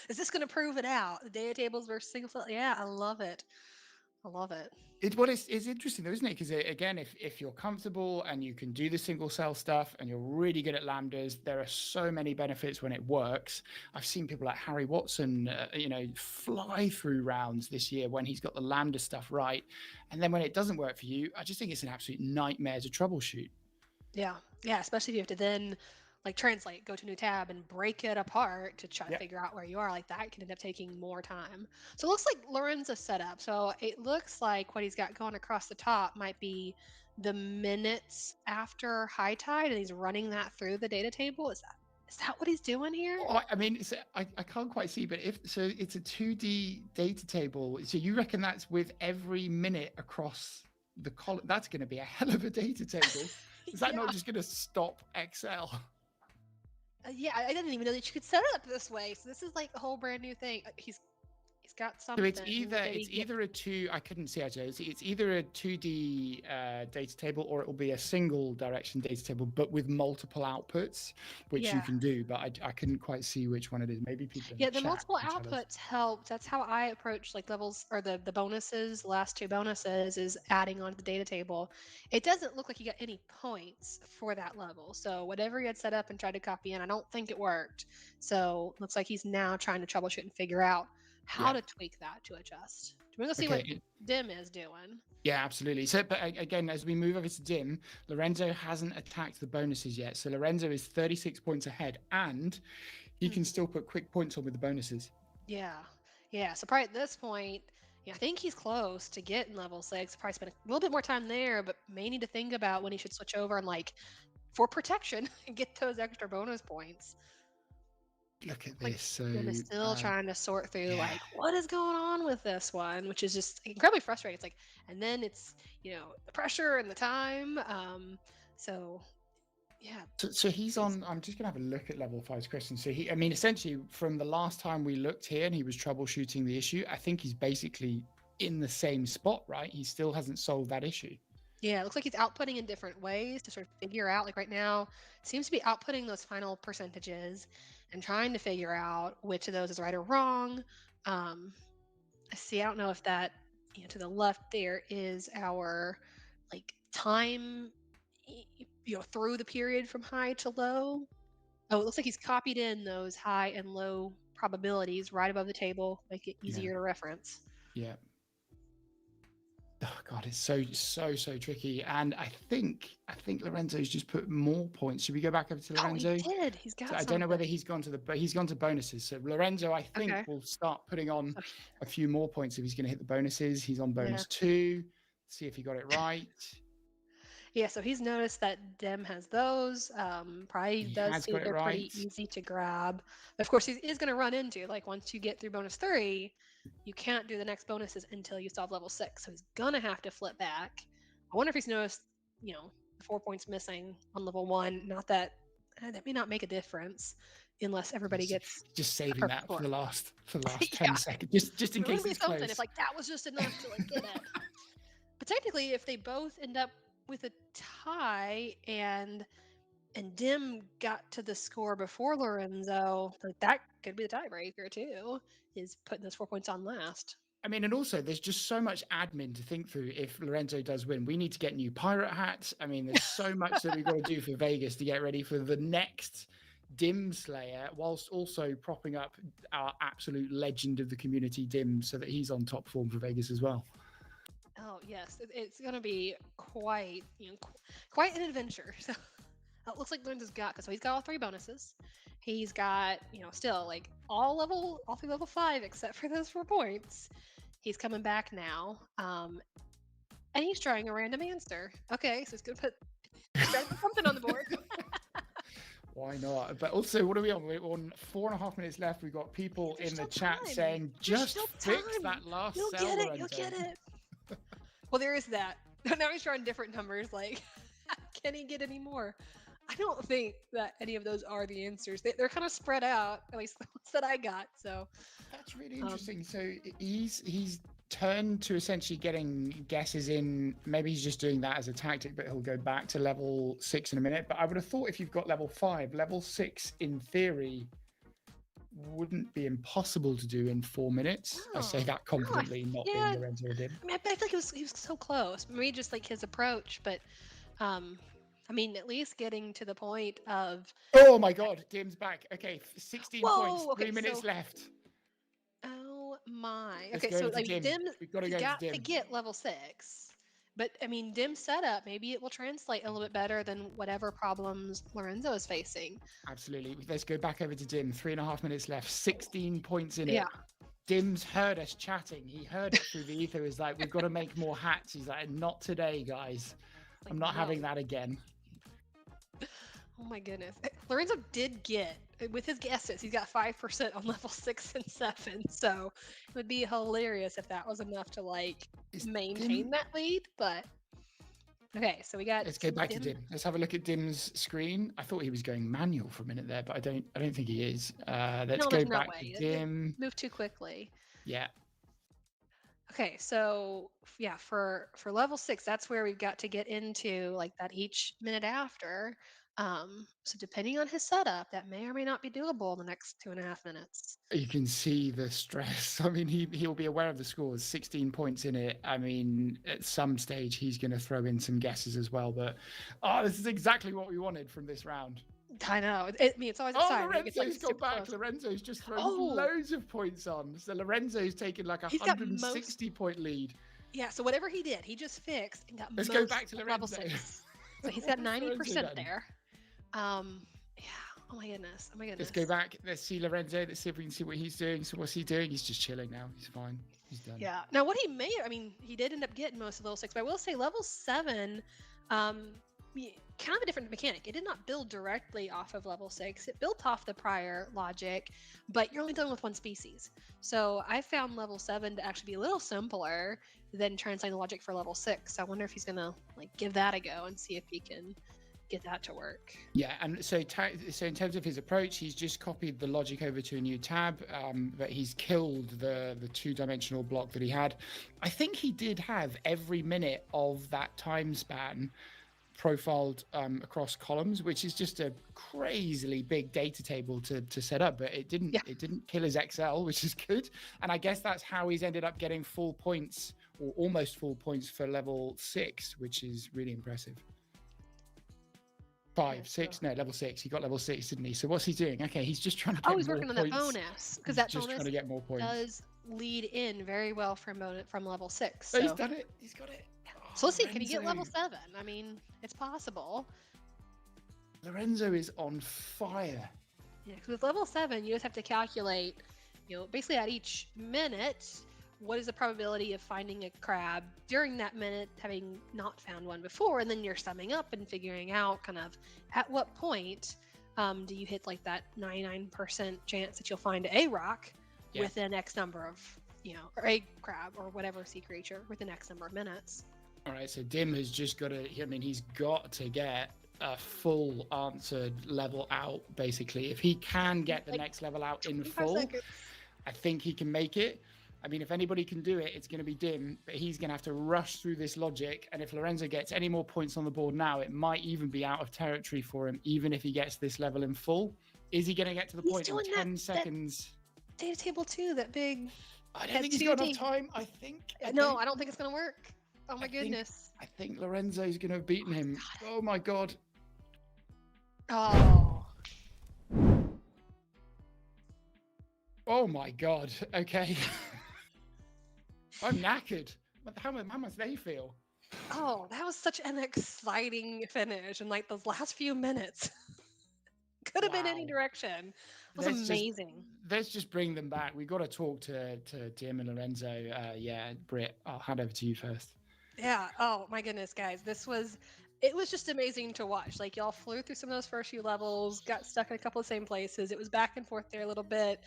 Is this going to prove it out? The data tables versus single cell? Yeah, I love it. I love it. It's interesting though, isn't it? Because again, if you're comfortable and you can do the single cell stuff and you're really good at lambdas, there are so many benefits when it works. I've seen people like Harry Watson, fly through rounds this year when he's got the lambda stuff right. And then when it doesn't work for you, I just think it's an absolute nightmare to troubleshoot. Yeah, especially if you have to then like translate, go to a new tab and break it apart to try to figure out where you are. Like that can end up taking more time. So it looks like Lorenzo's setup. So it looks like what he's got going across the top might be the minutes after high tide, and he's running that through the data table. Is that what he's doing here? Oh, I mean, I can't quite see, but it's a 2D data table. So you reckon that's with every minute across the column? That's going to be a hell of a data table. Is that not just going to stop Excel? Yeah, I didn't even know that you could set it up this way. So this is like a whole brand new thing. He's got something. So it's either a two. I couldn't see actually. It's either a 2D data table or it will be a single direction data table, but with multiple outputs, which you can do. But I couldn't quite see which one it is. Maybe people. Yeah, the multiple outputs help. That's how I approach like levels or the bonuses. The last 2 bonuses is adding on to the data table. It doesn't look like you got any points for that level. So whatever you had set up and tried to copy in, I don't think it worked. So looks like he's now trying to troubleshoot and figure out how to tweak that to adjust. We're gonna see what Dim is doing. Yeah, absolutely. So, but again, as we move over to Dim, Lorenzo hasn't attacked the bonuses yet. So Lorenzo is 36 points ahead, and he can still put quick points on with the bonuses. Yeah. So probably at this point, I think he's close to getting level 6. Probably spend a little bit more time there, but may need to think about when he should switch over and like for protection and get those extra bonus points. Look at this. Dim is still trying to sort through like what is going on with this one, which is just incredibly frustrating. It's like, and then it's the pressure and the time. So he's on. I'm just gonna have a look at level 5's question. So essentially from the last time we looked here and he was troubleshooting the issue, I think he's basically in the same spot, right? He still hasn't solved that issue. Yeah, it looks like he's outputting in different ways to sort of figure out, like right now, seems to be outputting those final percentages and trying to figure out which of those is right or wrong. I don't know if that, to the left there is our like time, through the period from high to low. Oh, it looks like he's copied in those high and low probabilities right above the table, make it easier to reference. Yeah. Oh God, it's so tricky. And I think Lorenzo's just put more points. Should we go back over to Lorenzo? He did. He's got. So I don't know whether he's gone to bonuses. So Lorenzo, I think will start putting on a few more points if he's going to hit the bonuses. He's on bonus 2. See if he got it right. Yeah, so he's noticed that Dim has those. Probably does see they're pretty easy to grab. But of course, he is going to run into like once you get through bonus 3. You can't do the next bonuses until you solve level 6. So he's gonna have to flip back. I wonder if he's noticed, the 4 points missing on level 1. Not that that may not make a difference unless everybody gets just saving that for the last 10 seconds, just in case it's close. If like that was just enough to like get it. But technically, if they both end up with a tie and Dim got to the score before Lorenzo, like that could be the tiebreaker too, is putting those 4 points on last. And also there's just so much admin to think through if Lorenzo does win. We need to get new pirate hats. There's so much that we've got to do for Vegas to get ready for the next Dim Slayer, whilst also propping up our absolute legend of the community, Dim, so that he's on top form for Vegas as well. Oh yes, it's going to be quite an adventure. So it looks like Lorenzo's got, so he's got all 3 bonuses. He's got, still like all 3 level 5 except for those 4 points. He's coming back now. And he's trying a random answer. Okay, so he's gonna put something on the board. Why not? But also, what are we on? We're on 4.5 minutes left. We've got people in the chat saying, just fix that last You'll cell, get it. Lorenzo. You'll get it. Well, there is that. Now he's trying different numbers. Like, can he get any more? I don't think that any of those are the answers. They're kind of spread out, at least the ones that I got. So that's really interesting. So he's turned to essentially getting guesses in. Maybe he's just doing that as a tactic, but he'll go back to level 6 in a minute. But I would have thought if you've got level 5, level 6 in theory wouldn't be impossible to do in 4 minutes. I say that confidently, not being Lorenzo or Dim. I mean, I feel like he was so close. Maybe just like his approach, but I mean, at least getting to the point of. Oh my God, Dim's back. Okay, 16 points, 3 minutes left. Oh my. Let's Okay, go so to I mean, Dim. We've got to go got to Dim. to get level 6. But I mean, Dim's setup, maybe it will translate a little bit better than whatever problems Lorenzo is facing. Absolutely. Let's go back over to Dim. 3.5 minutes left. 16 points in it. Yeah. Dim's heard us chatting. He heard it through the ether. He was like, we've got to make more hats. He's like, not today, guys. I'm not having that again. Oh my goodness. Lorenzo did get, with his guesses, he's got 5% on level 6 and 7. So it would be hilarious if that was enough to like maintain that lead. But okay, so we got. Let's go back to Dim. Let's have a look at Dim's screen. I thought he was going manual for a minute there, but I don't think he is. Let's go back to Dim. Move too quickly. Yeah. Okay, so yeah, for level 6, that's where we've got to get into like that each minute after. So depending on his setup, that may or may not be doable in the next 2.5 minutes. You can see the stress. I mean, he'll be aware of the scores. 16 points in it. I mean, at some stage, he's going to throw in some guesses as well. But this is exactly what we wanted from this round. I know. I mean, it's always exciting. Lorenzo's gone back. Lorenzo's just thrown loads of points on. So Lorenzo's taken like a 160-point lead. Yeah. So whatever he did, he just fixed and got. Let's go back to level Lorenzo. 6. So he's got 90% there. Yeah. Oh my goodness. Oh my goodness. Let's go back. Let's see Lorenzo. Let's see if we can see what he's doing. So what's he doing? He's just chilling now. He's fine. He's done. Yeah. Now what he may, I mean, he did end up getting most of level 6, but I will say level 7, kind of a different mechanic. It did not build directly off of level 6. It built off the prior logic, but you're only dealing with one species. So I found level 7 to actually be a little simpler than translating the logic for level 6. So I wonder if he's gonna like give that a go and see if he can get that to work. Yeah, and so in terms of his approach, he's just copied the logic over to a new tab, but he's killed the 2-dimensional block that he had. I think he did have every minute of that time span profiled across columns, which is just a crazily big data table to set up, but it didn't kill his XL, which is good. And I guess that's how he's ended up getting full points or almost full points for level 6, which is really impressive. 5, 6, no, level 6. He got level 6, didn't he? So what's he doing? Okay, he's just trying to get he's more working on points. that bonus because that just bonus trying to get more points. does lead in very well from level 6. So he's done it. He's got it. So let's see, can he get level 7? I mean, it's possible. Lorenzo is on fire. Yeah, because with level 7, you just have to calculate, basically at each minute, what is the probability of finding a crab during that minute, having not found one before, and then you're summing up and figuring out kind of at what point do you hit like that 99% chance that you'll find a rock within X number of, or a crab or whatever sea creature within X number of minutes. All right, so Dim has just got to, he's got to get a full answered level out, basically. If he can get the next level out in full, I think he can make it. I mean, if anybody can do it, it's going to be Dim, but he's going to have to rush through this logic. And if Lorenzo gets any more points on the board now, it might even be out of territory for him, even if he gets this level in full. Is he going to get to the point in 10 seconds? Data table 2, that big. I don't think he's got enough time. I don't think it's going to work. Oh my goodness. I think Lorenzo's going to have beaten him. Oh my God. Oh. Oh my God. Okay. I'm knackered. How must they feel? Oh, that was such an exciting finish in like those last few minutes. Could have been any direction. It was amazing. Let's just bring them back. We've got to talk to Tim and Lorenzo. Britt, I'll hand over to you first. Yeah. Oh my goodness, guys. It was just amazing to watch. Like, y'all flew through some of those first few levels, got stuck in a couple of same places. It was back and forth there a little bit.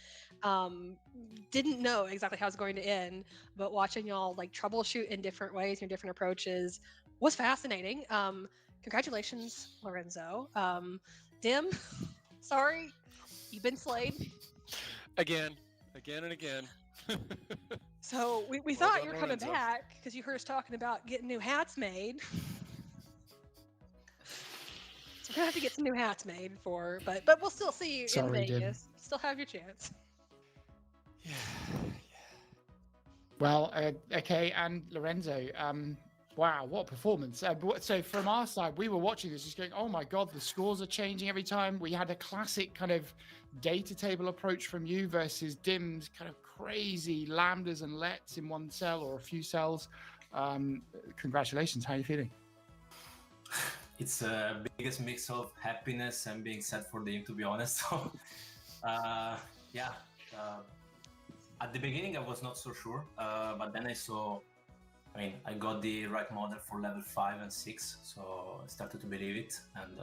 Didn't know exactly how it was going to end, but watching y'all like troubleshoot in different ways and different approaches was fascinating. Congratulations, Lorenzo. Dim, sorry, you've been slayed. Again and again. So we thought you were coming back because you heard us talking about getting new hats made. So we're gonna have to get some new hats made but we'll still see you in Vegas. Still have your chance. Yeah. Well, okay, and Lorenzo, wow, what a performance! So from our side, we were watching this, just going, "Oh my God, the scores are changing every time." We had a classic kind of data table approach from you versus Dim's kind of crazy lambdas and lets in one cell or a few cells. Congratulations! How are you feeling? It's the biggest mix of happiness and being sad for the game, to be honest. So, at the beginning I was not so sure, but then I got the right model for level 5 and 6, so I started to believe it, and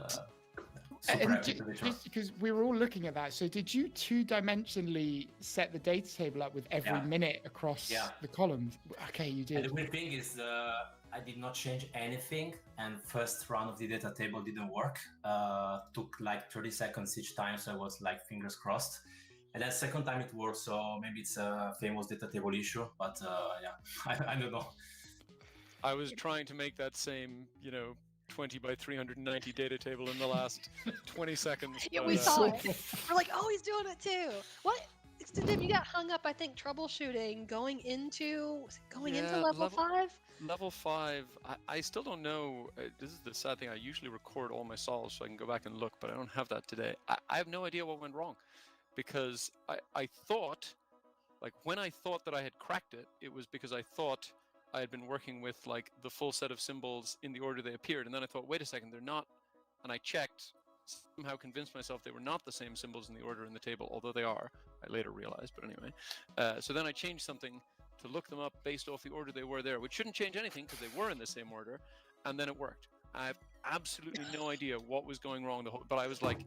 because we were all looking at that, so did you two-dimensionally set the data table up with every minute across the columns? Okay, you did. And the weird thing is I did not change anything, and first run of the data table didn't work. Took like 30 seconds each time, so I was like fingers crossed. And then second time it worked, so maybe it's a famous data table issue, but I don't know. I was trying to make that same, 20 by 390 data table in the last 20 seconds. Yeah, we saw it. We're like, oh, he's doing it too. What? Dim, you got hung up, I think, troubleshooting going into level 5? Level 5, I still don't know. This is the sad thing. I usually record all my solves so I can go back and look, but I don't have that today. I have no idea what went wrong, because I thought, like, when I thought that I had cracked it, it was because I thought I had been working with like the full set of symbols in the order they appeared, and then I thought, wait a second, they're not, and I checked, somehow convinced myself they were not the same symbols in the order in the table, although they are, I later realized, but anyway. So then I changed something to look them up based off the order they were there, which shouldn't change anything because they were in the same order, and then it worked. I have absolutely no idea what was going wrong, but I was like,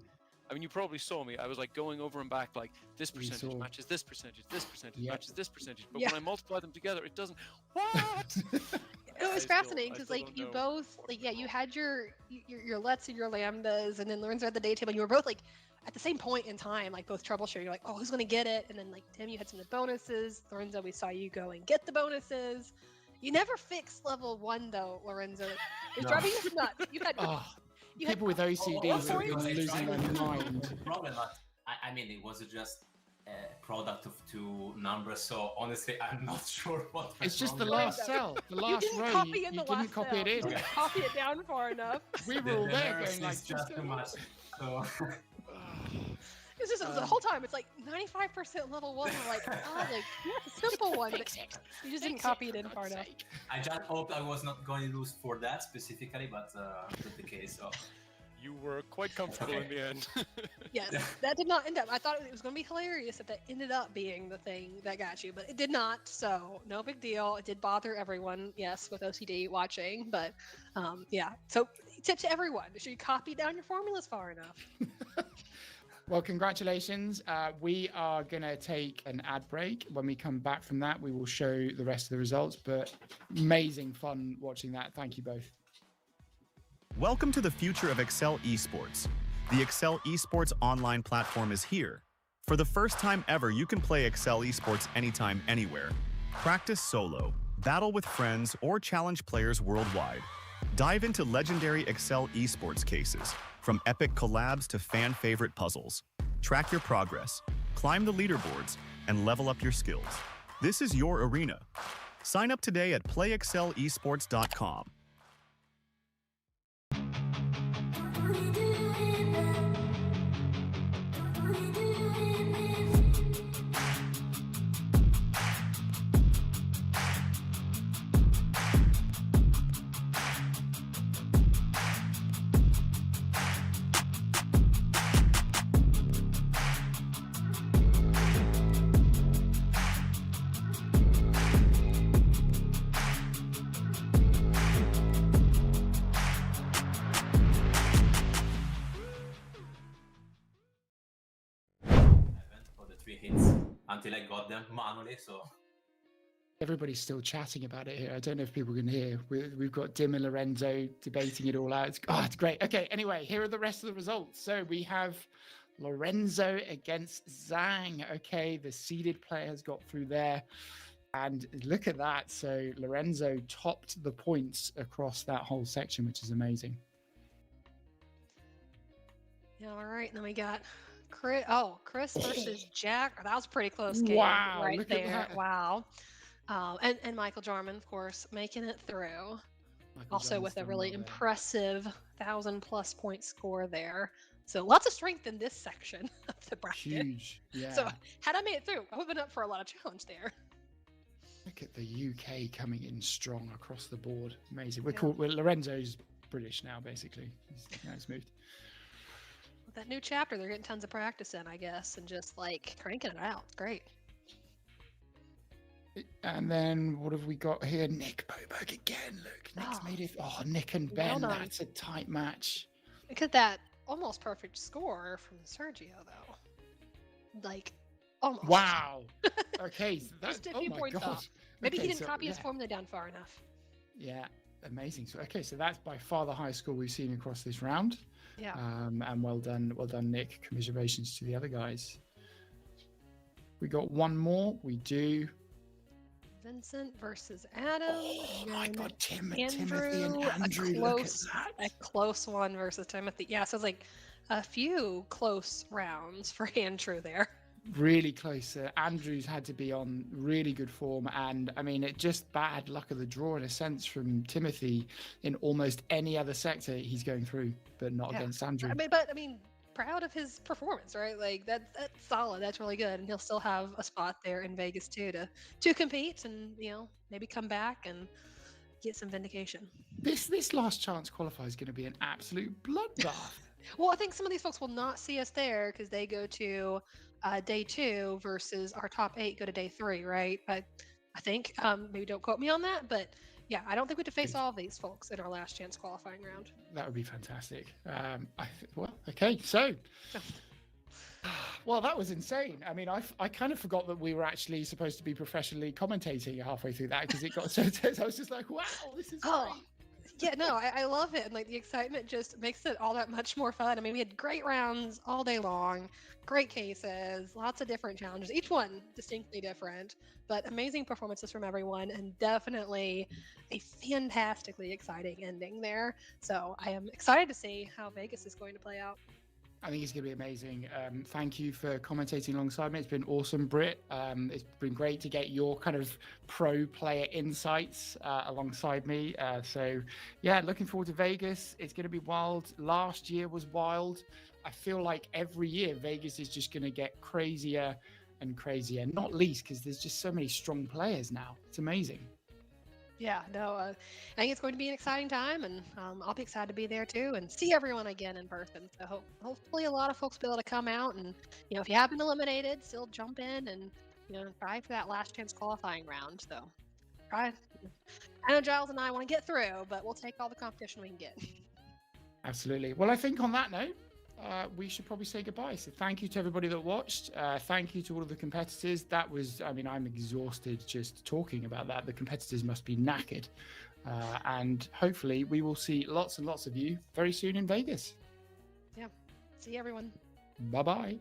I mean, you probably saw me. I was like going over and back, like this percentage matches this percentage matches this percentage. But when I multiply them together, it doesn't. What? It was fascinating because, like, you both, like, you had your lets and your lambdas, and then Lorenzo had the data table, and you were both like at the same point in time, like both troubleshooting. You're like, oh, who's gonna get it? And then like Tim, you had some of the bonuses. Lorenzo, we saw you go and get the bonuses. You never fixed level 1 though, Lorenzo. It was driving you nuts. You had. People with OCD are losing their mind. Problem, I mean, it was just a product of two numbers, so honestly, I'm not sure what. It's just the last cell, the last row. You didn't copy it in. You didn't copy it down far enough. We were all there going like, just too much. So. It's just the whole time. It's like 95% level 1. We're like, that's a simple one. But you just didn't copy it in far enough. I just hoped I was not going to lose for that specifically, but that's the case. So. You were quite comfortable in the end. Yes, that did not end up. I thought it was going to be hilarious if that ended up being the thing that got you, but it did not. So no big deal. It did bother everyone, yes, with OCD watching, but yeah. So tip to everyone: make sure you copy down your formulas far enough. Well, congratulations. We are going to take an ad break. When we come back from that, we will show the rest of the results, but amazing fun watching that. Thank you both. Welcome to the future of Excel Esports. The Excel Esports online platform is here. For the first time ever, you can play Excel Esports anytime, anywhere. Practice solo, battle with friends, or challenge players worldwide. Dive into legendary Excel Esports cases, from epic collabs to fan-favorite puzzles. Track your progress, climb the leaderboards, and level up your skills. This is your arena. Sign up today at playexcelesports.com. until I got them manually. So Everybody's still chatting about it here. I don't know if people can hear. We've got Dim and Lorenzo debating it all out. It's great. Okay, anyway, here are the rest of the results. So we have Lorenzo against Zhang. Okay, the seeded players got through there. And look at that. So Lorenzo topped the points across that whole section, which is amazing. Yeah, all right. Then we got Chris versus Jack. That was a pretty close game Wow, right look at there. that. Wow. And Michael Jarman, of course, making it through. Also with a really impressive 1,000+ point score there. So lots of strength in this section of the bracket. Huge. Yeah. So had I made it through, I would have been up for a lot of challenge there. Look at the UK coming in strong across the board. Amazing. Lorenzo's British now, basically. He's moved. With that new chapter, they're getting tons of practice in, I guess, and just like cranking it out. Great. And then what have we got here? Nick Boberg again. Look, Nick's made it. Oh, Nick and Ben. Well done. That's a tight match. Look at that almost perfect score from Sergio, though. Like, almost. Wow. Okay. So Just a oh few my points God. off. Maybe Okay, he didn't so, copy his yeah. formula down far enough. Yeah, amazing. So so that's by far the highest score we've seen across this round. Yeah. And well done, Nick. Commiserations to the other guys. We got one more. We do. Vincent versus Adam. Oh my God, Timothy and Andrew. Andrew. Look at that. A close one versus Timothy. Yeah, so it's like a few close rounds for Andrew there. Really close. Andrew's had to be on really good form, and I mean, it just bad luck of the draw in a sense from Timothy in almost any other sector he's going through, but not against Andrew. I mean, proud of his performance, right? Like that's solid. That's really good, and he'll still have a spot there in Vegas too to compete and maybe come back and get some vindication. This last chance qualifier is going to be an absolute bloodbath. Well, I think some of these folks will not see us there because they go to day 2 versus our top 8 go to day 3, right? But I think maybe don't quote me on that, but yeah, I don't think we have to face all of these folks in our last chance qualifying round. That would be fantastic. Okay, so. Well, that was insane. I mean, I kind of forgot that we were actually supposed to be professionally commentating halfway through that because it got so tense. I was just like, wow, this is great. Yeah, no, I love it. And like the excitement just makes it all that much more fun. I mean, we had great rounds all day long, great cases, lots of different challenges, each one distinctly different, but amazing performances from everyone and definitely a fantastically exciting ending there. So I am excited to see how Vegas is going to play out. I think it's going to be amazing. Thank you for commentating alongside me. It's been awesome, Britt. It's been great to get your kind of pro player insights alongside me. So, yeah, looking forward to Vegas. It's going to be wild. Last year was wild. I feel like every year Vegas is just going to get crazier and crazier, not least because there's just so many strong players now. It's amazing. Yeah, no, I think it's going to be an exciting time, and I'll be excited to be there too and see everyone again in person. So hopefully a lot of folks will be able to come out and, if you have been eliminated, still jump in and, try for that last chance qualifying round. So try. I know Giles and I want to get through, but we'll take all the competition we can get. Absolutely. Well, I think on that note, we should probably say goodbye. So thank you to everybody that watched. Thank you to all of the competitors. That was, I'm exhausted just talking about that. The competitors must be knackered. And hopefully we will see lots and lots of you very soon in Vegas. Yeah. See everyone. Bye-bye.